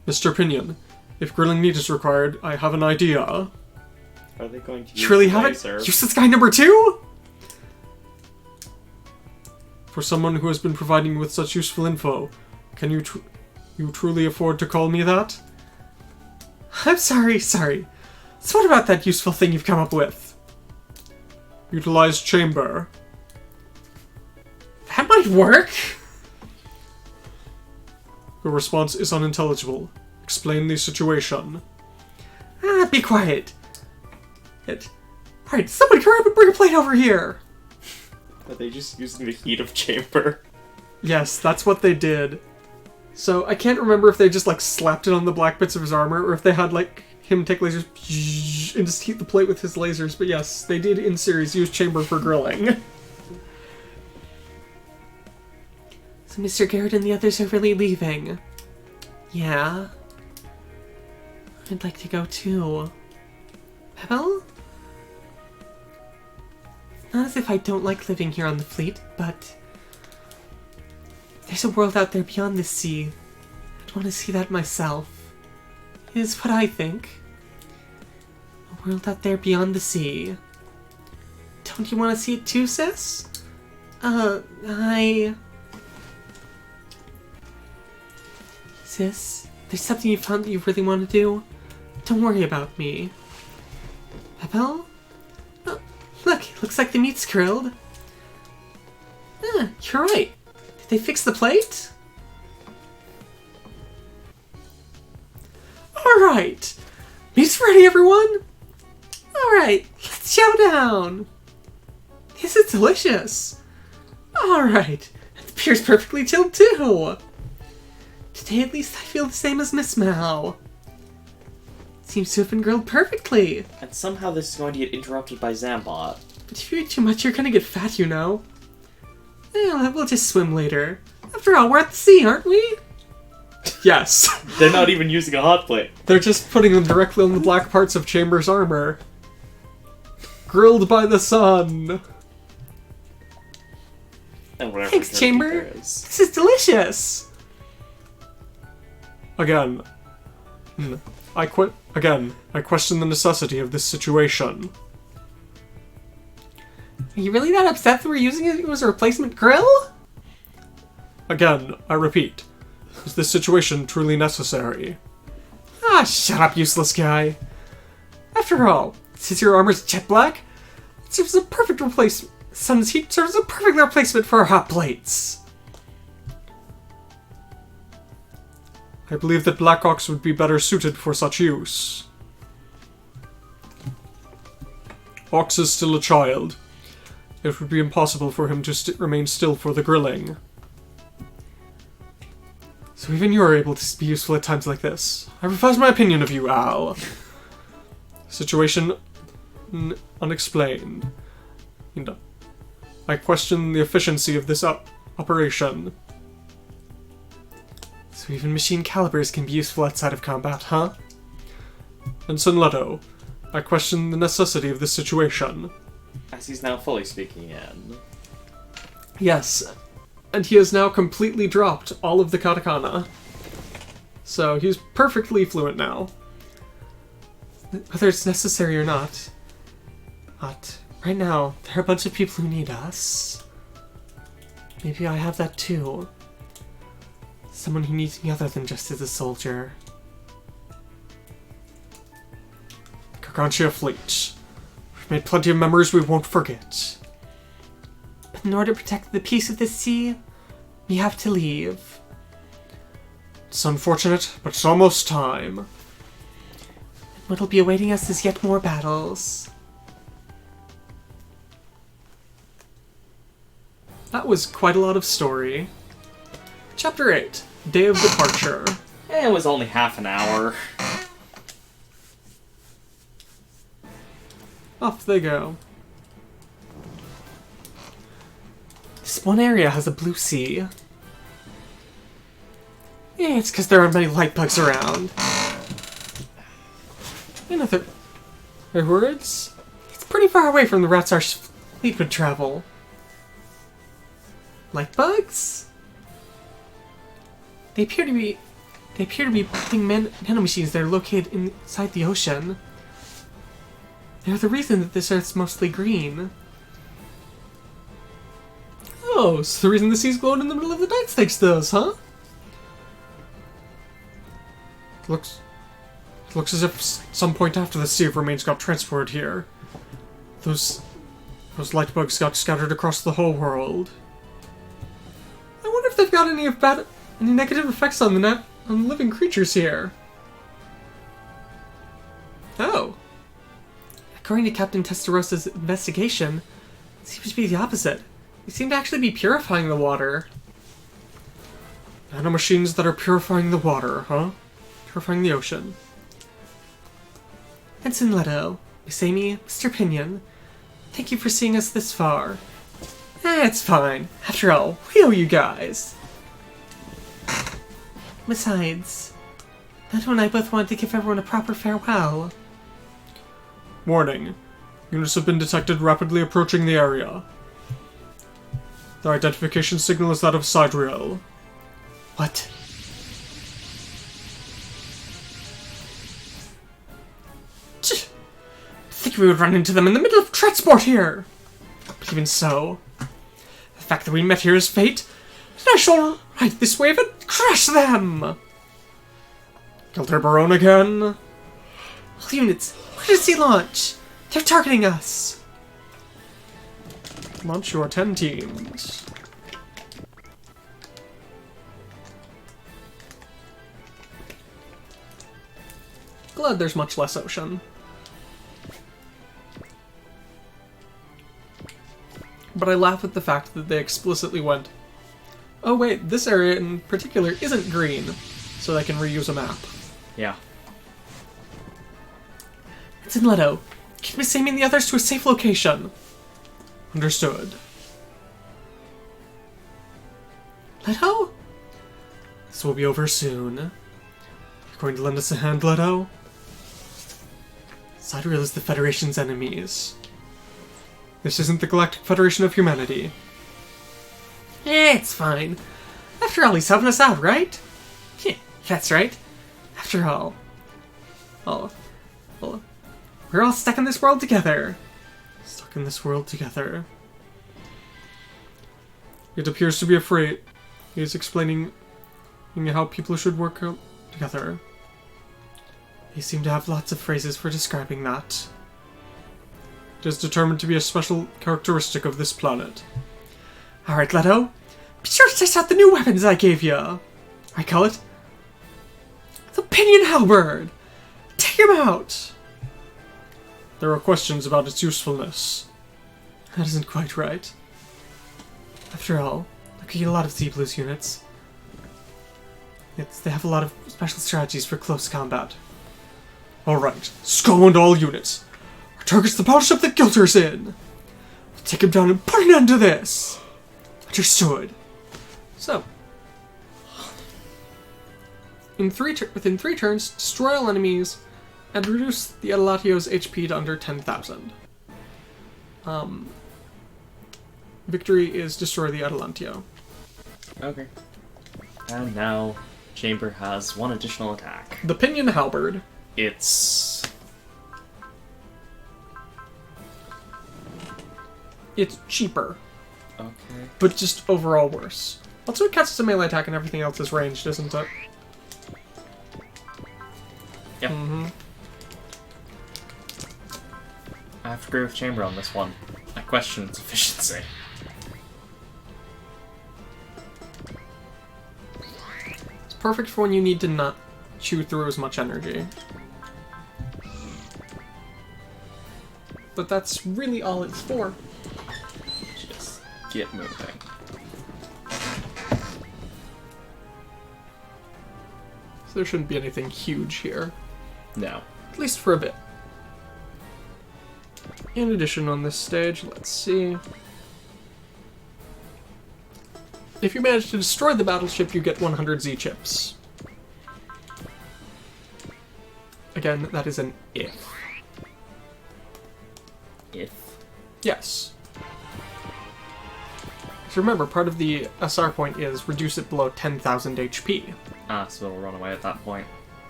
Mr. Pinion, if grilling meat is required, I have an idea. Are they going to use You really have laser? it? Useless guy number 2? For someone who has been providing me with such useful info, can you truly afford to call me that? I'm sorry. So what about that useful thing you've come up with? Utilize chamber. That might work. Your response is unintelligible. Explain the situation. Be quiet. Alright, somebody hurry up and bring a plate over here. Are they just using the heat of chamber? Yes, that's what they did. So, I can't remember if they just, like, slapped it on the black bits of his armor, or if they had, like, him take lasers and just heat the plate with his lasers, but yes, they did, in series, use chamber for grilling. So Mr. Garrett and the others are really leaving. Yeah. I'd like to go too. Well? Not as if I don't like living here on the fleet, but... there's a world out there beyond this sea. I'd want to see that myself. Is what I think. A world out there beyond the sea. Don't you want to see it too, sis? Sis, there's something you found that you really want to do? Don't worry about me. Bebel? Oh, look, it looks like the meat's grilled. You're right. Did they fix the plate? Alright! Meat's ready, everyone! Alright, let's chow down! This is delicious! Alright, and the beer's perfectly chilled too! Today at least I feel the same as Miss Mao. Seems to have been grilled perfectly. And somehow this is going to get interrupted by Zambot. But if you eat too much, you're gonna get fat, you know. We'll just swim later. After all, we're at the sea, aren't we? Yes. They're not even using a hot plate. They're just putting them directly on the black parts of Chamber's armor. Grilled by the sun. And whatever Thanks, turkey Chamber. there is. This is delicious. Again, I question the necessity of this situation. Are you really that upset that we're using it as a replacement grill? Again, I repeat, is this situation truly necessary? Ah, shut up, useless guy. After all, since your armor's jet black, it serves as a perfect replacement. Sun's heat serves as a perfect replacement for our hot plates. I believe that Black Ox would be better suited for such use. Ox is still a child. It would be impossible for him to remain still for the grilling. So even you are able to be useful at times like this. I revise my opinion of you, Al. Situation unexplained. I question the efficiency of this operation. So even machine calibers can be useful outside of combat, huh? Ensign Ledo, I question the necessity of this situation. As he's now fully speaking in. Yes, and he has now completely dropped all of the katakana. So he's perfectly fluent now. Whether it's necessary or not. But right now, there are a bunch of people who need us. Maybe I have that too. Someone who needs me other than just as a soldier. Gargantia Fleet. We've made plenty of memories we won't forget. But in order to protect the peace of the sea, we have to leave. It's unfortunate, but it's almost time. And what'll be awaiting us is yet more battles. That was quite a lot of story. Chapter 8, Day of Departure. It was only half an hour. Off they go. This one area has a blue sea. Yeah, it's because there aren't many light bugs around. In other words, it's pretty far away from the routes our fleet would travel. Light bugs? They appear to be building nanomachines that are located inside the ocean. They're the reason that this Earth's mostly green. Oh, so the reason the sea's glowing in the middle of the night's thanks to those, huh? Looks as if some point after the Sea of Remains got transported here. Those light bugs got scattered across the whole world. I wonder if they've got any negative effects on the living creatures here. Oh. According to Captain Testarosa's investigation, it seems to be the opposite. They seem to actually be purifying the water. Nanomachines that are purifying the water, huh? Purifying the ocean. Ensign Ledo, Miss Amy, Mr. Pinion, thank you for seeing us this far. It's fine. After all, we owe you guys. Besides, Ledo and I both wanted to give everyone a proper farewell. Warning. Units have been detected rapidly approaching the area. Their identification signal is that of Sidereal. What? I think we would run into them in the middle of transport here. But even so, the fact that we met here is fate, and I shall ride this wave and crush them! Kilter Baron again? All units, where does he launch? They're targeting us! Launch your 10 teams. Glad there's much less ocean. But I laugh at the fact that they explicitly went, oh wait, this area in particular isn't green, so they can reuse a map. Yeah. It's in Ledo. Get Miss Amy and the others to a safe location. Understood. Ledo? This will be over soon. You're going to lend us a hand, Ledo? Sidereal is the Federation's enemies. This isn't the Galactic Federation of Humanity. It's fine. After all, he's helping us out, right? Yeah, that's right. After all, we're all stuck in this world together. Stuck in this world together. It appears to be afraid. He is explaining how people should work together. They seem to have lots of phrases for describing that. It is determined to be a special characteristic of this planet. Alright, Ledo. Be sure to test out the new weapons I gave you. I call it the Pinion Halberd. Take him out. There are questions about its usefulness. That isn't quite right. After all, look at a lot of Z Blues units. They have a lot of special strategies for close combat. Alright, SCO and all units. Our target's the battleship that Gilter's in. We'll take him down and put an end to this. Understood. So, within 3 turns, destroy all enemies and reduce the Adelatio's HP to under 10,000. Victory is destroy the Adelatio. Okay. And now, Chamber has 1 additional attack. The Pinion Halberd. It's cheaper, okay. but just overall worse. Also, it counts as a melee attack and everything else is ranged, isn't it? Yep. Mm-hmm. I have to agree with Chamber on this one. I question its efficiency. It's perfect for when you need to not chew through as much energy. But that's really all it's for. Just get moving. So there shouldn't be anything huge here. No. At least for a bit. In addition, on this stage, let's see. If you manage to destroy the battleship, you get 100 Z chips. Again, that is an if. If. Yes. So remember, part of the SR point is reduce it below 10,000 HP. Ah, so it'll run away at that point.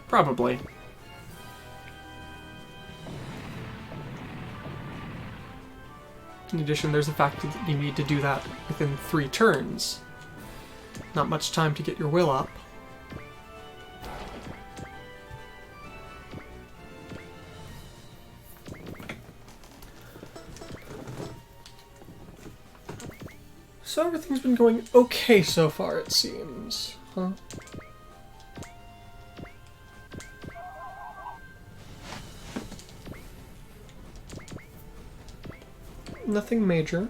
Probably. In addition, there's the fact that you need to do that within 3 turns. Not much time to get your will up. So everything's been going okay so far, it seems. Huh? Nothing major.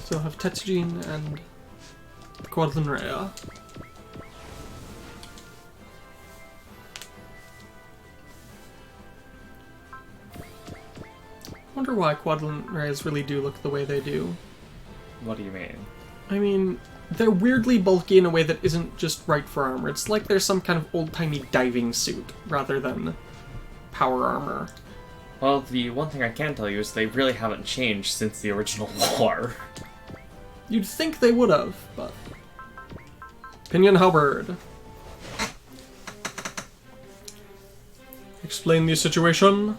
Still have Tetsujin and Quadlin Rhea. Wonder why Quadlin Rheas really do look the way they do. What do you mean? I mean, they're weirdly bulky in a way that isn't just right for armor. It's like they're some kind of old-timey diving suit, rather than power armor. Well, the one thing I can tell you is they really haven't changed since the original war. You'd think they would have, but... Pinion Halberd. Explain the situation.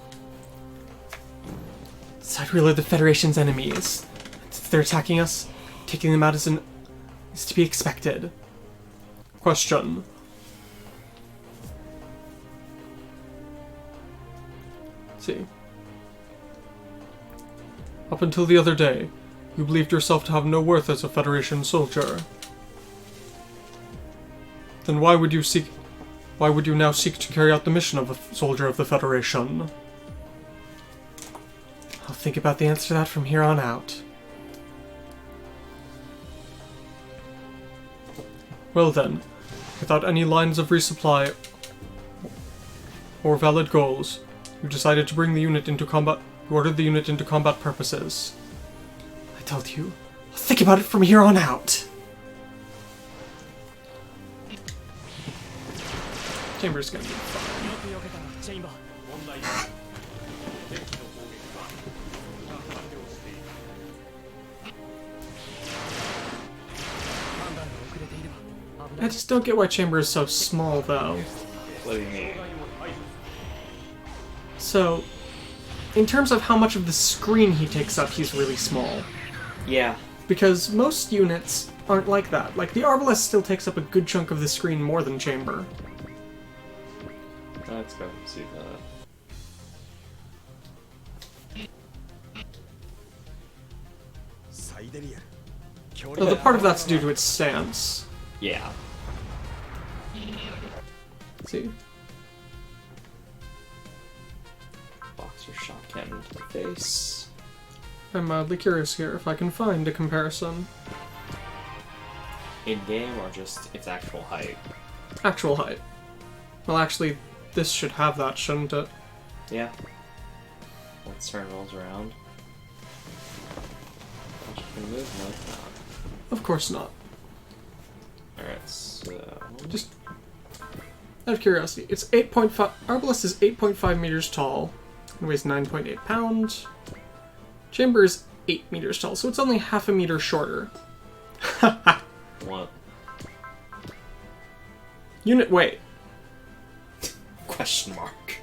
Decide really the Federation's enemies. Since they're attacking us, taking them out is to be expected. Question. Let's see. Up until the other day, you believed yourself to have no worth as a Federation soldier. Then why would you now seek to carry out the mission of a soldier of the Federation? I'll think about the answer to that from here on out. Well then, without any lines of resupply or valid goals, you decided to bring the unit into combat. You ordered the unit into combat purposes. I told you, I'll think about it from here on out. Chamber's gonna be fine. よく避けたなチェインバー。問題ない。敵の攻撃は完了している。判断が遅れていれば危な I い。 just don't get why Chamber is so small, though. What do you mean? So, in terms of how much of the screen he takes up, he's really small. Yeah. Because most units aren't like that. Like, the Arbalest still takes up a good chunk of the screen more than Chamber. Let's go see that. Though the part of that's due to its stance. Yeah. See? Boxer shot cannon to the face. I'm mildly curious here if I can find a comparison. In game or just its actual height? Actual height. Well, actually, this should have that, shouldn't it? Yeah. Once turn rolls around. Can you move? No, it's not. Of course not. Alright, so. Just out of curiosity, it's 8.5. Arbalest is 8.5 meters tall and weighs 9.8 pounds. Chamber is 8 meters tall, so it's only half a meter shorter. What? Unit weight. Question mark.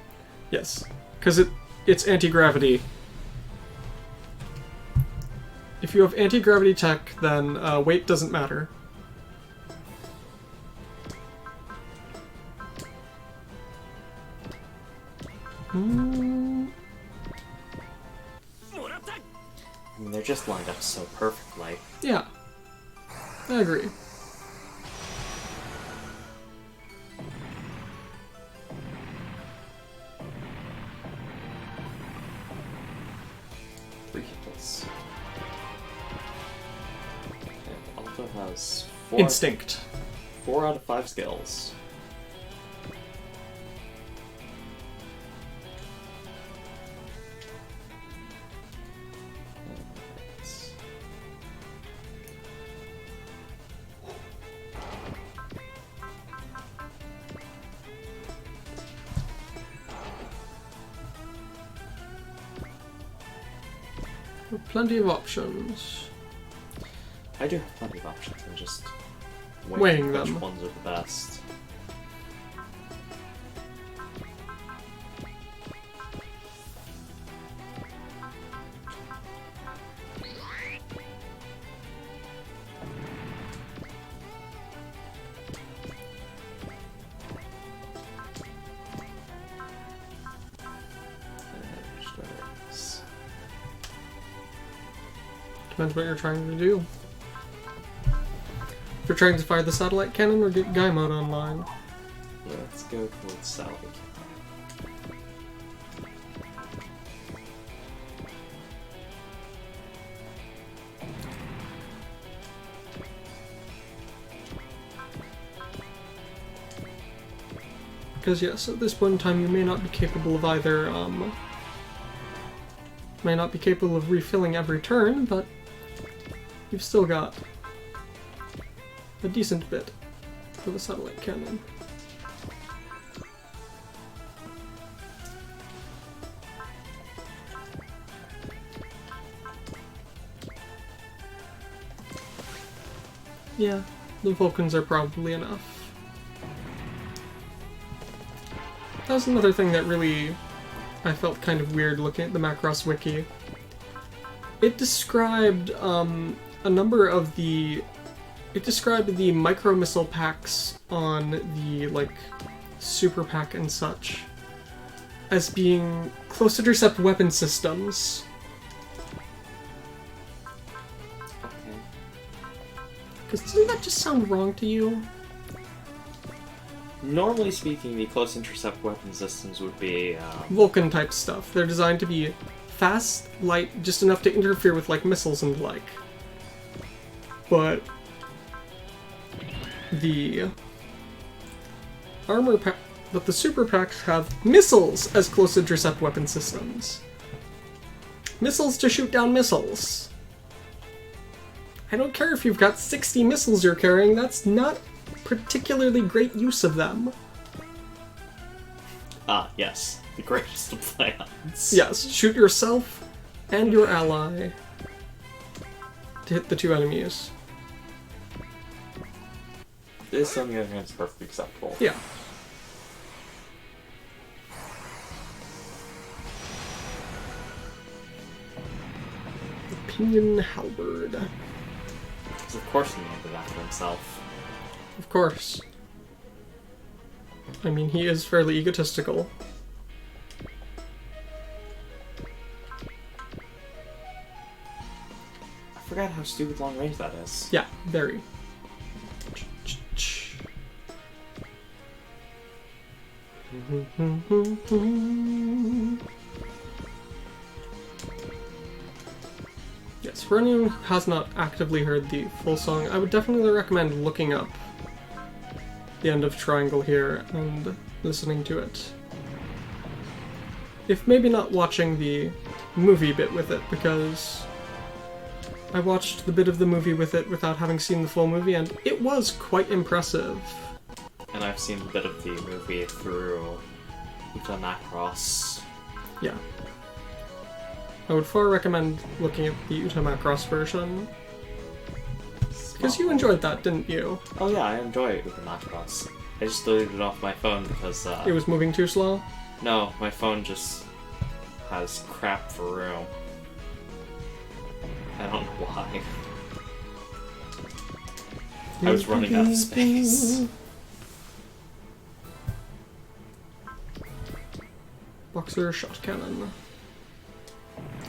Yes, because it's anti-gravity. If you have anti-gravity tech, then weight doesn't matter. I mean, they're just lined up so perfectly. Yeah, I agree. Three hits. And Alto has four, Instinct. 4 out of 5 skills. Plenty of options. I do have plenty of options. I'm just Weighing which them. ones are the best. Depends what you're trying to do. If you're trying to fire the satellite cannon or get Guy mode online. Let's go towards salvage. Because yes, at this point in time you may not be capable of either, may not be capable of refilling every turn, but you've still got a decent bit for the satellite cannon. Yeah, the Vulcans are probably enough. That was another thing that really I felt kind of weird looking at the Macross wiki. It described a number of the... It described the micro-missile packs on the, like, super pack and such as being close intercept weapon systems. Okay. Because doesn't that just sound wrong to you? Normally speaking, the close intercept weapon systems would be Vulcan type stuff. They're designed to be fast, light, just enough to interfere with like missiles and the like. But the armor pack, but the super packs have missiles as close intercept weapon systems. Missiles to shoot down missiles. I don't care if you've got 60 missiles you're carrying, that's not particularly great use of them. Ah, yes. The greatest of plans. Yes, shoot yourself and your ally to hit the 2 enemies. This, on the other hand, is perfectly acceptable. Yeah. Pinion Halberd. Because of course he named it after himself. Of course. I mean, he is fairly egotistical. I forgot how stupid long range that is. Yeah, very. Yes, for anyone who has not actively heard the full song, I would definitely recommend looking up the end of Triangle here and listening to it. If maybe not watching the movie bit with it, because I watched the bit of the movie with it without having seen the full movie, and it was quite impressive. And I've seen a bit of the movie through Uta Macross. Yeah. I would far recommend looking at the Uta Macross version. Because you enjoyed that, didn't you? Oh yeah, I enjoy Uta Macross. I just deleted it off my phone because, It was moving too slow? no, my phone just has crap for room. I don't know why. I was running out of space. Boxer shot cannon.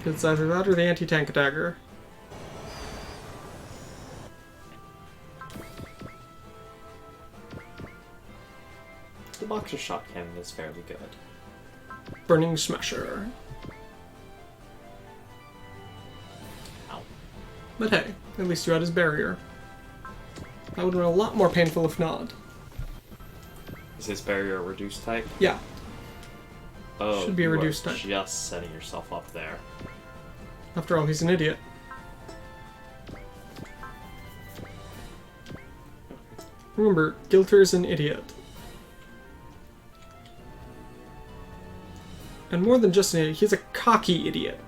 It's either that or the anti-tank dagger. The boxer shot cannon is fairly good. Burning Smasher. Ow. But hey, at least you had his barrier. That would have been a lot more painful if not. Is his barrier a reduced type? Yeah. Oh, Should be a you are reduced type. just setting yourself up there. After all, he's an idiot. Remember, Gilter's an idiot. And more than just an idiot, he's a cocky idiot.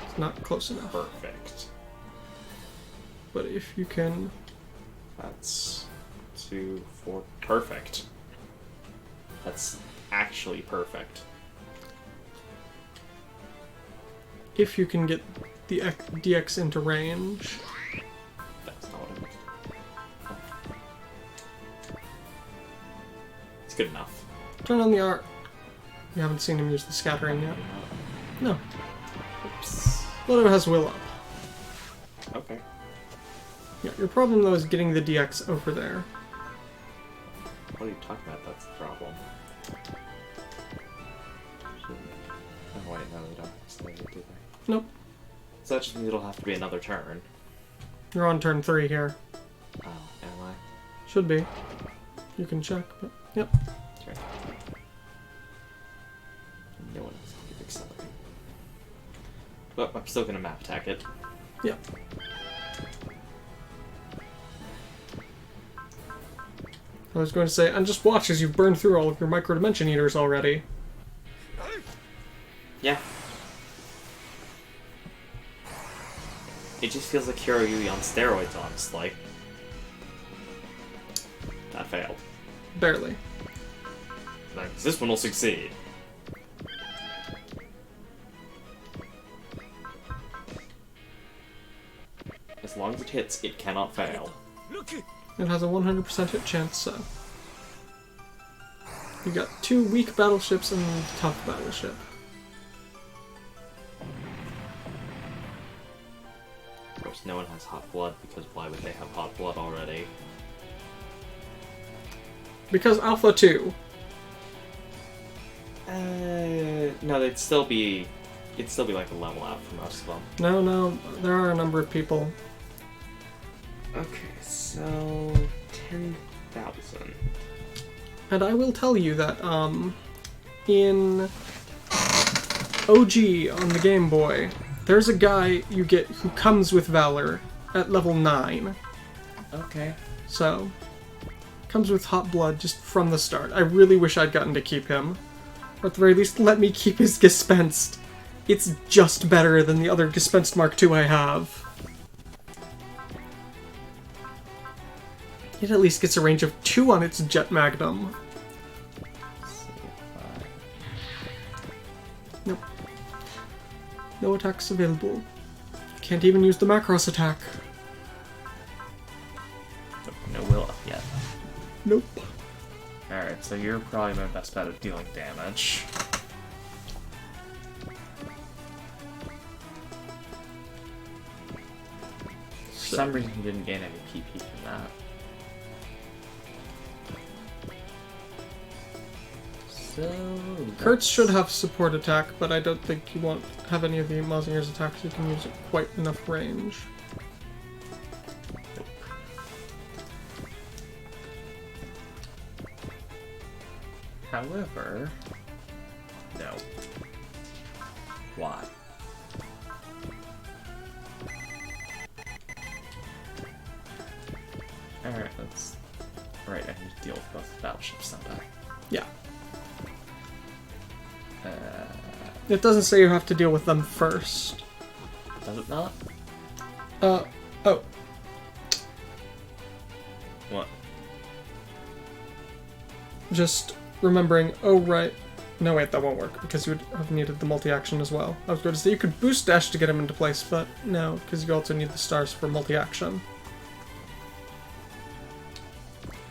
It's not close enough. Perfect. But if you can... That's 2, 4. Perfect. That's actually perfect. If you can get the DX into range. That's not what I meant. Oh. It's good enough. Turn on the art. You haven't seen him use the scattering yet. No. Oops. Ledo has will up. Okay. Yeah, your problem though is getting the DX over there. What are you talking about? That's the problem. Oh wait, no, they don't actually, do they? Nope. So that just means it'll have to be another turn. You're on turn 3 here. Oh, am I? Should be. You can check, but yep. Okay. No one else can give accelerate. But I'm still gonna map attack it. Yep. I was going to say, and just watch as you burn through all of your micro-dimension eaters already. Yeah. It just feels like Kiryuuyi on steroids, honestly. That failed. Barely. Like, this one will succeed. As long as it hits, it cannot fail. It has a 100% hit chance, so... You got 2 weak battleships and a tough battleship. Of course, no one has hot blood, because why would they have hot blood already? Because Alpha 2. No, it'd still be like a level out for most of them. No, there are a number of people. Okay, so 10,000. And I will tell you that, in OG on the Game Boy, there's a guy you get who comes with Valor at level 9. Okay. So, comes with hot blood just from the start. I really wish I'd gotten to keep him. Or at the very least, let me keep his Gespensed. It's just better than the other Gespensed Mark II I have. It at least gets a range of 2 on its Jet Magnum. Let's see if Nope. No attacks available. Can't even use the Macross attack. no will up yet. Nope. Alright, so you're probably my best bet at dealing damage. For some reason he didn't gain any PP from that. So... Kurtz should have support attack, but I don't think you won't have any of the Mausinger's attacks. You can use it quite enough range. Nope. However... No. Why? Alright, let's... Right, I need to deal with both battleships, don't I? Yeah. It doesn't say you have to deal with them first. Does it not? Oh. What? Just remembering, oh right. No wait, that won't work, because you would have needed the multi-action as well. I was going to say you could boost dash to get him into place, but no, because you also need the stars for multi-action.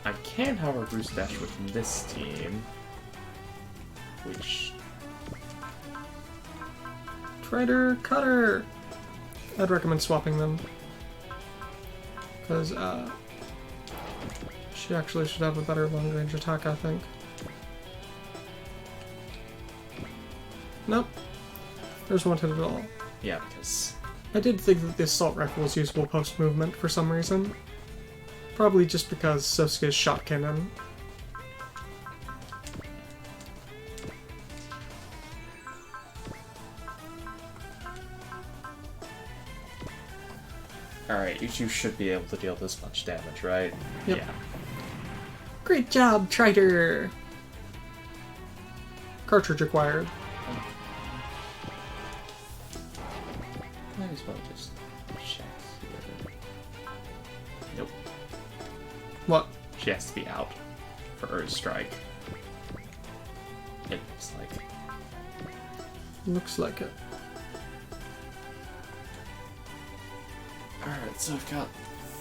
I can, however, boost dash with this team. Which... Trader, Cutter! I'd recommend swapping them. Because, she actually should have a better long-range attack, I think. Nope. There's one hit at all. Yeah, because... I did think that the assault rifle was usable post-movement for some reason. Probably just because Sosuke's shot cannon. Alright, you two should be able to deal this much damage, right? Yep. Yeah. Great job, Trader! Cartridge acquired. Might as well just check here. Nope. What? She has to be out for Earth Strike. It looks like. Looks like it. Alright, so I've got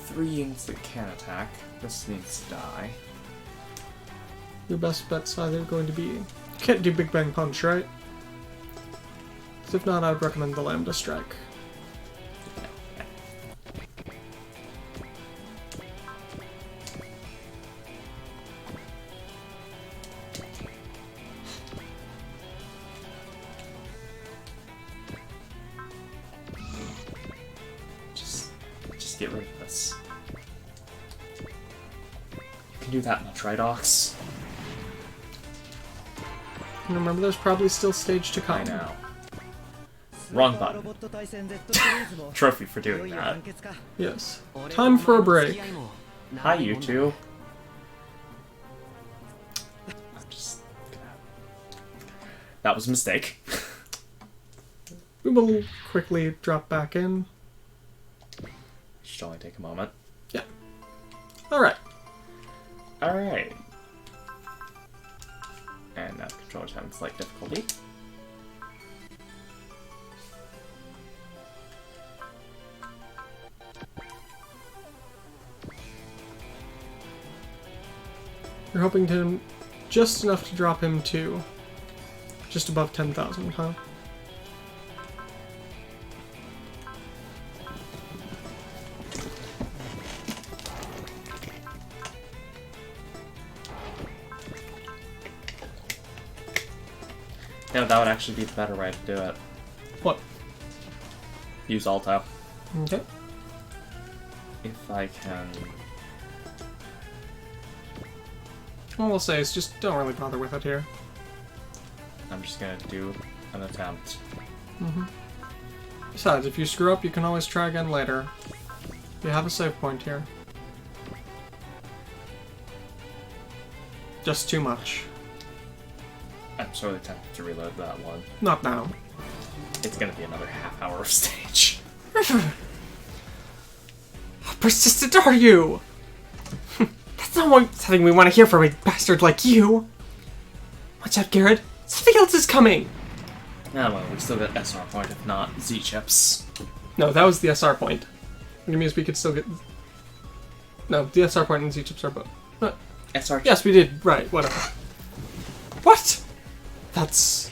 3 units that can attack. This needs to die. Your best bet's either going to be... You can't do Big Bang Punch, right? 'Cause if not, I'd recommend the Lambda Strike. Just get rid of this. You can do that in the Tridox. And remember, there's probably still stage to come. I know. Wrong button. Trophy for doing that. Yes. Time for a break. Hi, you two. I'm just gonna... That was a mistake. We will quickly drop back in. Should only take a moment. Yeah. Alright. Alright. And now the controller's having slight difficulty. You're hoping to just enough to drop him to just above 10,000, huh? Yeah, that would actually be the better way to do it. What? Use Alto. Okay. If I can... All I'll say is just don't really bother with it here. I'm just gonna do an attempt. Besides, if you screw up, you can always try again later. You have a save point here. just too much. I'm sorely tempted to reload that one. Not now. It's gonna be another half-hour of stage. How persistent are you? That's not something we want to hear from a bastard like you. Watch out, Garrett. Something else is coming. Ah, well, we still got SR point, if not Z-chips. No, that was the SR point. Which means we could still get... No, the SR point and Z-chips are both... What? SR Yes, we did. Right, whatever. What? That's...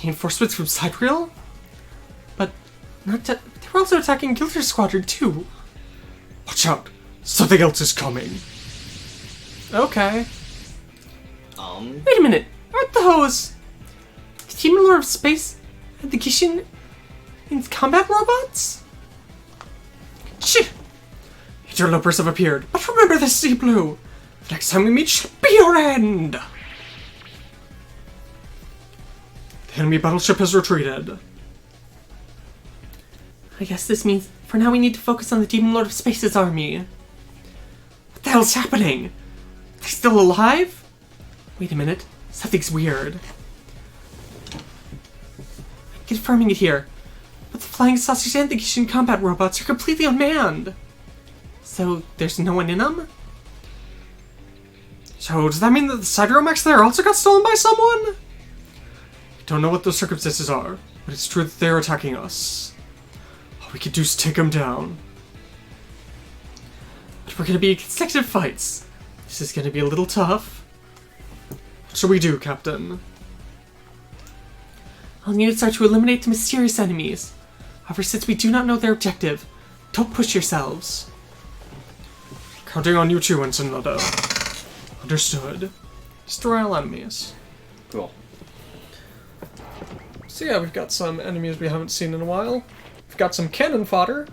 Reinforcements from Sidereal? But not they were also attacking Gilder's squadron too. Watch out! Something else is coming. Okay. Wait a minute. Aren't those the Demon Lord of Space and the Gishin in combat robots? Shit! Interlopers have appeared, but remember this, Sea Blue. The next time we meet shall be your end. The enemy battleship has retreated. I guess this means for now we need to focus on the Demon Lord of Space's army. What the hell's happening? Are they still alive? Wait a minute. Something's weird. I'm confirming it here. But the flying saucers and the Gishin combat robots are completely unmanned. So there's no one in them? So does that mean that the Sidereal mechs there also got stolen by someone? I don't know what those circumstances are, but it's true that they're attacking us. All we can do is take them down. But we're gonna be in consecutive fights. This is gonna be a little tough. What shall we do, Captain? All units are to eliminate the mysterious enemies. However, since we do not know their objective, don't push yourselves. Counting on you too, Ensign Ledo. Understood. Destroy all enemies. Cool. So yeah, we've got some enemies we haven't seen in a while. We've got some cannon fodder.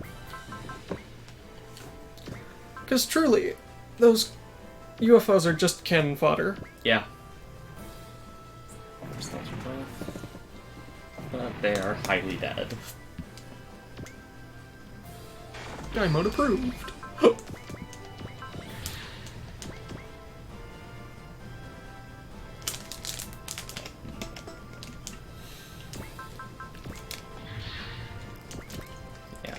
Because truly, those UFOs are just cannon fodder. Yeah. But they are highly dead. Guy mode approved. Yeah.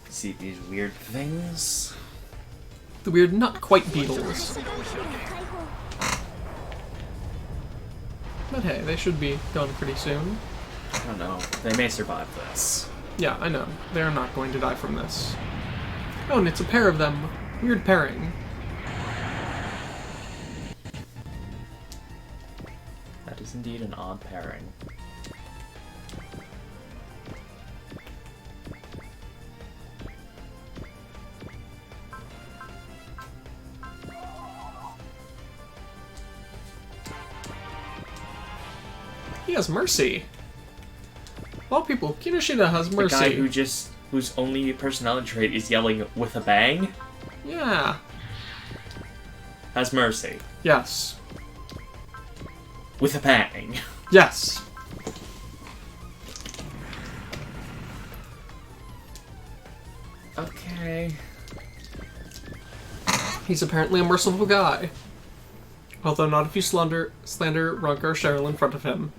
See these weird things? The weird not quite beetles. But hey, they should be gone pretty soon. I don't know. They may survive this. Yeah, I know. They're not going to die from this. Oh, and it's a pair of them. Weird pairing. That is indeed an odd pairing. He has mercy. Of all people, Kinoshita has mercy. The guy whose only personality trait is yelling with a bang Yeah. has mercy. Yes. With a bang. Yes. Okay. He's apparently a merciful guy. Although not if you slander Runker or Cheryl in front of him.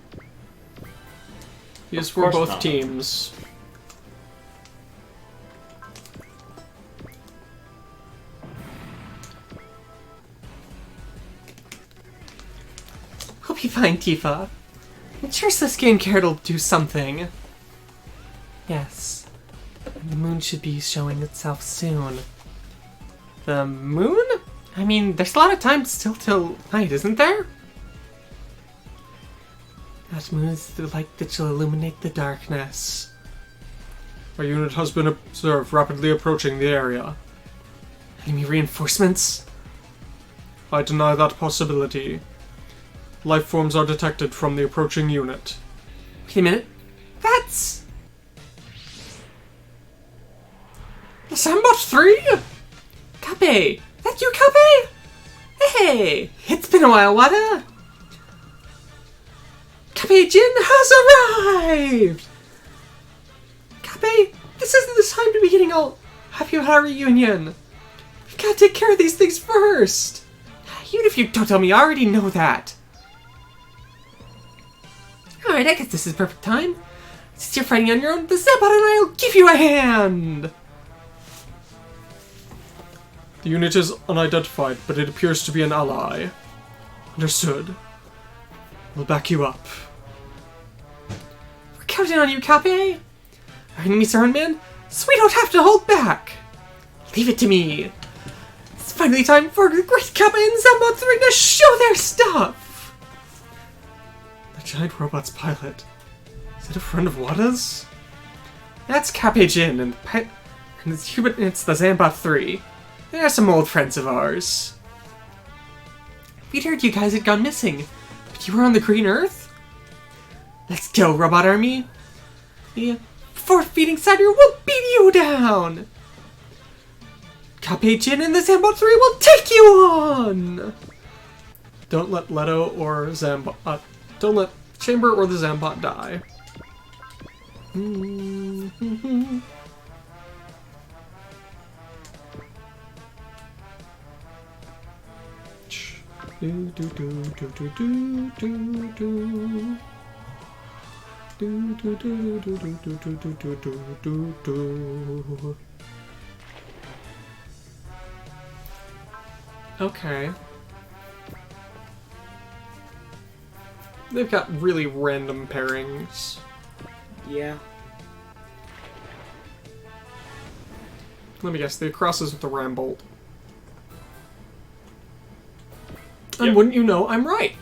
He is for course both not. teams. We'll be fine, Tifa. I'm sure Sasuke and Carrot will do something. Yes. The moon should be showing itself soon. The moon? I mean, there's a lot of time still till night, isn't there? That moon is the light that shall illuminate the darkness. Our unit has been observed rapidly approaching the area. Enemy reinforcements? I deny that possibility. Life forms are detected from the approaching unit. Wait a minute. That's... the Sambot 3? Kape! That you, Kape? Hey! It's been a while, Wada! Kape Cape Jin has arrived! Cape, this isn't the time to be getting all happy about our reunion. We've got to take care of these things first. Even if you don't tell me, I already know that. Alright, I guess this is the perfect time. Since you're fighting on your own, the Zambot and I'll give you a hand! The unit is unidentified, but it appears to be an ally. Understood. We'll back you up. We're counting on you, Cape! Our enemies are unmanned, so we don't have to hold back! Leave it to me! It's finally time for the great Cape and Zambot 3 to show their stuff! The giant robot's pilot. Is it a friend of Wada's? That's Cape Jin, and it's the Zambot 3. They're some old friends of ours. We'd heard you guys had gone missing, but you were on the Green Earth? Let's go, Robot Army! The force-feeding Satyr will beat you down! Cape Jin and the Zambot 3 will take you on! Don't let Ledo or Zambot... don't let Chamber or the Zambot die. Okay. They've got really random pairings. Yeah. Let me guess, the crosses with the Rambolt. And Yep. wouldn't you know, I'm right!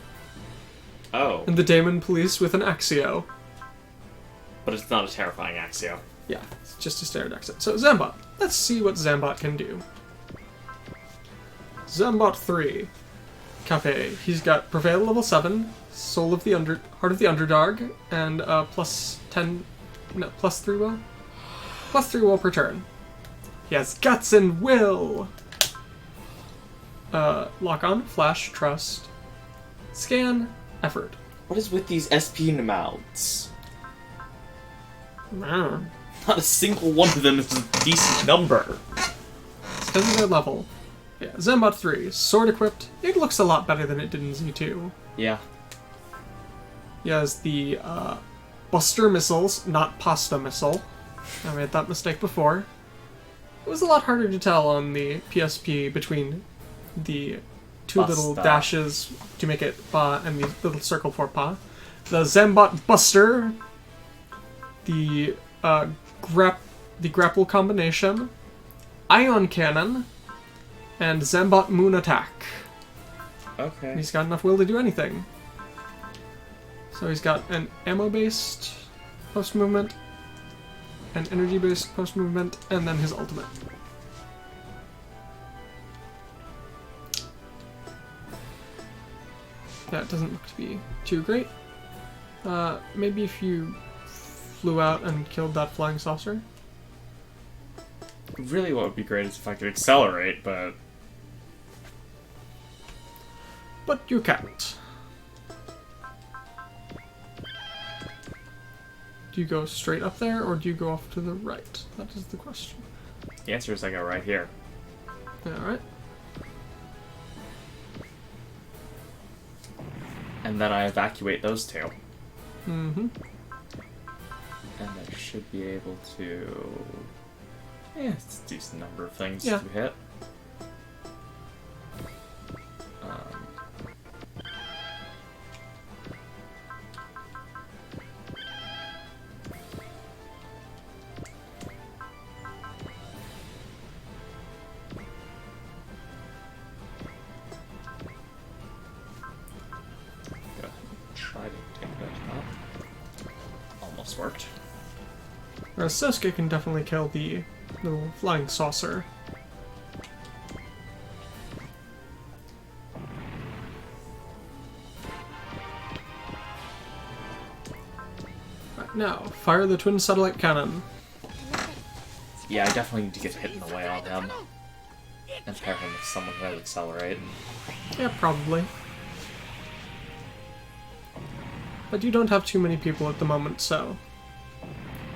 Oh. And the Daemon Police with an Axio. But it's not a terrifying Axio. Yeah, it's just a standard exit. So, Zambot. Let's see what Zambot can do. Zambot 3. Cafe. He's got Prevail level 7, Soul of the Heart of the Underdog, and plus 10... No, plus 3 will? Plus 3 will per turn. He has Guts and Will! Lock on, Flash, Trust, Scan, Effort. What is with these SP amounts? Mm. Not a single one of them is a decent number. It's because of their level. Yeah, Zambot 3, Sword equipped. It looks a lot better than it did in Z2. Yeah. He has the Buster missiles, not Pasta missile. I made that mistake before. It was a lot harder to tell on the PSP between the two little Buster. dashes to make it Pa and the little circle for Pa. The Zambot Buster, the grapple combination, Ion Cannon, and Zambot Moon Attack. Okay. He's got enough will to do anything. So he's got an ammo-based post-movement, an energy-based post-movement, and then his ultimate. That doesn't look to be too great. Maybe if you flew out and killed that flying saucer. Really, what would be great is if I could accelerate, but... But you can't. Do you go straight up there, or do you go off to the right? That is the question. The answer is I go right here. Alright. And then I evacuate those two. Mm-hmm. And I should be able to... Yeah, it's a decent number of things Yeah. to hit. Go try to take that out. Almost worked. Whereas Sasuke can definitely kill the little flying saucer. Right, now, fire the twin satellite cannon. Yeah, I definitely need to get hit in the way on him. And pair him with someone who has accelerate. Yeah, probably. but you don't have too many people at the moment, so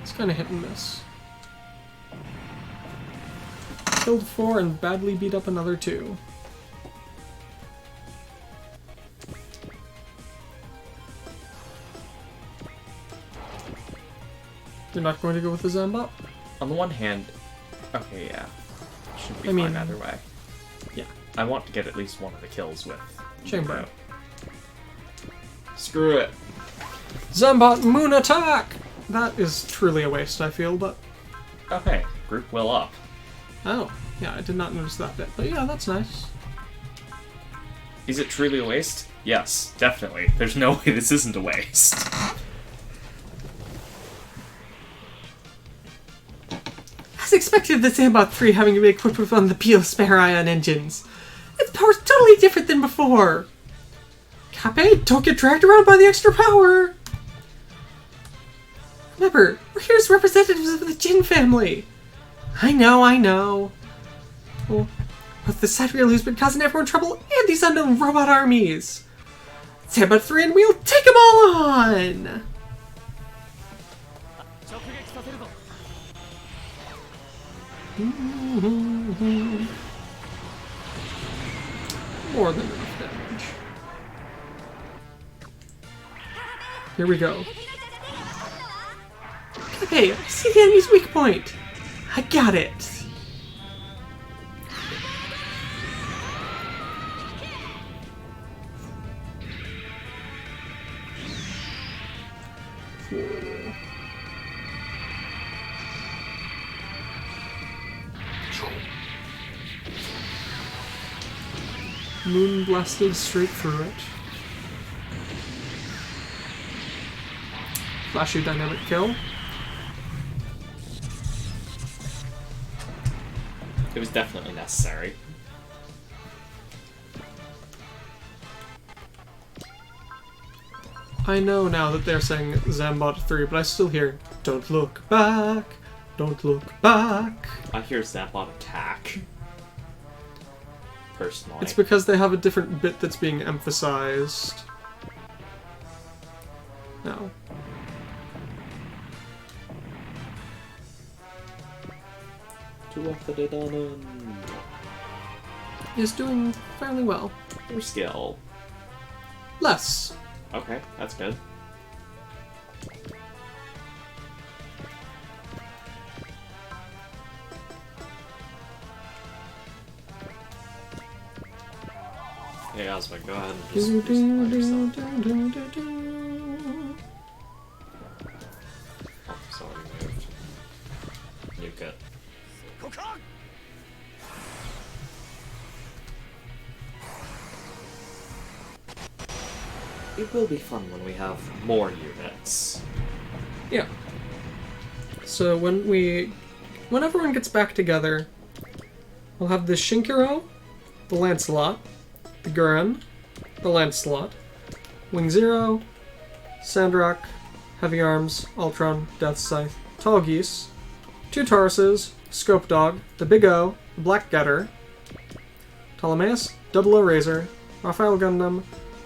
it's kind of hit and miss. Killed 4 and badly beat up another 2. You're not going to go with the Zambot? On the one hand, okay, yeah. Should be I mean, fine either way. yeah. I want to get at least one of the kills with Chamber. Screw it. Zambot Moon Attack! That is truly a waste, I feel, but... Okay, group will up. Oh, yeah, I did not notice that bit, but yeah, that's nice. Is it truly a waste? Yes, definitely. There's no way this isn't a waste. As expected, the Zambot 3 having to be equipped with one of the Peel spare ion engines. Its power's totally different than before! Cape, don't get dragged around by the extra power! Remember, we're here as representatives of the Jin family! I know. Well, with the Satriel who's been causing everyone trouble and these unknown robot armies! Zambot 3 and we'll take them all on! 直撃させるぞ。 More than enough damage. Here we go. Hey, I see the enemy's weak point! I got it! Moon blasted straight through it. Flashy dynamic kill. It was definitely necessary. I know now that they're saying Zambot 3, but I still hear, don't look back, don't look back. I hear Zambot attack. Personally. It's because they have a different bit that's being emphasized. No. Is doing fairly well. Your skill. Less. Okay, that's good. Hey, Osma, go ahead and just resupply yourself. Oh, it's already moved. You good. It will be fun when we have more units. Yeah. So when everyone gets back together, we'll have the Shinkiro, the Lancelot, the Gurren, the Lancelot, Wing Zero, Sandrock, Heavy Arms, Ultron, Death Scythe, Tall Geese, 2 Tauruses, Scope Dog, the Big O, the Black Getter, Ptolemaeus, Double O Razor, Raphael Gundam,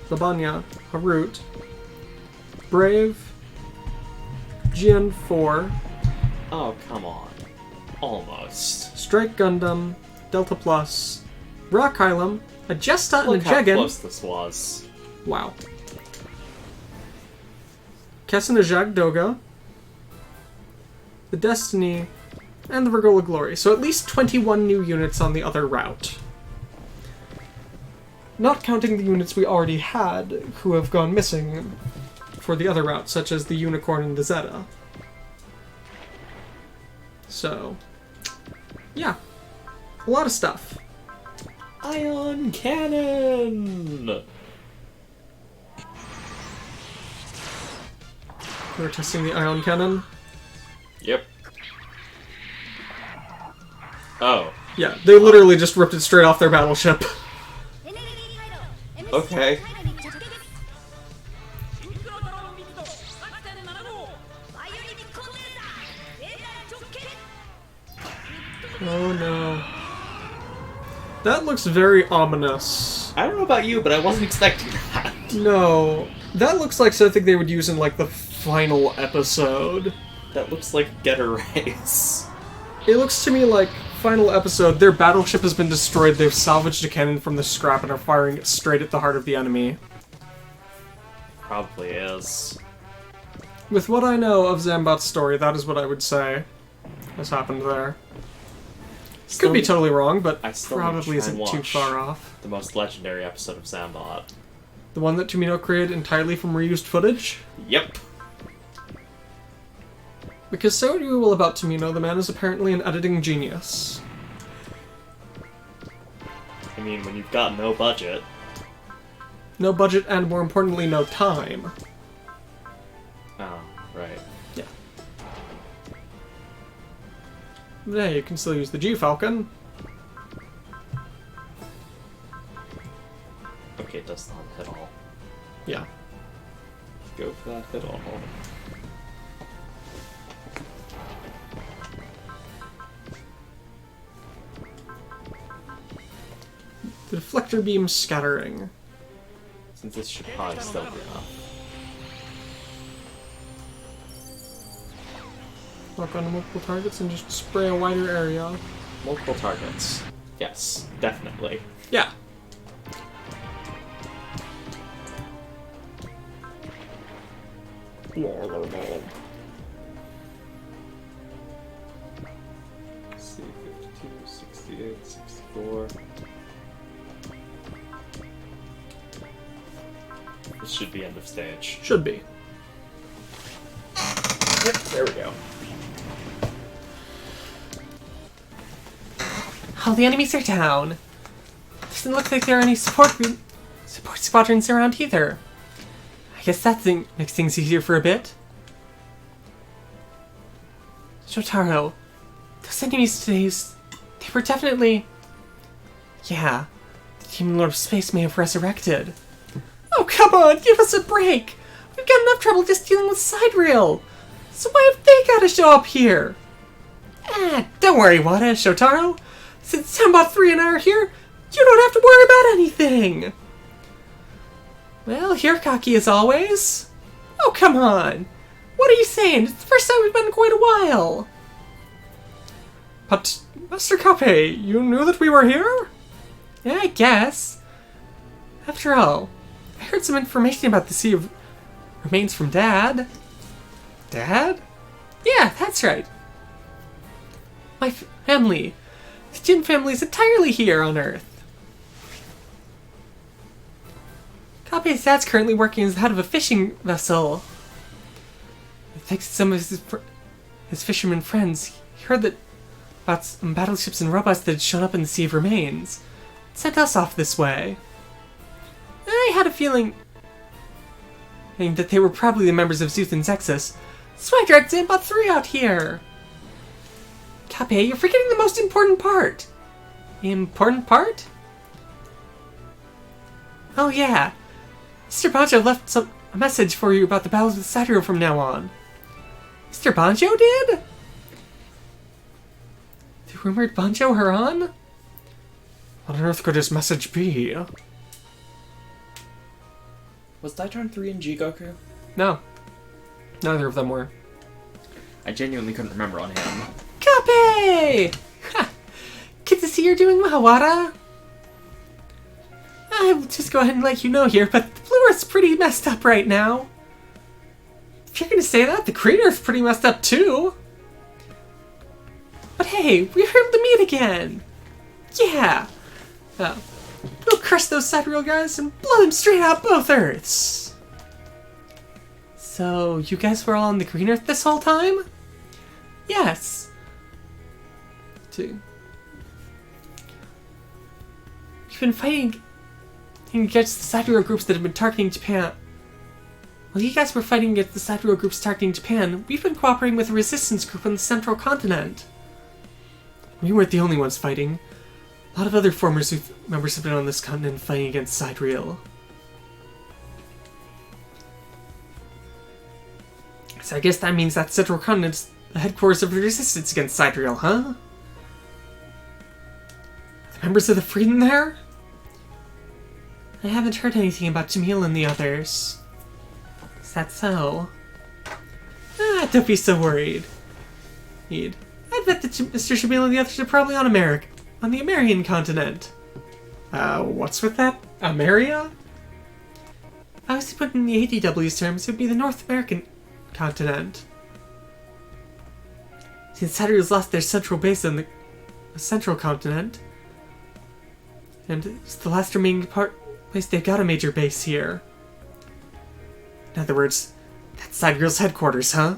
Labanya, Harut, Brave, GN4, Oh, come on. Almost. Strike Gundam, Delta Plus, Rock Hylum, a Jesta and a Look how Jegan. close this was. Wow. Kessin Ajag Doga, the Destiny, and the Virgola Glory. So at least 21 new units on the other route. Not counting the units we already had who have gone missing for the other route, such as the Unicorn and the Zeta. So, yeah. A lot of stuff. Ion Cannon! We're testing the Ion Cannon. Yep. Oh. Yeah, they literally just ripped it straight off their battleship. Okay. Oh no. That looks very ominous. I don't know about you, but I wasn't expecting that. No. That looks like something they would use in, like, the final episode. That looks like Get a Race. It looks to me like final episode, their battleship has been destroyed, they've salvaged a cannon from the scrap and are firing it straight at the heart of the enemy. Probably is. With what I know of Zambot's story, that is what I would say has happened there. Could be totally wrong, but I still probably isn't too watch far off. the most legendary episode of Zambot. The one that Tomino created entirely from reused footage? Yep. Because so do you will about Tomino, the man is apparently an editing genius. I mean, when you've got no budget. No budget and, more importantly, no time. Oh, right. Yeah. But yeah, you can still use the G-Falcon. Okay, it does not hit all. Yeah. Go for that hit all. The deflector beam scattering. Since this should probably still be enough. Lock onto multiple targets and just spray a wider area. Multiple targets. Yes, definitely. Yeah. See, 52, 68, 64. This should be end of stage. Should be. Yep, there we go. All the enemies are down. Doesn't look like there are any support squadrons around either. I guess that thing makes things easier for a bit. Shotaro, those enemies today, they were definitely... Yeah, the Demon Lord of Space may have resurrected. Oh, come on, give us a break! We've got enough trouble just dealing with Sidereal! So why have they gotta show up here? Don't worry, Wada, Shotaro. Since Zambot 3 and I are here, you don't have to worry about anything! Well, you're cocky as always. Oh, come on! What are you saying? It's the first time we've been in quite a while! But, Master Kape, you knew that we were here? Yeah, I guess. After all, I heard some information about the Sea of Remains from Dad. Dad? Yeah, that's right. My family. The Jin family is entirely here on Earth. Kape's dad's currently working as the head of a fishing vessel. Thanks to some of his fisherman friends, he heard that about some battleships and robots that had shown up in the Sea of Remains. Sent us off this way. I had a feeling that they were probably the members of Zuth and Zexus, so I dragged Zambot 3 out here. Kape, you're forgetting the most important part. Important part? Oh yeah. Mr. Banjo left a message for you about the battles with Sidereal from now on. Mr. Banjo did? The rumored Banjo Haran? What on earth could his message be? Was Daitarn 3 in Jigoku? No. Neither of them were. I genuinely couldn't remember on him. Kape! Ha! Good to see you're doing well, Wada. I'll just go ahead and let you know here, but the Blue Earth's pretty messed up right now. If you're gonna say that, the Green Earth's pretty messed up too. But hey, we're able to meet again. Yeah. We'll crush those Sidereal guys and blow them straight out both Earths. So, you guys were all on the Green Earth this whole time? Yes. You've been fighting against the Sidereal groups that have been targeting Japan. While you guys were fighting against the Sidereal groups targeting Japan, we've been cooperating with a resistance group on the Central Continent. We weren't the only ones fighting. A lot of other former Zuth members have been on this continent fighting against Sidereal. So I guess that means that Central Continent's the headquarters of the resistance against Sidereal, huh? The members of the Freedom there? I haven't heard anything about Jamil and the others. that so? Ah, don't be so worried. I bet that Mr. Shabeel and the others are probably on the American continent. What's with that? Ameria? If I was to put in the ADW's terms, it would be the North American continent. Since Saturdays lost their central base on the central continent, and it's the last remaining place they've got a major base here. In other words, that's Sidereal's headquarters, huh?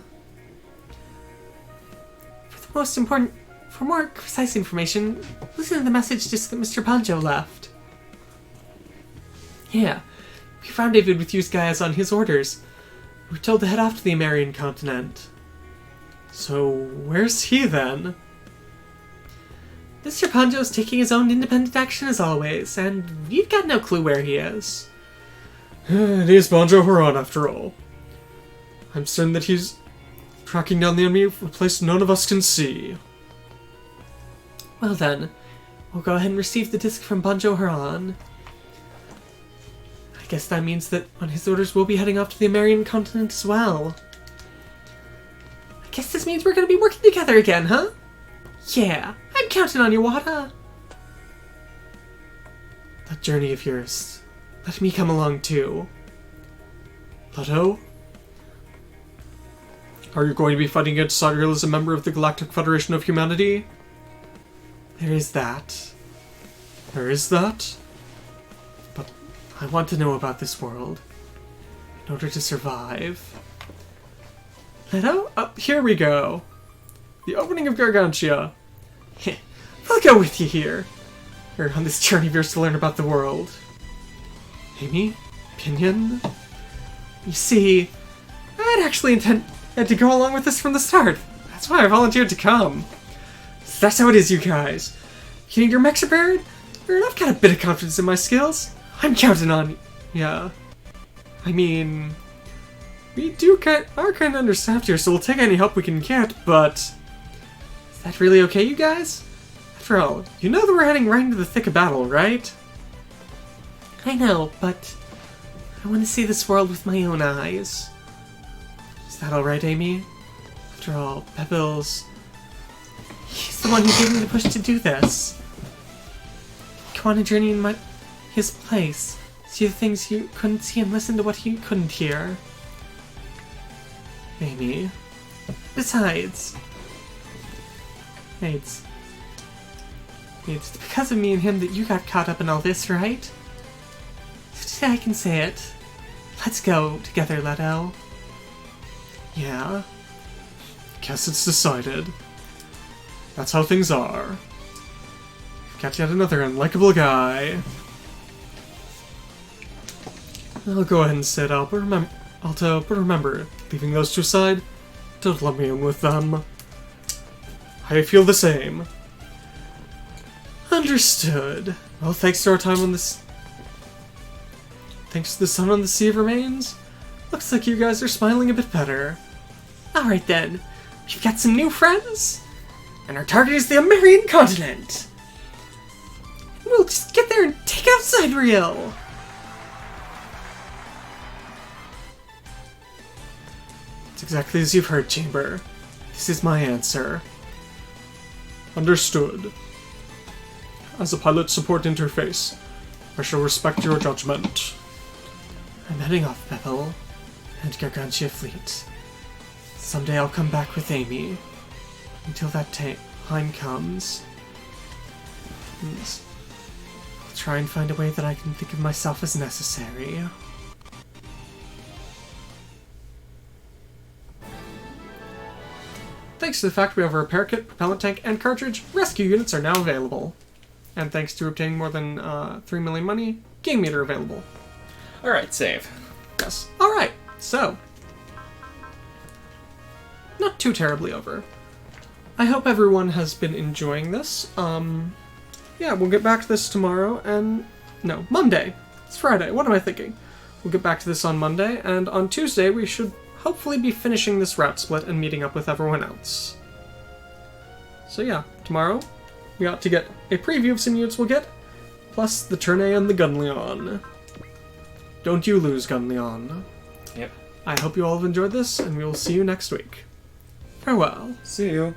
For more precise information, listen to the message just that Mr. Banjo left. Yeah, we rendezvoused with you guys on his orders. We were told to head off to the American continent. So, where's he then? Mr. Banjo's taking his own independent action as always, and we've got no clue where he is. It is Banjo Haran after all. I'm certain that he's tracking down the enemy from a place none of us can see. Well then, we'll go ahead and receive the disc from Banjo Haran. I guess that means that on his orders we'll be heading off to the American continent as well. I guess this means we're gonna be working together again, huh? Yeah, I'm counting on you, Wada. That journey of yours, let me come along too. Ledo? Are you going to be fighting against Sidereal as a member of the Galactic Federation of Humanity? There is that. There is that? But I want to know about this world in order to survive. Ledo? Here we go. The opening of Gargantia. I'll go with you here. Or on this journey of yours to learn about the world. Amy? Pinion? You see, I'd actually intended to go along with this from the start. That's why I volunteered to come. So that's how it is, you guys. You need your mechs repaired? Or I've got a bit of confidence in my skills. I'm counting on you. Yeah. I mean, we are kind of understaffed here, so we'll take any help we can get, but is that really okay, you guys? After all, you know that we're heading right into the thick of battle, right? I know, but I want to see this world with my own eyes. Is that alright, Amy? After all, Pebbles, he's the one who gave me the push to do this. Go on a journey in his place. See the things you couldn't see and listen to what you couldn't hear. Amy. Besides, it's because of me and him that you got caught up in all this, right? So today I can say it. Let's go together, Ledo. Yeah. Guess it's decided. That's how things are. We've got yet another unlikable guy. I'll go ahead and sit out, but remember, leaving those two aside, don't let me in with them. I feel the same. Understood. Well, thanks to our time on this... Thanks to the sun on the sea of remains, looks like you guys are smiling a bit better. Alright then, we've got some new friends, and our target is the American continent. We'll just get there and take out Sidereal. It's exactly as you've heard, Chamber. This is my answer. Understood. As a pilot support interface, I shall respect your judgment. I'm heading off, Pebble, and Gargantia Fleet. Someday I'll come back with Amy. Until that time comes, I'll try and find a way that I can think of myself as necessary. Thanks to the fact we have a repair kit, propellant tank, and cartridge, rescue units are now available. And thanks to obtaining more than 3 million money, game meter available. Alright, save. Yes. Alright, so. Not too terribly over. I hope everyone has been enjoying this. Yeah, we'll get back to this tomorrow, and... No, Monday. It's Friday, what am I thinking? We'll get back to this on Monday, and on Tuesday we should hopefully be finishing this route split and meeting up with everyone else. So yeah, tomorrow we ought to get a preview of some units we'll get, plus the Tournay and the Gunleon. Don't you lose, Gunleon. Yep. I hope you all have enjoyed this, and we will see you next week. Farewell. See you.